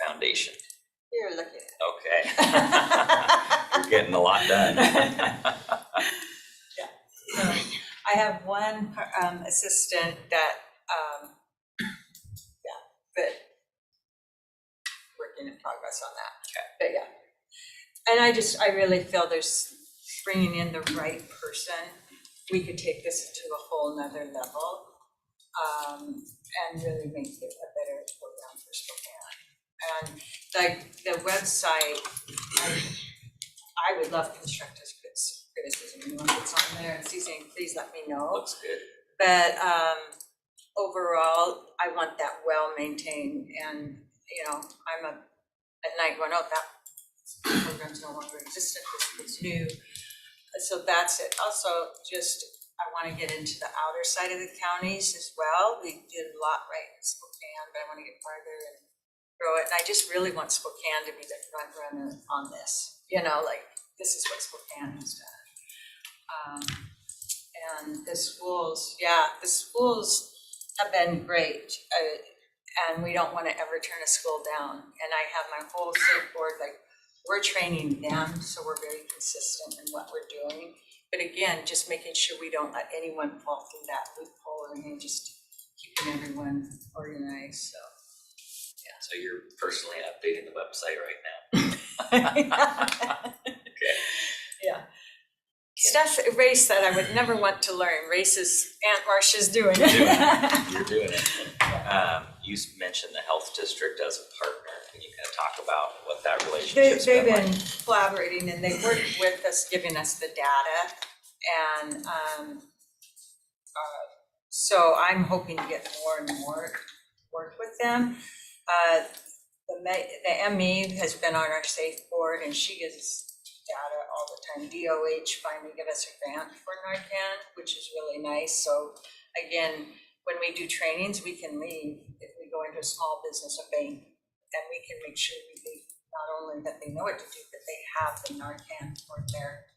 foundation? You're looking at Okay. You're getting a lot done. So I have one assistant that, but working in progress on that. Okay. But yeah. And I really feel there's bringing in the right person. We could take this to a whole nother level and really make it a better program for Spokane. And like the website, I would love constructive criticism. Anyone that's on there and sees anything, please let me know. Looks good. But overall, I want that well maintained, and I'm at night going, oh, that program's no longer existent, it's new. So that's it. Also, just I want to get into the outer side of the counties as well. We did a lot right in Spokane, but I want to get farther and grow it. And I just really want Spokane to be the front runner on this. Like this is what Spokane has done. And the schools have been great, and we don't want to ever turn a school down. And I have my whole state board, like, we're training them, so we're very consistent in what we're doing. But again, just making sure we don't let anyone fall through that loophole, and just keeping everyone organized, so. So you're personally updating the website right now? Okay. Yeah. Stuff, race that I would never want to learn. Race is Aunt Marcia's doing it. You're doing it. You mentioned the health district as a partner. Can you kind of talk about what that relationship's They've been been like? collaborating, and they work with us, giving us the data. And so I'm hoping to get more and more work with them. The ME has been on our SAFE board, and she gives data all the time. DOH finally gave us a grant for Narcan, which is really nice. So again, when we do trainings, we can leave if we go into a small business, a bank, and we can make sure we leave not only that they know what to do, but they have the Narcan for their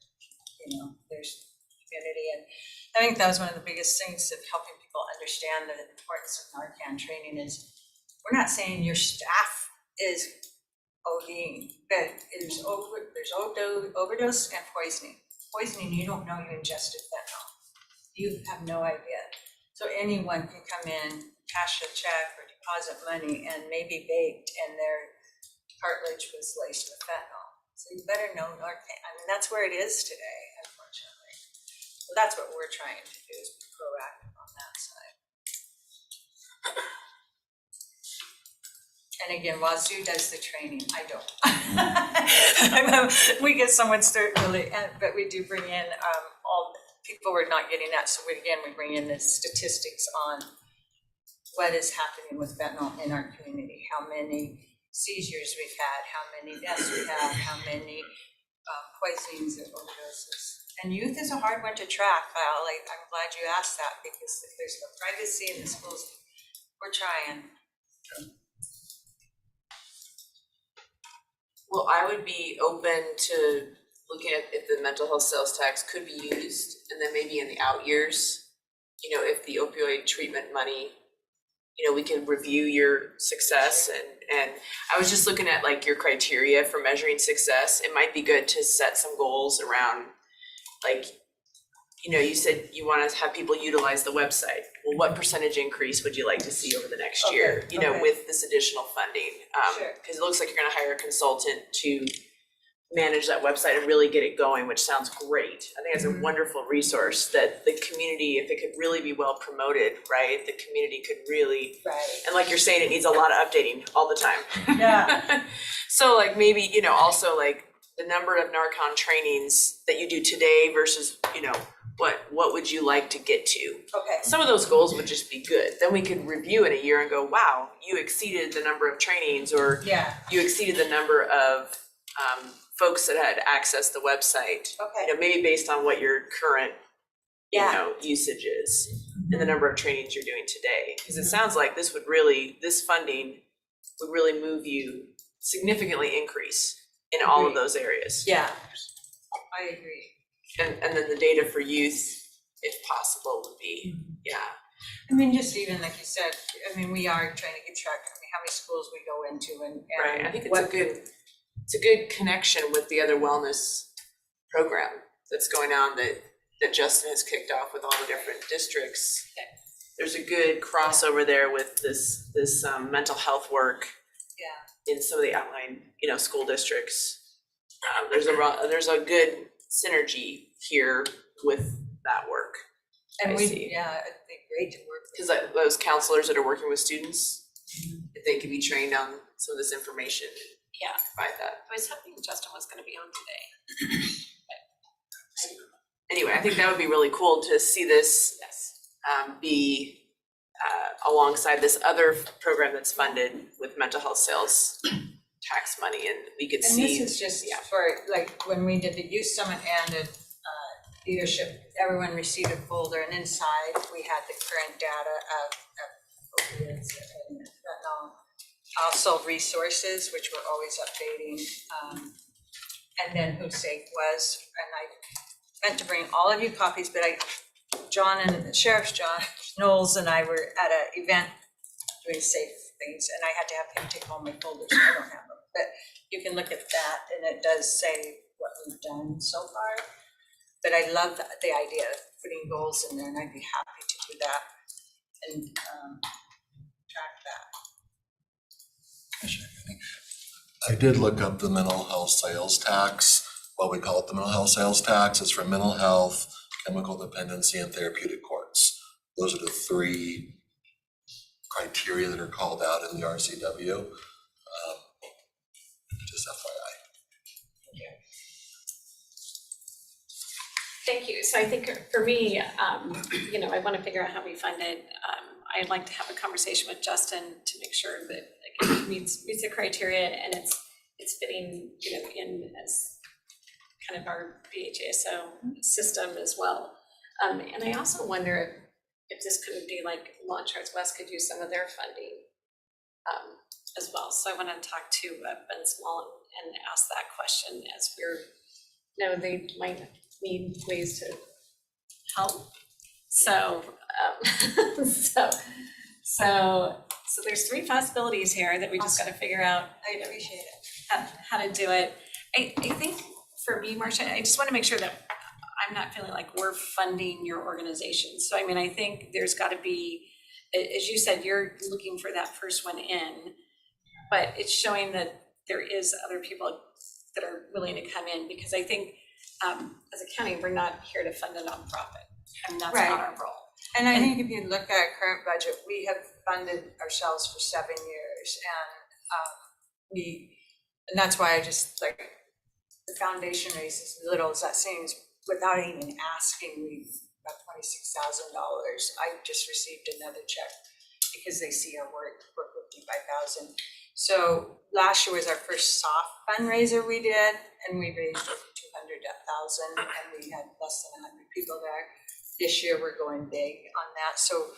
community. And I think that was one of the biggest things of helping people understand the importance of Narcan training is we're not saying your staff is ODing, but there's overdose and poisoning. Poisoning, you don't know you ingested fentanyl. You have no idea. So anyone can come in, cash a check or deposit money and maybe baked and their cartilage was laced with fentanyl. So you better know Narcan. I mean, that's where it is today, unfortunately. So that's what we're trying to do, is be proactive on that side. And again, Wazoo does the training, I don't. We get someone but we do bring in all people we're not getting at. So we bring in the statistics on what is happening with fentanyl in our community, how many seizures we've had, how many deaths we've had, how many poisonings and overdoses. And youth is a hard one to track, Kyle. I'm glad you asked that, because if there's no privacy in the schools, we're trying. Well, I would be open to looking at if the mental health sales tax could be used, and then maybe in the out years, if the opioid treatment money, we can review your success and I was just looking at like your criteria for measuring success. It might be good to set some goals around, like, you said you want to have people utilize the website. Well, what percentage increase would you like to see over the next year, okay. with this additional funding? Sure. Because it looks like you're gonna hire a consultant to manage that website and really get it going, which sounds great. I think it's a wonderful resource that the community, if it could really be well promoted, right? The community could really, Right. and like you're saying, it needs a lot of updating all the time. Yeah. So like maybe, also like the number of Narcon trainings that you do today versus, what would you like to get to? Okay. Some of those goals would just be good. Then we could review in a year and go, wow, you exceeded the number of trainings, or Yeah. you exceeded the number of folks that had accessed the website. Okay. Maybe based on what your current, Yeah. usage is and the number of trainings you're doing today. Because it sounds like this funding would really move you significantly increase in all of those areas. Yeah. I agree. And then the data for youth, if possible, would be, I mean, just even like you said, we are trying to keep track of how many schools we go into and. right, I think it's a good connection with the other wellness program that's going on that Justin has kicked off with all the different districts. There's a good crossover there with this mental health work. Yeah. In some of the outlying, school districts. There's a good synergy here with that work. And I we, see. yeah, it'd be great to work with. Because like those counselors that are working with students, if they could be trained on some of this information, Yeah, provide that. I was hoping Justin was gonna be on today. Anyway, I think that would be really cool to see this be alongside this other program that's funded with mental health sales tax money, and we could And see. this is just for, like, when we did the youth summit and the leadership, everyone received a folder, and inside we had the current data of opioids and fentanyl. Also resources, which we're always updating, and then who SAFE was, and I meant to bring all of you copies, but Sheriff John Knowles and I were at an event doing SAFE things, and I had to have him take all my folders, so I don't have them. But you can look at that, and it does say what we've done so far. But I love the idea of putting goals in there, and I'd be happy to do that and track that. I did look up the mental health sales tax. What we call it, the mental health sales tax, is for mental health, chemical dependency, and therapeutic courts. Those are the three criteria that are called out in the RCW. Just FYI. Thank you. So I think for me, I want to figure out how we fund it. I'd like to have a conversation with Justin to make sure that it meets the criteria and it's fitting, in as kind of our BHASO system as well. And I also wonder if this could be like Launch Arts West could use some of their funding as well. So I want to talk to Ben Small and ask that question as they might need ways to help. So, so there's three possibilities here that we just got to figure out. I appreciate it. How to do it. I think for me, Marcia, I just want to make sure that I'm not feeling like we're funding your organization. So I think there's got to be, as you said, you're looking for that first one in, but it's showing that there is other people that are willing to come in, because I think as a county, we're not here to fund a nonprofit, and that's not our role. And I think if you look at our current budget, we have funded ourselves for 7 years, and that's why I just like the foundation raise as little as that seems, without even asking. We've about $26,000. I just received another check because they see our work for $55,000. So last year was our first soft fundraiser we did, and we raised over 200,000, and we had less than 100 people there. This year we're going big on that. So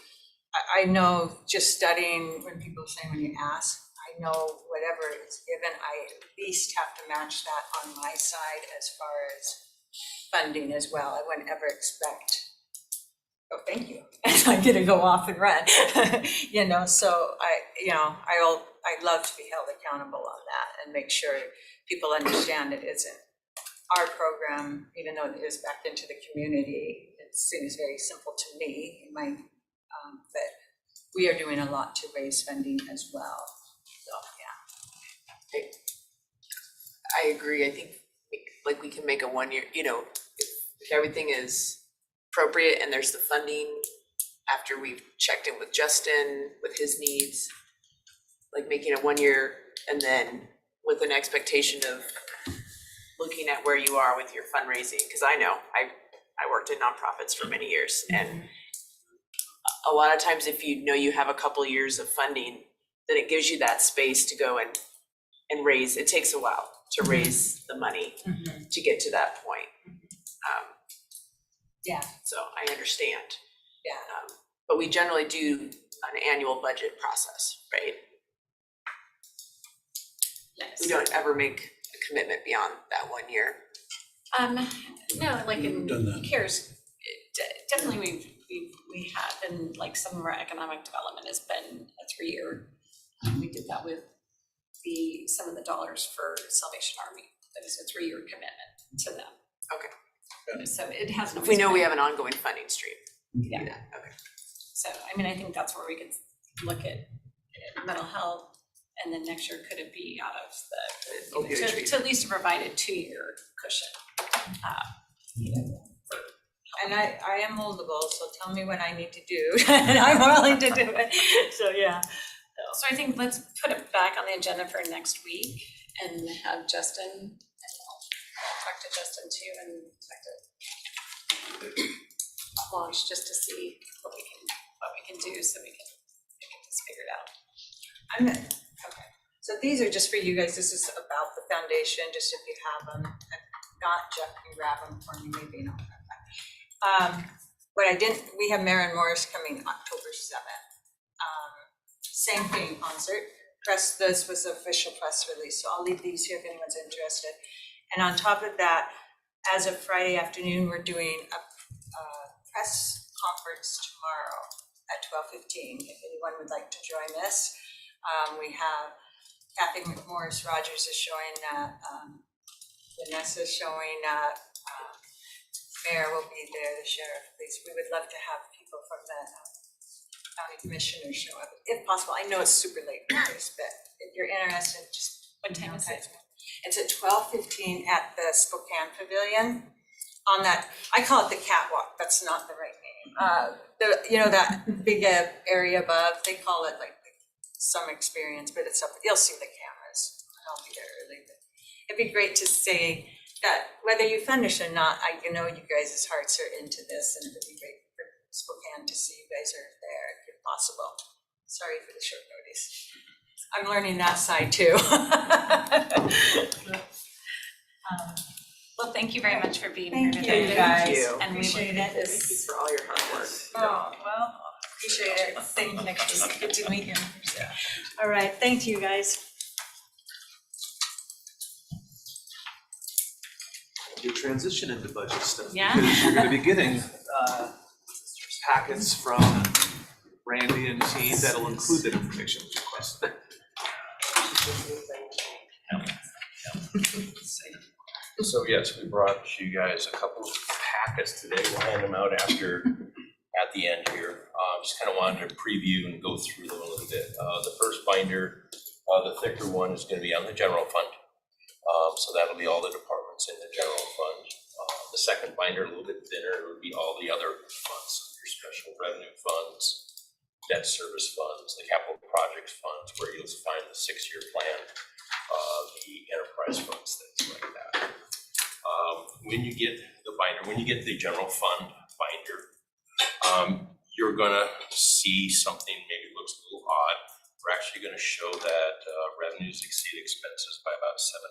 I know, just studying, when people say when you ask, I know whatever is given, I at least have to match that on my side as far as funding as well. I wouldn't ever expect oh, thank you. And I'm gonna go off and run, you know, so I love to be held accountable on that and make sure people understand it isn't our program, even though it is back into the community. It seems very simple to me, in my, but we are doing a lot to raise funding as well, so, yeah. I agree. I think like we can make a 1 year, you know, if everything is appropriate and there's the funding after we've checked in with Justin, with his needs, like making a 1 year and then with an expectation of looking at where you are with your fundraising. Cause I know I worked in nonprofits for many years, and a lot of times if you know you have a couple years of funding, then it gives you that space to go and raise. It takes a while to raise the money to get to that point. Yeah. So I understand. Yeah. But we generally do an annual budget process, right? Yes. We don't ever make a commitment beyond that 1 year. No, like in Done that. CARES, definitely we have, and like some of our economic development has been a 3-year. We did that with some of the dollars for Salvation Army. That is a 3-year commitment to them. Okay. So it hasn't. If we know we always have an ongoing funding stream. Yeah. Okay. So, I mean, I think that's where we could look at mental health, and then next year, could it be out of the, you know, to at least provide a 2-year cushion. And I am moldable, so tell me what I need to do, and I'm willing to do it, so yeah. So I think let's put it back on the agenda for next week and have Justin, and I'll talk to Justin too, and talk to launch just to see what we can do so we can get this figured out. Okay, so these are just for you guys, this is about the foundation, just if you have them, if not, Jeff can grab them for me, maybe not. What I didn't, we have Maren Morris coming October 7th. Same thing, concert, this was the official press release, so I'll leave these here if anyone's interested. And on top of that, as of Friday afternoon, we're doing a press conference tomorrow at 12:15, if anyone would like to join this. We have Kathy McMorris Rogers is showing that, Vanessa's showing that, Mayor will be there, the sheriff, please. We would love to have people from the county commissioners show up, if possible. I know it's super late notice, but if you're interested, just. What time is it? It's at 12:15 at the Spokane Pavilion. On that, I call it the catwalk, that's not the right name. You know, that big area above, they call it like some experience, but it's up, you'll see the cameras. I'll be there early, but it'd be great to say that whether you finish or not, you know you guys' hearts are into this, and it'd be great for Spokane to see you guys are there if possible. Sorry for the short notice. I'm learning that side too. Well, thank you very much for being Thank here you, today. you guys. Thank you. And we look Appreciate at it. Thank you this. for all your hard work. Oh, well, appreciate it. Thank you, next week. Good to meet you. All right, thank you, guys. Your transition into budget stuff. Yeah. Because you're gonna be getting packets from Randy and team that'll include that information we requested. So yes, we brought you guys a couple of packets today. We'll hand them out at the end here. Just kind of wanted to preview and go through them a little bit. The first binder, the thicker one, is going to be on the general fund. So that'll be all the departments in the general fund. The second binder, a little bit thinner, will be all the other funds, your special revenue funds, debt service funds, the capital projects funds, where you'll find the 6-year plan, the enterprise funds, things like that. When you get the binder, when you get the general fund binder, you're gonna see something maybe looks a little odd. We're actually gonna show that revenues exceed expenses by about $760,000.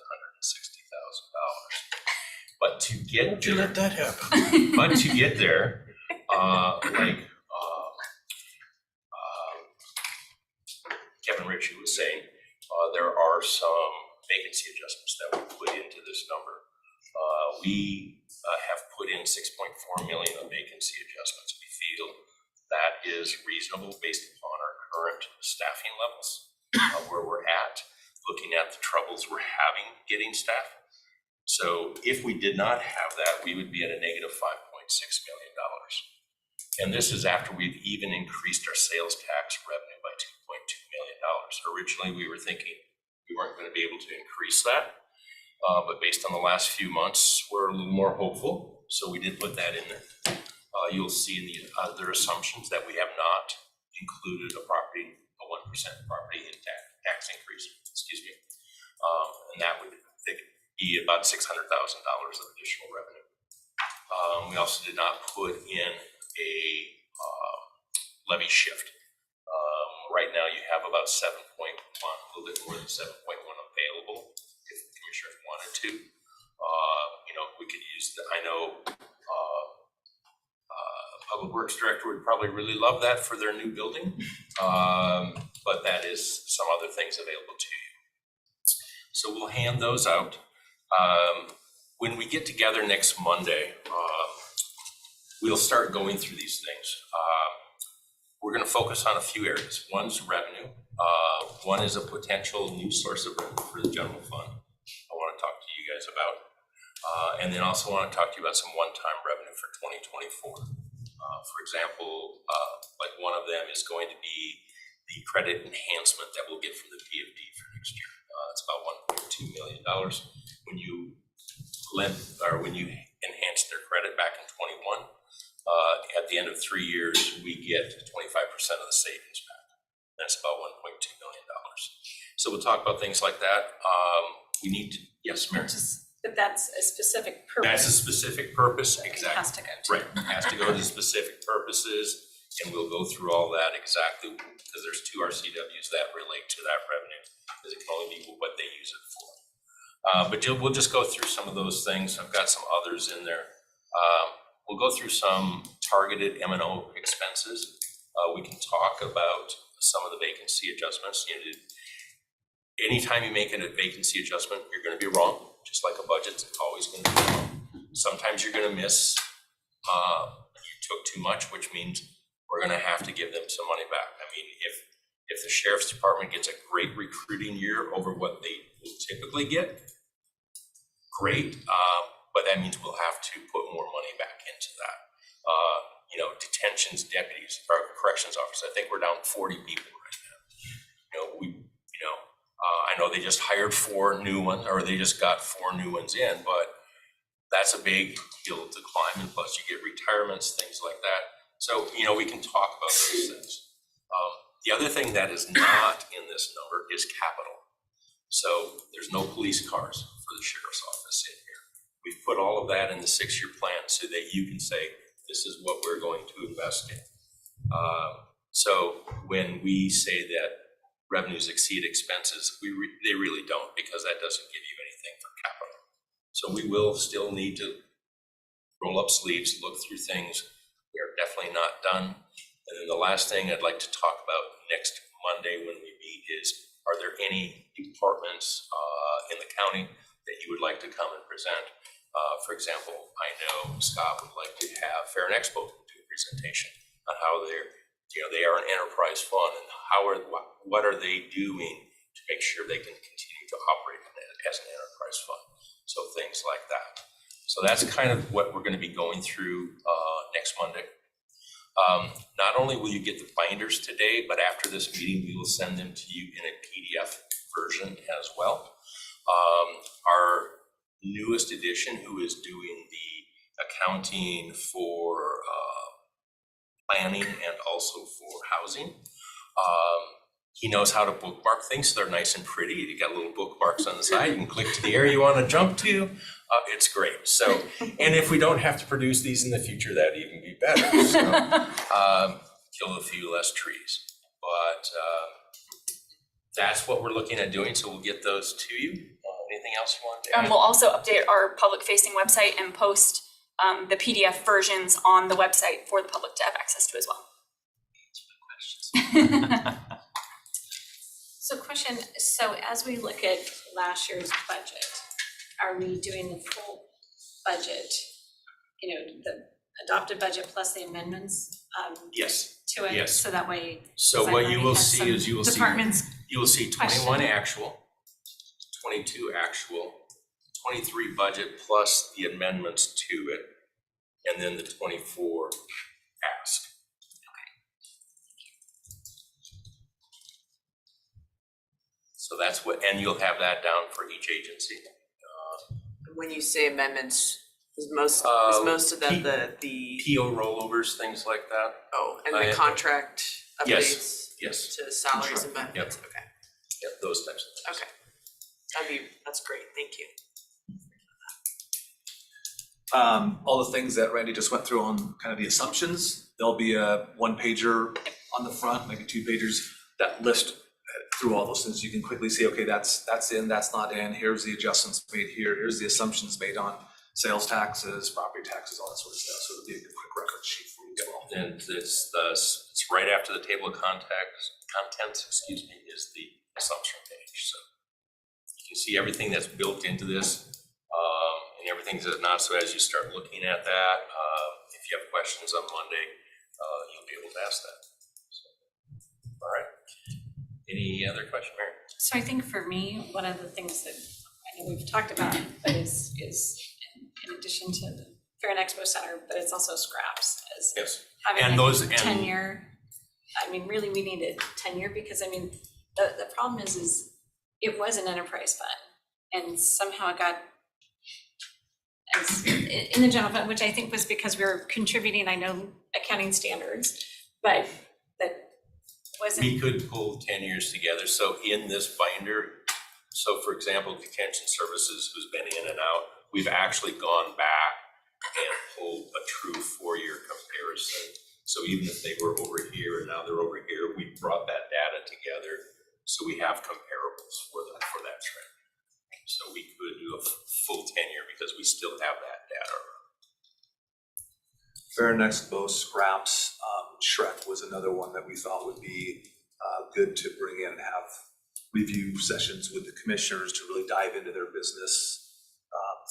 But to get Why don't you let that happen? But to get there, Kevin Ritchie was saying, there are some vacancy adjustments that we put into this number. We have put in $6.4 million of vacancy adjustments. We feel that is reasonable based upon our current staffing levels, where we're at, looking at the troubles we're having getting staff. So if we did not have that, we would be at a negative $5.6 million. And this is after we've even increased our sales tax revenue by $2.2 million. Originally, we were thinking we weren't going to be able to increase that. But based on the last few months, we're a little more hopeful. So we did put that in there. You'll see in the other assumptions that we have not included a 1% property tax increase, excuse me. And that would be about $600,000 of additional revenue. We also did not put in a levy shift. Right now you have about 7.1, a little bit more than 7.1 available if the commissioners wanted to. We could use the, I know Public Works Director would probably really love that for their new building, but that is some other things available to you. So we'll hand those out. When we get together next Monday, we'll start going through these things. We're going to focus on a few areas. One's revenue. One is a potential new source of revenue for the general fund I want to talk to you guys about. And then also want to talk to you about some one-time revenue for 2024. For example, like one of them is going to be the credit enhancement that we'll get from the PFD for next year. It's about $1.2 million. When you enhance their credit back in 21, at the end of 3 years, we get 25% of the savings back. That's about $1.2 million. So we'll talk about things like that. We need to, yes, Mary? But that's a specific purpose. That's a specific purpose, exactly. It has to go to. Right, it has to go to specific purposes, and we'll go through all that exactly, because there's 2 RCWs that relate to that revenue, because it can only be what they use it for. But we'll just go through some of those things. I've got some others in there. We'll go through some targeted M&O expenses. We can talk about some of the vacancy adjustments. Anytime you make a vacancy adjustment, you're going to be wrong. Just like a budget, it's always going to be wrong. Sometimes you're going to miss. You took too much, which means we're going to have to give them some money back. I mean, if the sheriff's department gets a great recruiting year over what they will typically get, great. But that means we'll have to put more money back into that. Detentions, deputies, or corrections officers. I think we're down 40 people right now. I know they just hired 4 new ones, or they just got 4 new ones in, but that's a big hill to climb. And plus you get retirements, things like that. So, we can talk about those things. The other thing that is not in this number is capital. So there's no police cars for the sheriff's office in here. We've put all of that in the 6-year plan so that you can say, this is what we're going to invest in. So when we say that revenues exceed expenses, they really don't, because that doesn't give you anything for capital. So we will still need to roll up sleeves, look through things. We are definitely not done. And then the last thing I'd like to talk about next Monday when we meet is, are there any departments in the county that you would like to come and present? For example, I know Scott would like to have Fair and Expo do a presentation on how they are an enterprise fund, and what are they doing to make sure they can continue to operate as an enterprise fund. So things like that. So that's kind of what we're going to be going through next Monday. Not only will you get the binders today, but after this meeting, we will send them to you in a PDF version as well. Our newest addition, who is doing the accounting for planning and also for housing, he knows how to bookmark things, so they're nice and pretty. You got little bookmarks on the side. You can click to the area you want to jump to. It's great. So, and if we don't have to produce these in the future, that'd even be better. So, kill a few less trees. But that's what we're looking at doing. So we'll get those to you. Anything else you want to add? We'll also update our public-facing website and post the PDF versions on the website for the public to have access to as well. So question, so as we look at last year's budget, are we doing the full budget, the adopted budget plus the amendments Yes, to it, yes. so that way. So I've what you already will had see some is you will see, departments you will see 21 question. actual, 22 actual, 23 budget plus the amendments to it, and then the 24 ask. So that's what, and you'll have that down for each agency. When you say amendments, is most of P- that the, PO rollovers, things like that. oh, and the contract updates Yes, yes. to salaries and benefits, Yep. okay, Yep, those types of things. okay. That's great, thank you. All the things that Randy just went through on kind of the assumptions, there'll be a one pager on the front, maybe 2 pagers that list through all those things. You can quickly see, okay, that's in, that's not in, here's the adjustments made here, here's the assumptions made on sales taxes, property taxes, all that sort of stuff. So it'll be a quick record sheet for you to go. And it's right after the table of contents, excuse me, is the assumption page. So you can see everything that's built into this, and everything that's not. So as you start looking at that, if you have questions on Monday, you'll be able to ask that. So, all right. Any other question, Mary? So I think for me, one of the things that I know we've talked about, but is in addition to the Fair and Expo Center, but it's also scraps, is Yes. having And a those and- tenure. I mean, really, we needed tenure because I mean, the problem is it was an enterprise fund and somehow it got as in the general fund, which I think was because we were contributing, I know, accounting standards, but that wasn't. We could pull 10 years together. So in this binder, so for example, detention services, who's been in and out, we've actually gone back and pulled a true 4-year comparison. So even if they were over here and now they're over here, we brought that data together. So we have comparables for that trend. So we could do a full tenure because we still have that data. Fair and Expo, scraps, Shrek was another one that we thought would be good to bring in and have review sessions with the commissioners to really dive into their business,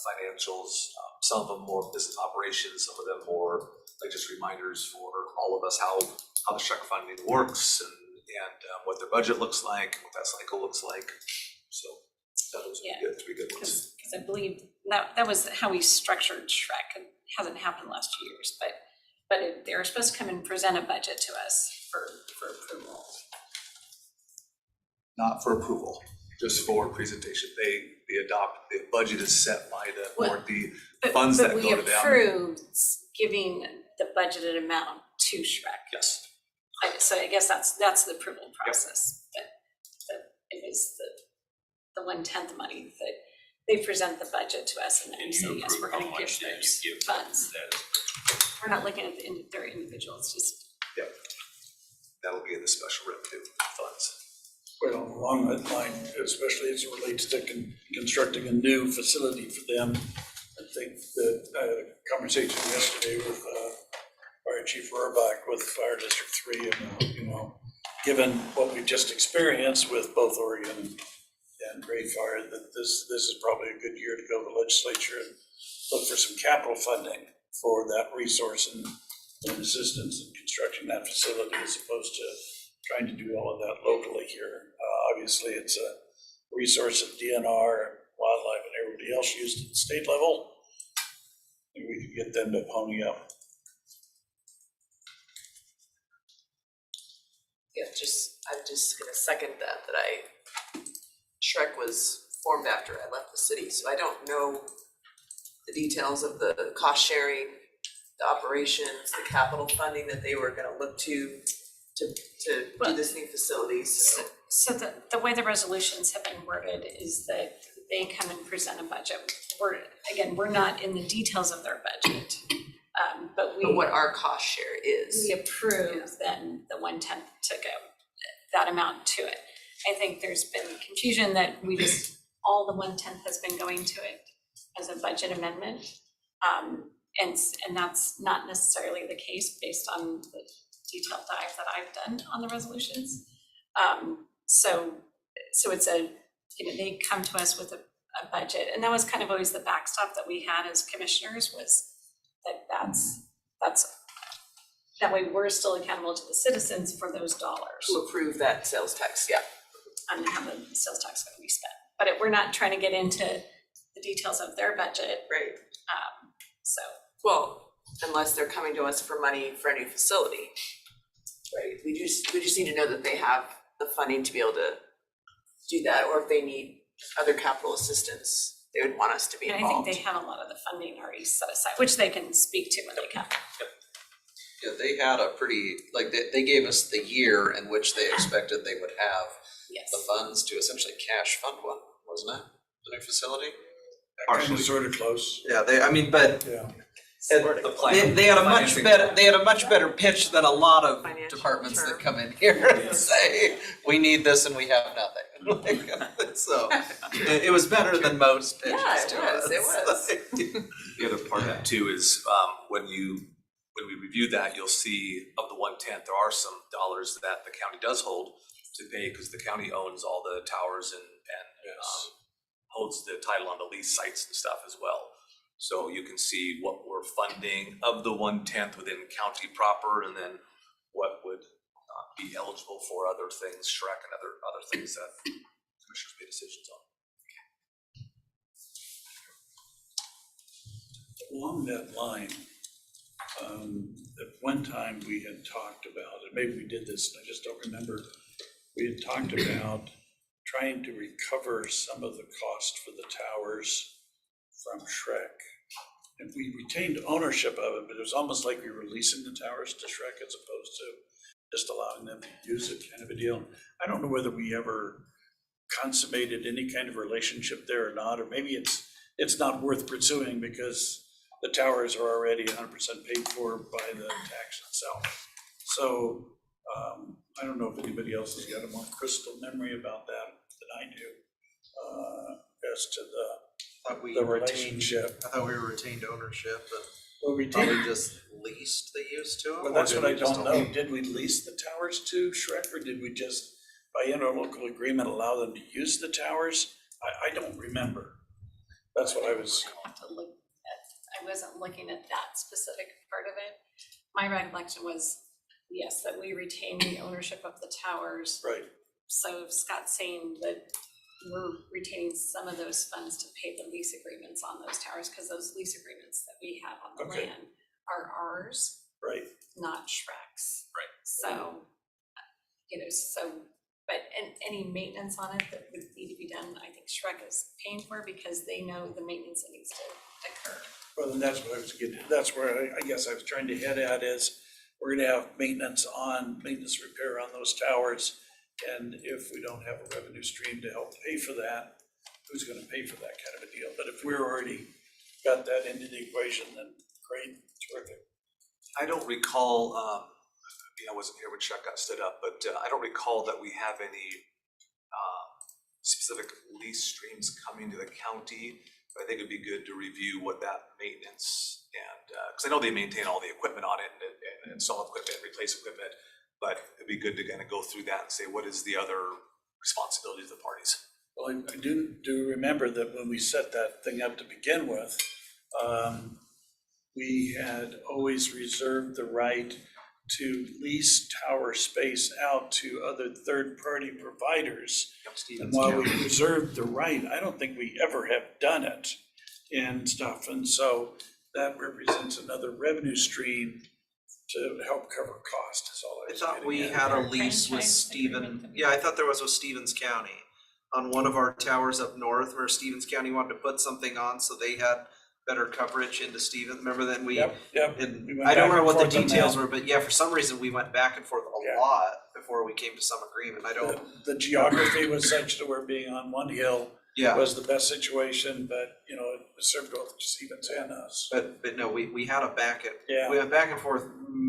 financials, some of them more business operations, some of them more like just reminders for all of us how the Shrek funding works and what their budget looks like, what that cycle looks like. So that was good, 3 good ones. Because I believe that was how we structured Shrek. It hasn't happened the last 2 years, but they were supposed to come and present a budget to us for approval. Not for approval, just for presentation. The budget is set by the board, the funds that go to them. But we approved giving the budgeted amount to Shrek. Yes. So I guess that's the approval process, that it is the 1/10 money that they present the budget to us and then we say, yes, we're gonna give those funds. We're not looking at their individual, it's just. Yep. That'll be in the special revenue funds. Well, along that line, especially as it relates to constructing a new facility for them, I think that I had a conversation yesterday with Fire Chief Rohrbach with Fire District 3 about, given what we just experienced with both Oregon and Great Fire, that this is probably a good year to go to the legislature and look for some capital funding for that resource and assistance in constructing that facility as opposed to trying to do all of that locally here. Obviously, it's a resource that DNR and wildlife and everybody else used at the state level. Maybe we could get them to pony up. Yeah, I'm just gonna second that Shrek was formed after I left the city, so I don't know the details of the cost sharing, the operations, the capital funding that they were gonna look to do this new facility, so. So the way the resolutions have been worded is that they come and present a budget. We're not in the details of their budget, but what our cost share is. We approve then the 1/10 to go, that amount to it. I think there's been confusion that all the 1/10 has been going to it as a budget amendment. And that's not necessarily the case based on the detailed dive that I've done on the resolutions. So it's they come to us with a budget, and that was kind of always the backstop that we had as commissioners was that's That way, we're still accountable to the citizens for those dollars To approve that sales tax, yeah. and how the sales tax is gonna be spent. But we're not trying to get into the details of their budget. Right. So. Well, unless they're coming to us for money for a new facility. Right, we just need to know that they have the funding to be able to do that, or if they need other capital assistance, they would want us to be And I involved. think they have a lot of the funding already set aside, which they can speak to when they come. Yeah, they had a pretty, like, they gave us the year in which they expected they would have Yes. the funds to essentially cash fund one, wasn't it? The new facility? Kind of sort of close. Yeah, I mean, but Yeah. they had a much better pitch than a lot of departments that come in here and say, we need this and we have nothing. Like, so, it was better than most pitches to us. It was. The other part of that too is, when we review that, you'll see of the 1/10, there are some dollars that the county does hold to pay, because the county owns all the towers and holds the title on the lease sites and stuff as well. So you can see what we're funding of the 1/10 within county proper, and then what would be eligible for other things, Shrek and other things that commissioners make decisions on. Along that line, at one time we had talked about, and maybe we did this, I just don't remember, we had talked about trying to recover some of the cost for the towers from Shrek. And we retained ownership of it, but it was almost like we were leasing the towers to Shrek as opposed to just allowing them to use it, kind of a deal. I don't know whether we ever consummated any kind of relationship there or not, or maybe it's not worth pursuing because the towers are already 100% paid for by the tax itself. So I don't know if anybody else has got a more crystal memory about that than I do, as to the relationship. I thought we retained ownership, but Well, we probably did. just leased the use to them. Well, that's what I don't know. Did we lease the towers to Shrek, or did we just, by interlocal agreement, allow them to use the towers? I don't remember. That's what I was. I wasn't looking at that specific part of it. My recollection was, yes, that we retained the ownership of the towers. Right. So Scott's saying that we're retaining some of those funds to pay the lease agreements on those towers, because those lease agreements that we have on the Okay. land are ours, Right. not Shrek's. Right. So, but any maintenance on it that would need to be done, I think Shrek is paying for because they know the maintenance that needs to occur. Well, then that's what I was getting, that's where I guess I was trying to head at is, we're gonna have maintenance repair on those towers. And if we don't have a revenue stream to help pay for that, who's gonna pay for that kind of a deal? But if we're already got that into the equation, then great, terrific. I don't recall, I wasn't here when Chuck got stood up, but I don't recall that we have any specific lease streams coming to the county. But I think it'd be good to review what that maintenance and, because I know they maintain all the equipment on it and install equipment, replace equipment. But it'd be good to kind of go through that and say, what is the other responsibilities of the parties? Well, I do remember that when we set that thing up to begin with, we had always reserved the right to lease tower space out to other third-party providers. And while we reserved the right, I don't think we ever have done it and stuff. And so that represents another revenue stream to help cover cost is all I I was thought getting we at. had a lease with Stephen, yeah, I thought there was with Stevens County. On one of our towers up north, where Stevens County wanted to put something on, so they had better coverage into Stevens, remember that we? Yep. And We went I don't back remember and what the forth on details that. were, but yeah, for some reason, we went back and forth a lot before we came to some agreement, I don't. The geography was such that we're being on one hill Yeah. was the best situation, but, it served both Stevens and us. But no, we had a Yeah. we went back and forth.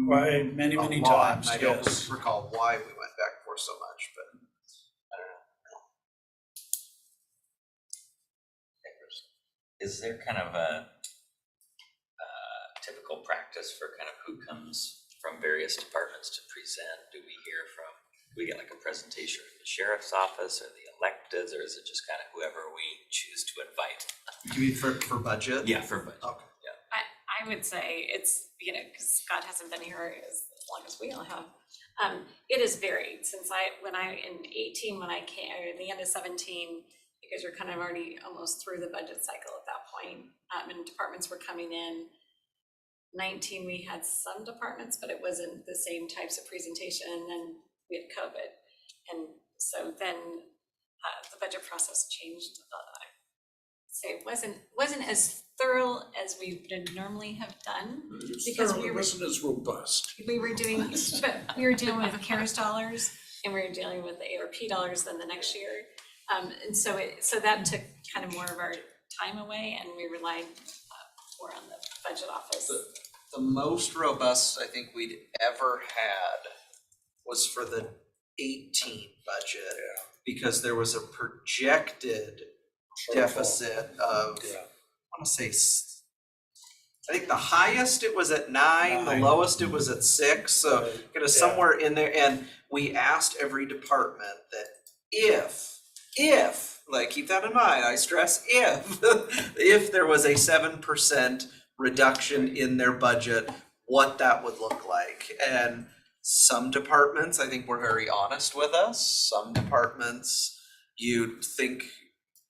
Right, many, a many lot, times, and I don't yes. recall why we went back and forth so much, but I don't know. Is there kind of a typical practice for kind of who comes from various departments to present? Do we hear from, we get like a presentation from the sheriff's office or the electeds, or is it just kind of whoever we choose to invite? You mean for budget? Yeah, for budget. Okay. Yeah. I would say it's, because Scott hasn't been here as long as we all have. It has varied since in 18, when I came, or the end of 17, because you're kind of already almost through the budget cycle at that point, and departments were coming in. 19, we had some departments, but it wasn't the same types of presentation, and then we had COVID. And so then the budget process changed. So it wasn't as thorough as we would normally have done. Because It wasn't as robust. We were dealing with CARES dollars, and we were dealing with the ARP dollars then the next year. And so that took kind of more of our time away, and we relied more on the budget office. The most robust I think we'd ever had was for the 18 budget, because there was a projected deficit of, I want to say, I think the highest it was at 9, the lowest it was at 6, so kind of somewhere in there. And we asked every department that if, like, keep that in mind, I stress if there was a 7% reduction in their budget, what that would look like. And some departments, I think, were very honest with us. Some departments, you'd think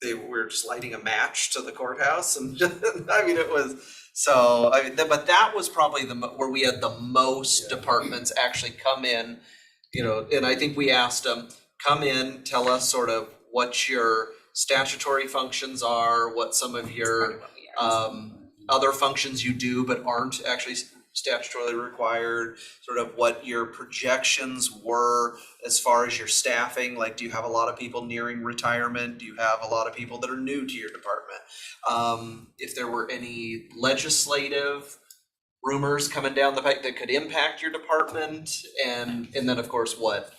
they were just lighting a match to the courthouse, and I mean, it was so. I mean, but that was probably where we had the most departments actually come in, and I think we asked them, come in, tell us sort of what your statutory functions are, what some of your other functions you do but aren't actually statutorily required, sort of what your projections were as far as your staffing. Like, do you have a lot of people nearing retirement? Do you have a lot of people that are new to your department? If there were any legislative rumors coming down the pike that could impact your department, and then of course what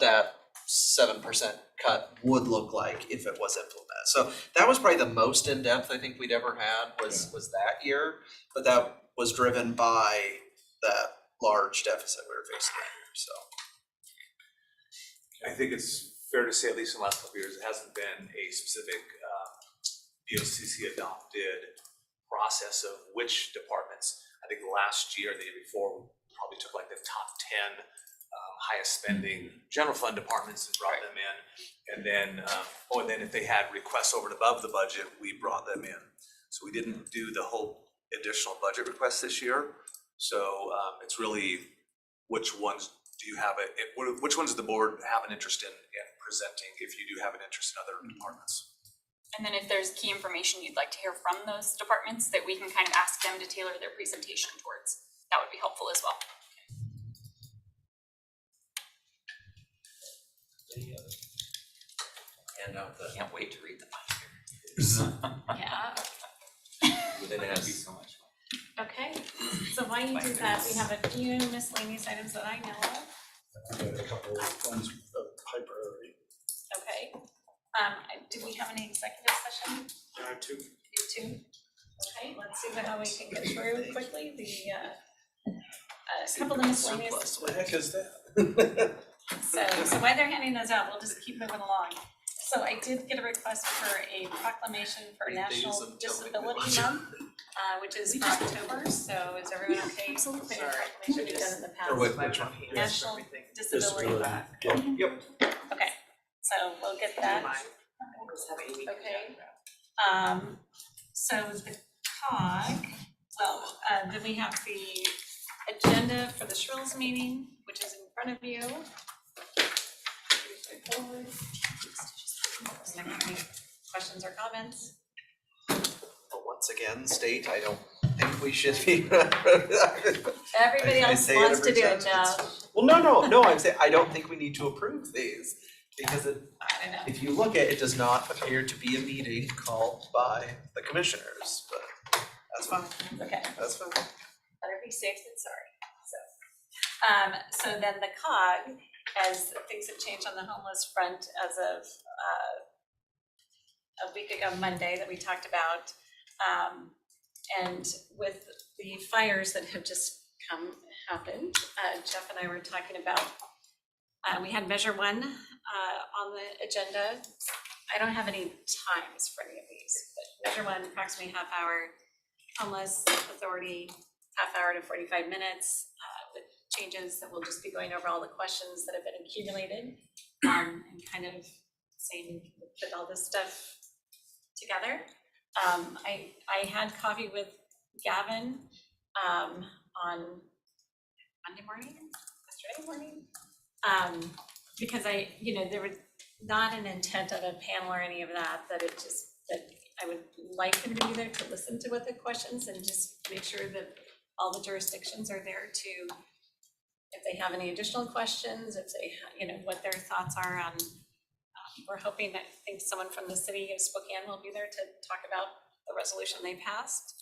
that 7% cut would look like if it was implemented. So that was probably the most in-depth I think we'd ever had was that year, but that was driven by that large deficit we were facing that year, so. I think it's fair to say, at least in the last couple of years, it hasn't been a specific BOCC adopted process of which departments. I think last year, the year before, we probably took like the top 10 highest spending general fund departments and brought them in. And then, and then if they had requests over and above the budget, we brought them in. So we didn't do the whole additional budget requests this year. So it's really which ones do you have which ones does the board have an interest in presenting if you do have an interest in other departments? And then if there's key information you'd like to hear from those departments that we can kind of ask them to tailor their presentation towards, that would be helpful as well. Can't wait to read the Yeah. Within it, so much. Okay, so while you do that, we have a few miscellaneous items that I know of. I got a couple of ones of high priority. Okay, do we have any executive session? I have 2. You two? Okay, let's see how we can get through quickly a couple of miscellaneous. What the heck is that? So while they're handing those out, we'll just keep moving along. So I did get a request for a proclamation for National Disability Month, which is for October, so is everyone okay? Absolutely. Proclamation we've done in the past. Or which one? National Disability Month. Yep. Okay, so we'll get that. Okay. So the COG, then we have the agenda for the Shrills meeting, which is in front of you. Pretty straightforward. Any questions or comments? But once again, state, I don't think we should be. Everybody I else say it wants every to do time. it, Jeff. Well, no, I'm saying, I don't think we need to approve these, because if you look at it, does not appear to be a meeting called by the commissioners, but that's fine. Okay. That's fine. Better be safe than sorry, so then the COG, as things have changed on the homeless front as of a week ago Monday that we talked about, and with the fires that have just happened, Jeff and I were talking about, we had Measure 1 on the agenda. I don't have any times for any of these, but Measure 1, approximately half hour, homeless authority, half hour to 45 minutes, with changes that we'll just be going over all the questions that have been accumulated, and kind of saying, put all this stuff together. I had coffee with Gavin, on Monday morning, yesterday morning. Because there was not an intent of a panel or any of that, that I would like him to be there to listen to what the questions and just make sure that all the jurisdictions are there to, if they have any additional questions, if they, what their thoughts are on, we're hoping that, I think someone from the city of Spokane will be there to talk about the resolution they passed.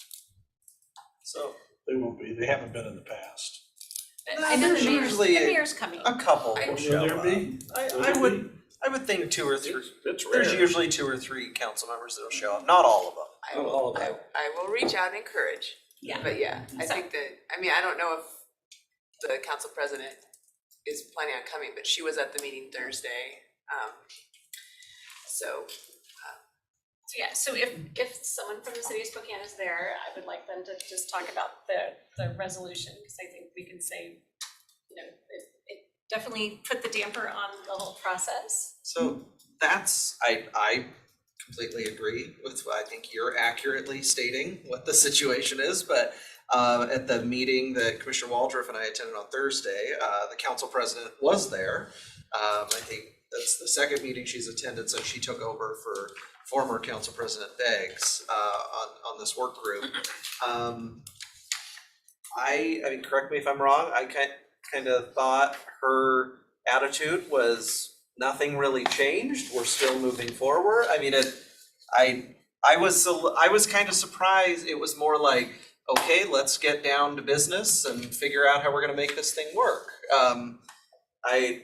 So they won't be, they haven't been in the past. I know there's the usually mayor's coming. A couple will Will show there up. be? I would think 2 or 3. It's There's rare. usually 2 or 3 council members that'll show up, not all of them. I will, I will reach out and encourage. Yeah. But yeah, I think that, I don't know if the council president is planning on coming, but she was at the meeting Thursday. So Yeah, so if someone from the city of Spokane is there, I would like them to just talk about the resolution, because I think we can say, it definitely put the damper on the whole process. So that's, I completely agree with, I think you're accurately stating what the situation is, but at the meeting that Commissioner Waldrop and I attended on Thursday, the council president was there. I think that's the second meeting she's attended since she took over for former council president Beggs on this work group. I mean, correct me if I'm wrong, I kind of thought her attitude was nothing really changed, we're still moving forward. I mean, I was kind of surprised. It was more like, okay, let's get down to business and figure out how we're gonna make this thing work.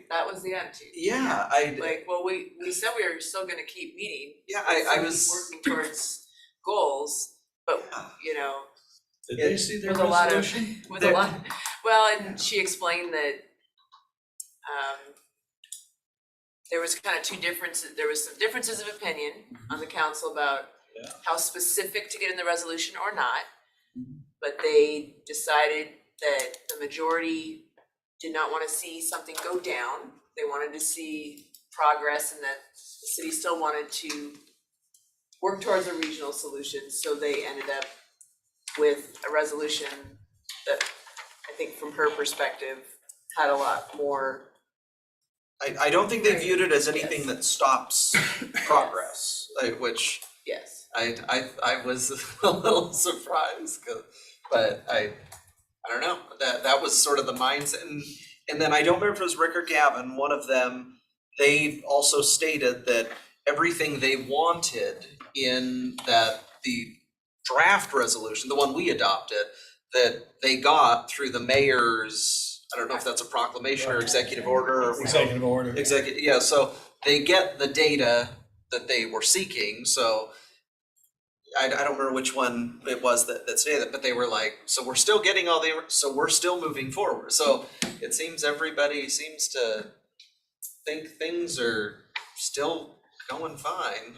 that was the attitude. Yeah, Like, well, we said we were still gonna keep meeting. Yeah, and I keep was- working towards goals, but, Did they see their with a lot of, resolution? with a lot, well, and she explained that, there was kind of there was some differences of opinion on the council about Yeah. how specific to get in the resolution or not. But they decided that the majority did not want to see something go down. They wanted to see progress, and that the city still wanted to work towards a regional solution. So they ended up with a resolution that I think from her perspective had a lot more. I don't think they viewed it as anything that stops progress, which Yes. I was a little surprised, but I don't know, that was sort of the mindset, and then I don't remember if it was Rick or Gavin, one of them, they also stated that everything they wanted in the draft resolution, the one we adopted, that they got through the mayor's, I don't know if that's a proclamation or executive order or. Executive order. Yeah, so they get the data that they were seeking, so I don't remember which one it was that stated that, but they were like, so we're still getting so we're still moving forward. So it seems everybody seems to think things are still going fine.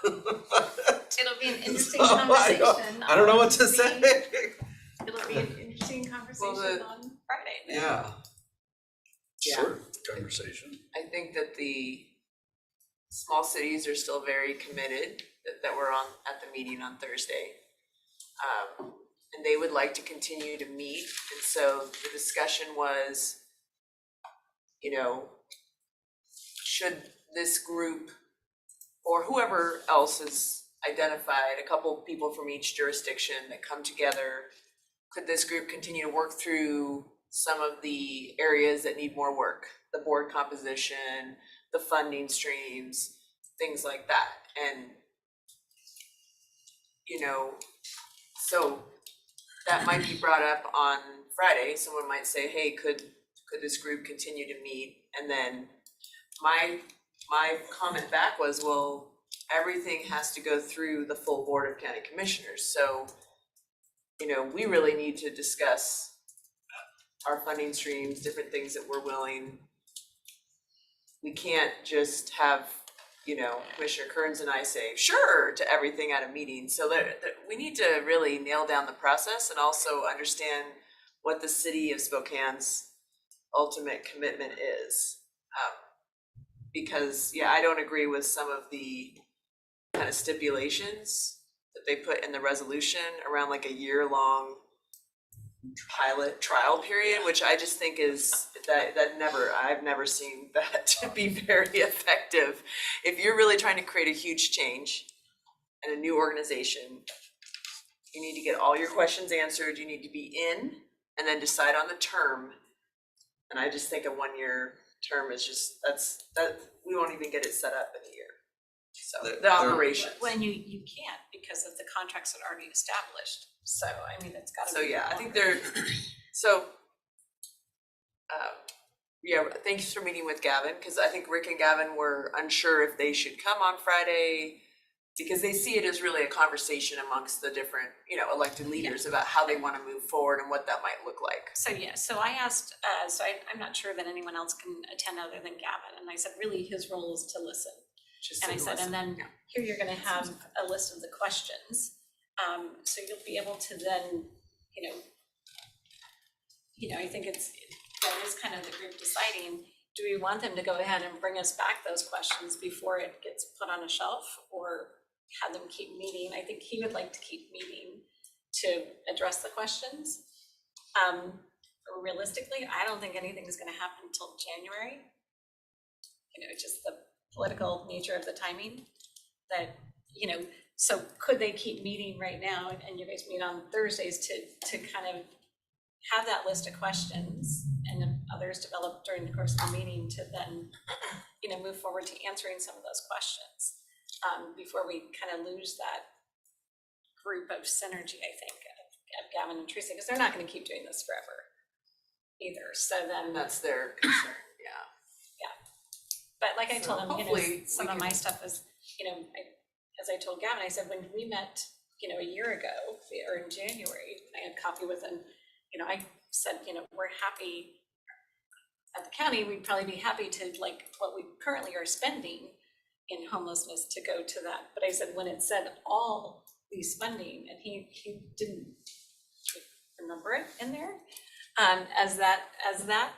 It'll be an interesting So, conversation. I don't know what to on say. It'll be an interesting conversation on Friday. Yeah. Sure, conversation. I think that the small cities are still very committed, that were at the meeting on Thursday. And they would like to continue to meet, and so the discussion was, should this group or whoever else is identified, a couple people from each jurisdiction that come together, could this group continue to work through some of the areas that need more work? The board composition, the funding streams, things like that. And, so that might be brought up on Friday. Someone might say, hey, could this group continue to meet? And then my comment back was, well, everything has to go through the full Board of County Commissioners. So, we really need to discuss our funding streams, different things that we're willing. We can't just have, Commissioner Kearns and I say, sure, to everything at a meeting. So that we need to really nail down the process and also understand what the city of Spokane's ultimate commitment is. Because, yeah, I don't agree with some of the kind of stipulations that they put in the resolution around like a year-long pilot trial period, which I just think is I've never seen that to be very effective. If you're really trying to create a huge change and a new organization, you need to get all your questions answered, you need to be in, and then decide on the term. And I just think a 1-year term is just, we won't even get it set up in a year. So the operation. When you can't because of the contracts that are already established. So, I mean, it's gotta be. So, yeah, I think thanks for meeting with Gavin, because I think Rick and Gavin were unsure if they should come on Friday, because they see it as really a conversation amongst the different, elected leaders about how they want to move forward and what that might look like. So, yeah, so I asked, I'm not sure that anyone else can attend other than Gavin, and I said, really, his role is to listen. And I said, and then here you're gonna have a list of the questions, so you'll be able to then, I think that is kind of the group deciding, do we want them to go ahead and bring us back those questions before it gets put on a shelf, or have them keep meeting? I think he would like to keep meeting to address the questions. Realistically, I don't think anything's gonna happen until January. Just the political nature of the timing that, so could they keep meeting right now and you guys meet on Thursdays to kind of have that list of questions and then others develop during the course of the meeting to then, move forward to answering some of those questions before we kind of lose that group of synergy, I think, of Gavin and Teresa, because they're not going to keep doing this forever either. So then that's their concern. Yeah. But like I told him, hopefully some of my stuff is, as I told Gavin, I said, when we met, a year ago, or in January, I had coffee with him, I said, we're happy at the county, we'd probably be happy to, like, what we currently are spending in homelessness to go to that. But I said, when it said all these funding, and he didn't remember it in there, as that.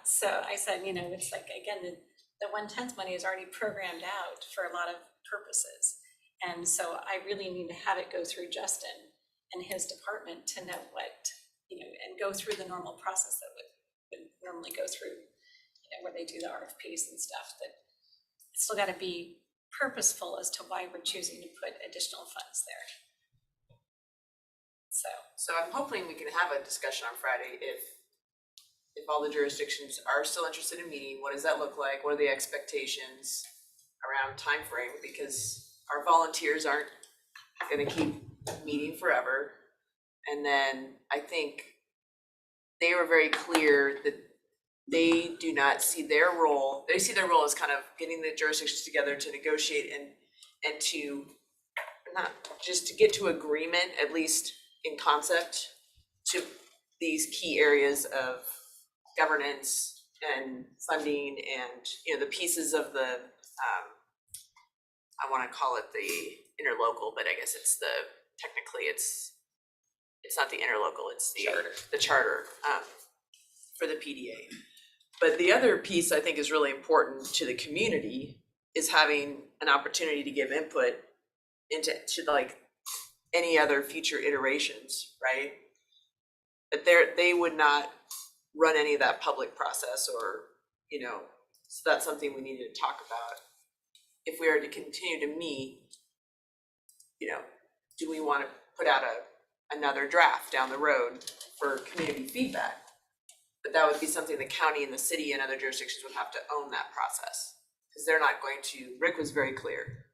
So I said, it's like, again, the 1/10 money is already programmed out for a lot of purposes. And so I really need to have it go through Justin and his department to know what, and go through the normal process that would normally go through, where they do the RFPs and stuff, that it's still gotta be purposeful as to why we're choosing to put additional funds there. So I'm hoping we can have a discussion on Friday if all the jurisdictions are still interested in meeting, what does that look like? What are the expectations around time frame? Because our volunteers aren't gonna keep meeting forever. And then I think they were very clear that they do not see their role, they see their role as kind of getting the jurisdictions together to negotiate and to not just to get to agreement, at least in concept, to these key areas of governance and funding and, the pieces of the, I wanna call it the interlocal, but I guess it's technically it's not the interlocal, it's the charter for the PDA. But the other piece I think is really important to the community is having an opportunity to give input into like any other future iterations, right? But they would not run any of that public process or, so that's something we needed to talk about. If we are to continue to meet, do we want to put out another draft down the road for community feedback? But that would be something the county and the city and other jurisdictions would have to own that process. Because they're not going to, Rick was very clear,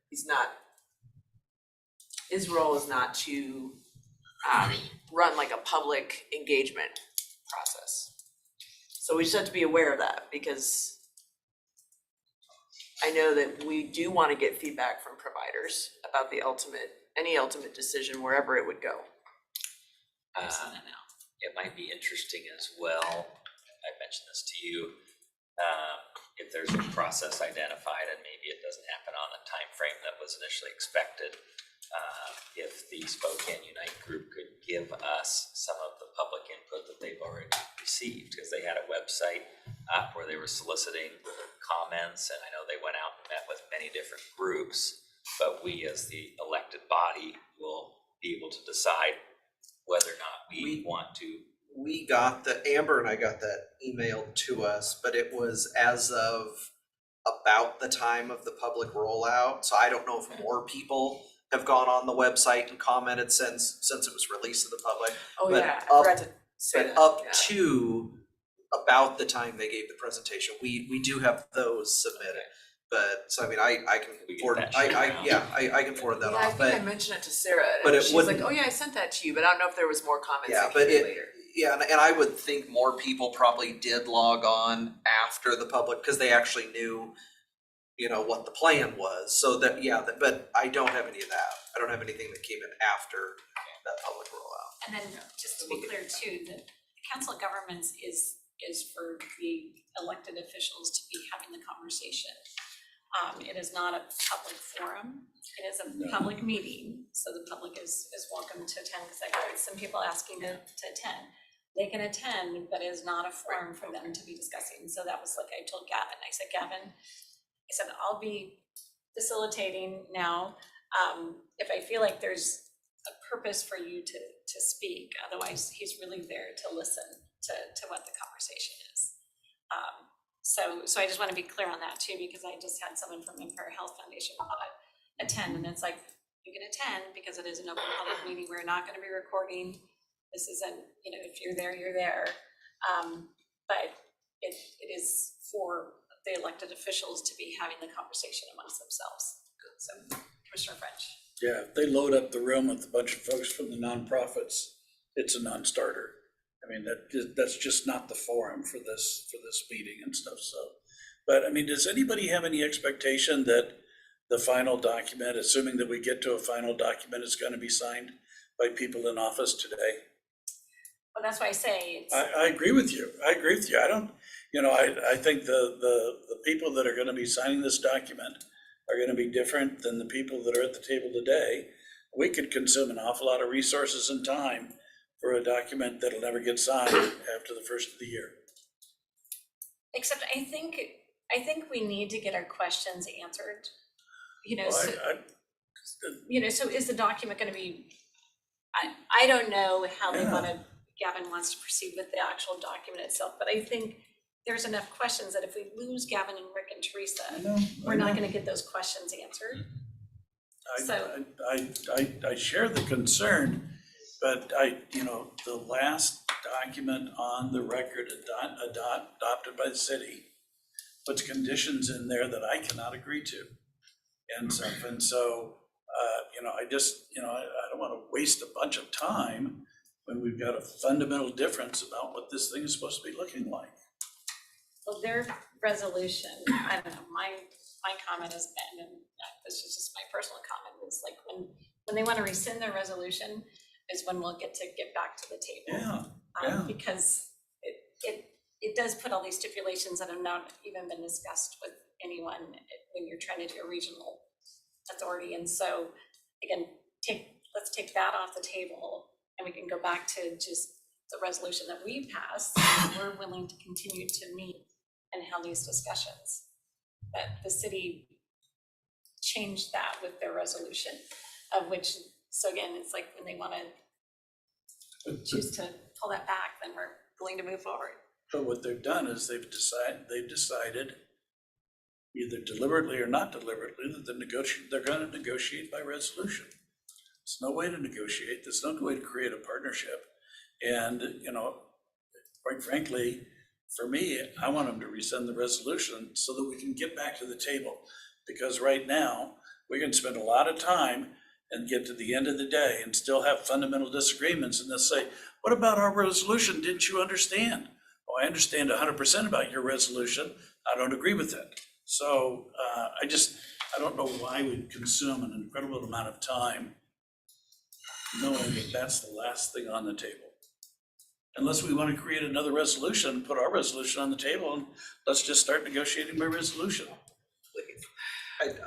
his role is not to run like a public engagement process. So we just have to be aware of that, because I know that we do want to get feedback from providers about any ultimate decision wherever it would go. It might be interesting as well, I mentioned this to you, if there's a process identified and maybe it doesn't happen on a time frame that was initially expected, if the Spokane Unite group could give us some of the public input that they've already received, because they had a website where they were soliciting comments, and I know they went out and met with many different groups, but we as the elected body will be able to decide whether or not we want to. We got Amber and I got that emailed to us, but it was as of about the time of the public rollout. So I don't know if more people have gone on the website and commented since it was released to the public. Oh, But yeah, I forgot to say But that, up yeah. to about the time they gave the presentation, we do have those submitted. But, so I mean, I can forward, I can forward that Yeah, I off, think I but mentioned it to Sarah, but and it she's like, wouldn't- oh yeah, I sent that to you, but I don't know if there was more comments yeah, that but came it, later. yeah, and I would think more people probably did log on after the public, because they actually knew, you know, what the plan was. So that, yeah, but I don't have any of that. I don't have anything that came in after that public rollout. And then just to be clear too, the Council of Governments is for the elected officials to be having the conversation. It is not a public forum, it is a public meeting, so the public is welcome to attend, because I got some people asking to attend. They can attend, but it is not a forum for them to be discussing, so that was like I told Gavin, I said, Gavin, I said, I'll be facilitating now, if I feel like there's a purpose for you to speak, otherwise he's really there to listen to what the conversation is. So I just want to be clear on that too, because I just had someone from Empire Health Foundation want to attend, and it's like, you can attend because it is an open public meeting, we're not going to be recording. This isn't, you know, if you're there, you're there. But it is for the elected officials to be having the conversation amongst themselves. So, Commissioner French. Yeah, if they load up the room with a bunch of folks from the nonprofits, it's a non-starter. I mean, that's just not the forum for this meeting and stuff, so. But I mean, does anybody have any expectation that the final document, assuming that we get to a final document, is gonna be signed by people in office today? Well, that's why I say it's. I agree with you. I don't, you know, I think the people that are gonna be signing this document are gonna be different than the people that are at the table today. We could consume an awful lot of resources and time for a document that'll never get signed after the first of the year. Except I think we need to get our questions answered, you know, Well, you know, so is the document gonna be, I don't know how they wanna, Gavin wants to proceed with the actual document itself, but I think there's enough questions that if we lose Gavin and Rick and Teresa, we're not gonna get those questions answered. I share the concern, but you know, the last document on the record adopted by the city puts conditions in there that I cannot agree to and stuff. And so, you know, I don't want to waste a bunch of time when we've got a fundamental difference about what this thing is supposed to be looking like. Well, their resolution, I don't know, my comment has been, and this is just my personal comment, is like when they want to rescind their resolution is when we'll get back to the table. Because it does put all these stipulations that have not even been discussed with anyone when you're trying to do a regional authority. And so again, let's take that off the table, and we can go back to just the resolution that we passed. And we're willing to continue to meet and have these discussions. That the city changed that with their resolution, of which, so again, it's like when they want to choose to pull that back, then we're willing to move forward. But what they've done is they've decided either deliberately or not deliberately that they're going to negotiate by resolution. There's no way to negotiate. There's no way to create a partnership. And, you know, quite frankly, for me, I want them to rescind the resolution so that we can get back to the table. Because right now, we can spend a lot of time and get to the end of the day and still have fundamental disagreements, and they'll say, what about our resolution? Didn't you understand? Oh, I understand 100% about your resolution. I don't agree with it. So I don't know why we'd consume an incredible amount of time knowing that that's the last thing on the table. Unless we want to create another resolution, put our resolution on the table, and let's just start negotiating by resolution.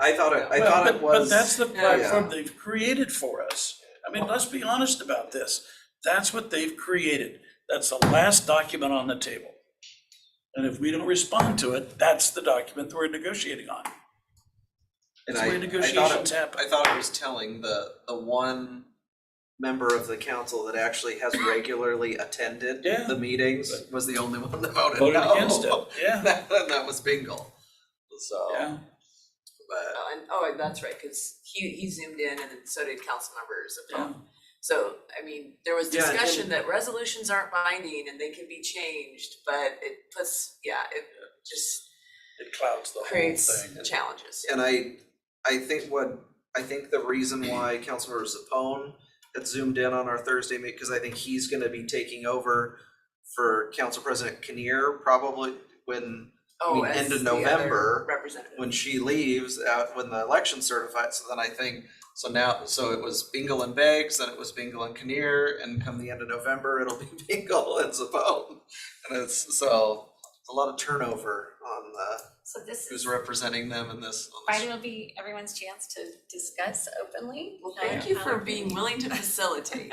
I thought it was. But that's the platform they've created for us. I mean, let's be honest about this. That's what they've created. That's the last document on the table. And if we don't respond to it, that's the document that we're negotiating on. And That's the way negotiations happen. I thought it was telling the one member of the council that actually has regularly attended Yeah. the meetings was the only one that voted Voted no. against it, yeah. That was Bingle. So, Yeah. but Oh, that's right, cause he zoomed in and then so did council members at home. So, I mean, there was Yeah, and- discussion that resolutions aren't binding and they can be changed, but it puts, it just It clouds the whole creates thing. challenges. And I think the reason why Councilmember Zapone had zoomed in on our Thursday meeting, because I think he's gonna be taking over for Council President Kinnear probably when As end of the other November, representative. when she leaves, when the election's certified, so then I think, so it was Bingle and Beggs, then it was Bingle and Kinnear, and come the end of November, it'll be Bingle and Zapone. And it's a lot of turnover on So this who's is, representing them in this. Friday will be everyone's chance to discuss openly. Well, thank you for being willing to facilitate.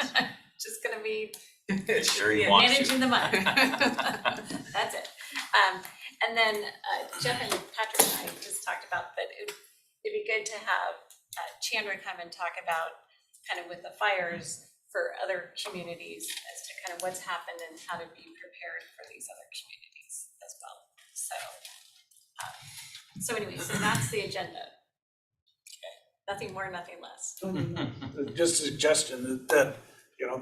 Just gonna be Sure you want to. managing the money. That's it. And then Jeff and Patrick and I just talked about that it'd be good to have Chandra come and talk about kind of with the fires for other communities as to kind of what's happened and how to be prepared for these other communities as well. So anyway, so that's the agenda. Nothing more, nothing less. Just a suggestion that,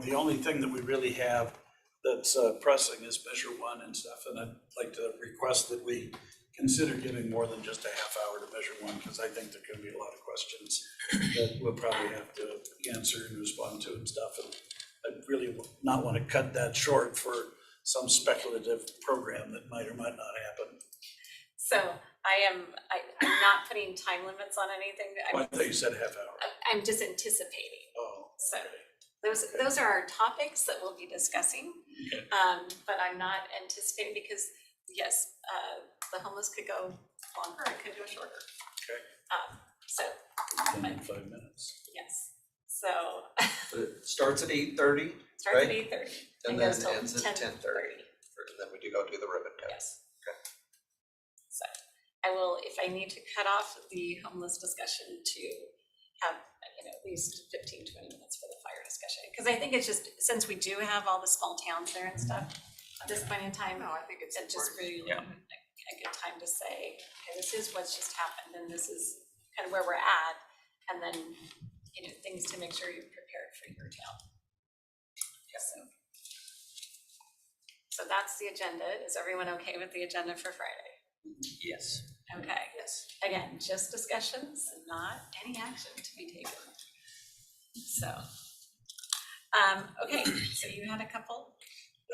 the only thing that we really have that's pressing is Measure 1 and stuff. And I'd like to request that we consider giving more than just a half hour to Measure 1, because I think there could be a lot of questions that we'll probably have to answer and respond to and stuff. And I'd really not want to cut that short for some speculative program that might or might not happen. So I'm not putting time limits on anything. I thought you said half hour. I'm just anticipating. Oh, So those are our topics that we'll be discussing. Okay. But I'm not anticipating because, yes, the homeless could go longer, it could go shorter. Okay. So, 5 minutes. yes, so It starts at 8:30, starts at right? 8:30 And and then goes till ends at 10:30. 10:30. And then we do go do the ribbon cut. Yes. So I will, if I need to cut off the homeless discussion to have, at least 15, 20 minutes for the fire discussion. Because I think it's just, since we do have all the small towns there and stuff, at this point in time, No, I think it's just really Yeah. a good time to say, okay, this is what's just happened and this is kind of where we're at. And then, things to make sure you're prepared for your town. So that's the agenda. Is everyone okay with the agenda for Friday? Yes. Okay. Yes. Again, just discussions, not any action to be taken. So, okay, so you had a couple?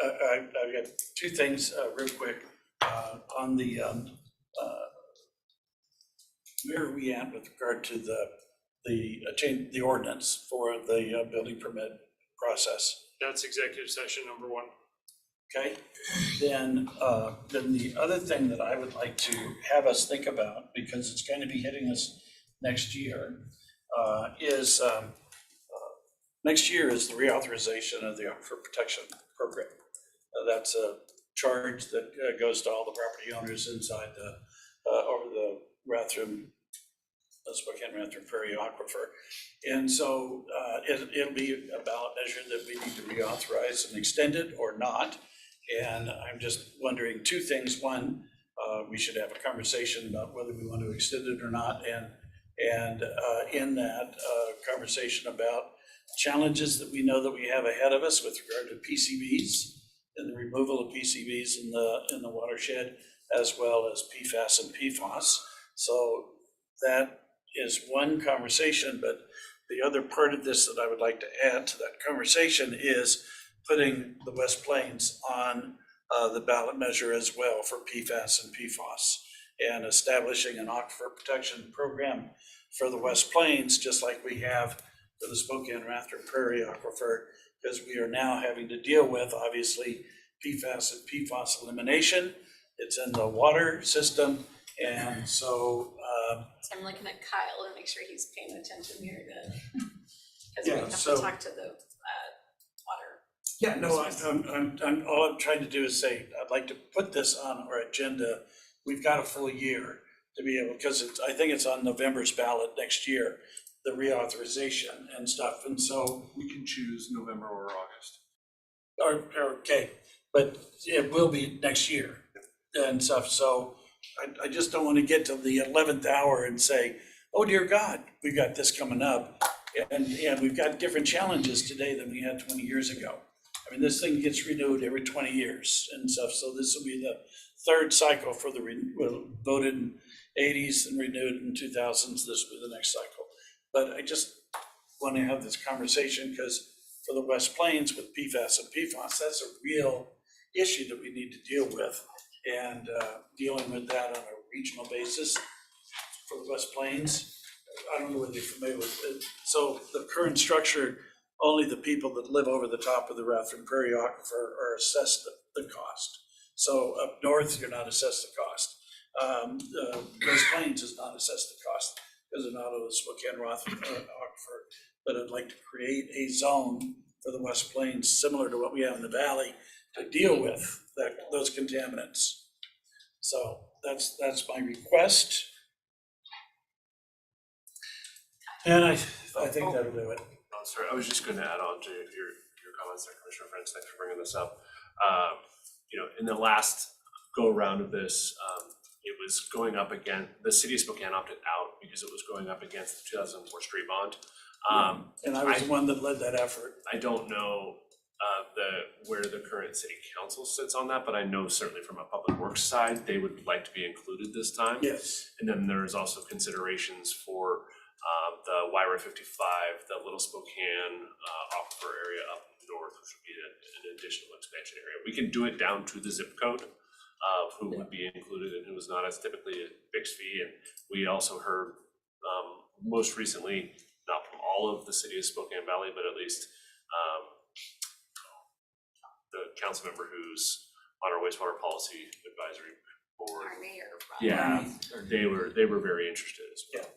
I've got two things real quick. On the, where are we at with regard to the ordinance for the building permit process? That's executive session number 1. Okay, then the other thing that I would like to have us think about, because it's going to be hitting us next year, is next year is the reauthorization of the Aquifer Protection Program. That's a charge that goes to all the property owners inside over the Spokane-Rathdrum Prairie Aquifer. And so it'll be a ballot measure that we need to reauthorize and extend it or not. And I'm just wondering two things. One, we should have a conversation about whether we want to extend it or not. And in that conversation about challenges that we know that we have ahead of us with regard to PCBs and the removal of PCBs in the watershed, as well as PFAS and PFOS. So that is one conversation, but the other part of this that I would like to add to that conversation is putting the West Plains on the ballot measure as well for PFAS and PFOS, and establishing an aquifer protection program for the West Plains, just like we have for the Spokane-Rathdrum Prairie Aquifer, because we are now having to deal with, obviously, PFAS and PFOS elimination. It's in the water system, and so So I'm looking at Kyle to make sure he's paying attention here to, because we Yeah, have to so- talk to the water Yeah, no, all I'm trying to do is say, I'd like to put this on our agenda. We've got a full year to be able, because I think it's on November's ballot next year, the reauthorization and stuff, and so. We can choose November or August. Okay, but it will be next year and stuff, so I just don't want to get to the 11th hour and say, oh dear God, we've got this coming up. And we've got different challenges today than we had 20 years ago. I mean, this thing gets renewed every 20 years and stuff, so this will be the third cycle for the, voted in 80s and renewed in 2000s, this will be the next cycle. But I just want to have this conversation because for the West Plains with PFAS and PFOS, that's a real issue that we need to deal with. And dealing with that on a regional basis for the West Plains. I don't know whether you're familiar with it. So the current structure, only the people that live over the top of the Rathrum Prairie Aquifer are assessed the cost. So up north, you're not assessed the cost. West Plains is not assessed the cost because they're not on the Spokane Rathrum Aquifer. But I'd like to create a zone for the West Plains, similar to what we have in the valley, to deal with those contaminants. So that's my request. And I think that'll do it. Oh, sorry, I was just going to add on to your comments there, Commissioner French. Thanks for bringing this up. In the last go around of this, it was going up again. The city of Spokane opted out because it was going up against the 2004 street bond. And I was the one that led that effort. I don't know where the current city council sits on that, but I know certainly from a public works side, they would like to be included this time. Yes. And then there is also considerations for the YRA 55, the Little Spokane aquifer area up north, which would be an additional expansion area. We can do it down to the zip code of who would be included and who is not, as typically a fixed fee. And we also heard most recently, not from all of the city of Spokane Valley, but at least the council member who's on our wastewater policy advisory board. Our mayor. Yeah, they were very interested as well. Yeah.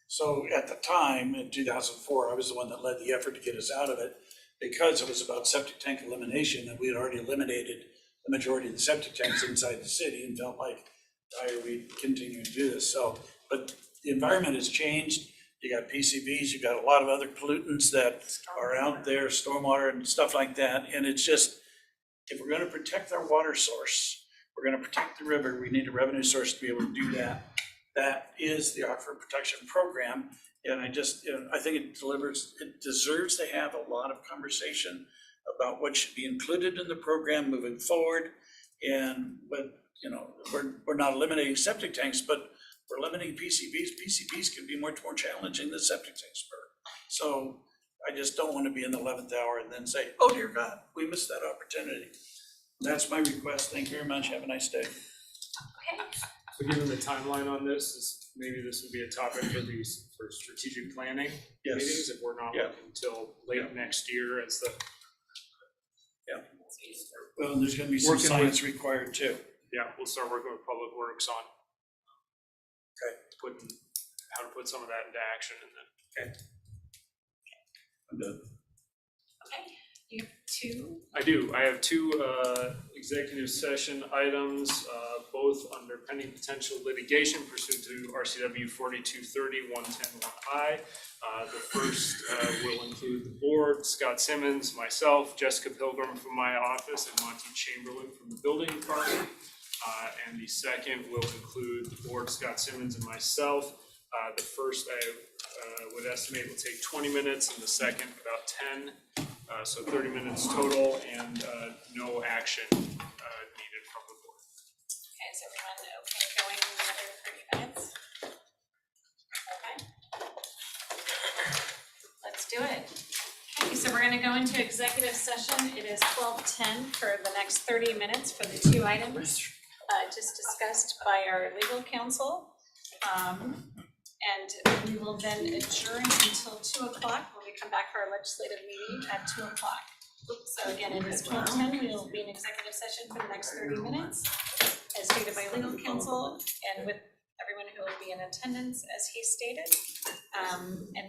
So at the time, in 2004, I was the one that led the effort to get us out of it because it was about septic tank elimination, and we had already eliminated the majority of the septic tanks inside the city and felt like, why are we continuing to do this? So, but the environment has changed. You got PCBs, you got a lot of other pollutants that are out there, stormwater and stuff like that. And it's just, if we're gonna protect our water source, we're gonna protect the river, we need a revenue source to be able to do that. That is the Aquifer Protection Program. And I just, I think it deserves to have a lot of conversation about what should be included in the program moving forward. And we're not eliminating septic tanks, but we're eliminating PCBs. PCBs can be much more challenging than septic tanks were. So I just don't want to be in the 11th hour and then say, oh dear God, we missed that opportunity. That's my request. Thank you very much. Have a nice day. So given the timeline on this, maybe this would be a topic for strategic planning Yes. meetings, if we're not looking until late next year as the. Yeah. Well, there's gonna be some Working science required too. Yeah, we'll start working with Public Works on. Okay. How to put some of that into action and then. Okay. I'm done. Okay, you have two. I do. I have two executive session items, both under pending potential litigation pursuant to RCW 4230-110-1I. The first will include the board, Scott Simmons, myself, Jessica Pilgrim from my office, and Monty Chamberlain from the building department. And the second will include the board, Scott Simmons, and myself. The first I would estimate will take 20 minutes, and the second about 10. So 30 minutes total, and no action needed from the board. Okay, is everyone okay going another 30 minutes? Okay. Let's do it. Okay, so we're gonna go into executive session. It is 12:10 for the next 30 minutes for the two items just discussed by our legal counsel. And we will then adjourn until 2 o'clock when we come back for our legislative meeting at 2 o'clock. So again, it is 12:10, we will be in executive session for the next 30 minutes, as stated by legal counsel, and with everyone who will be in attendance, as he stated. And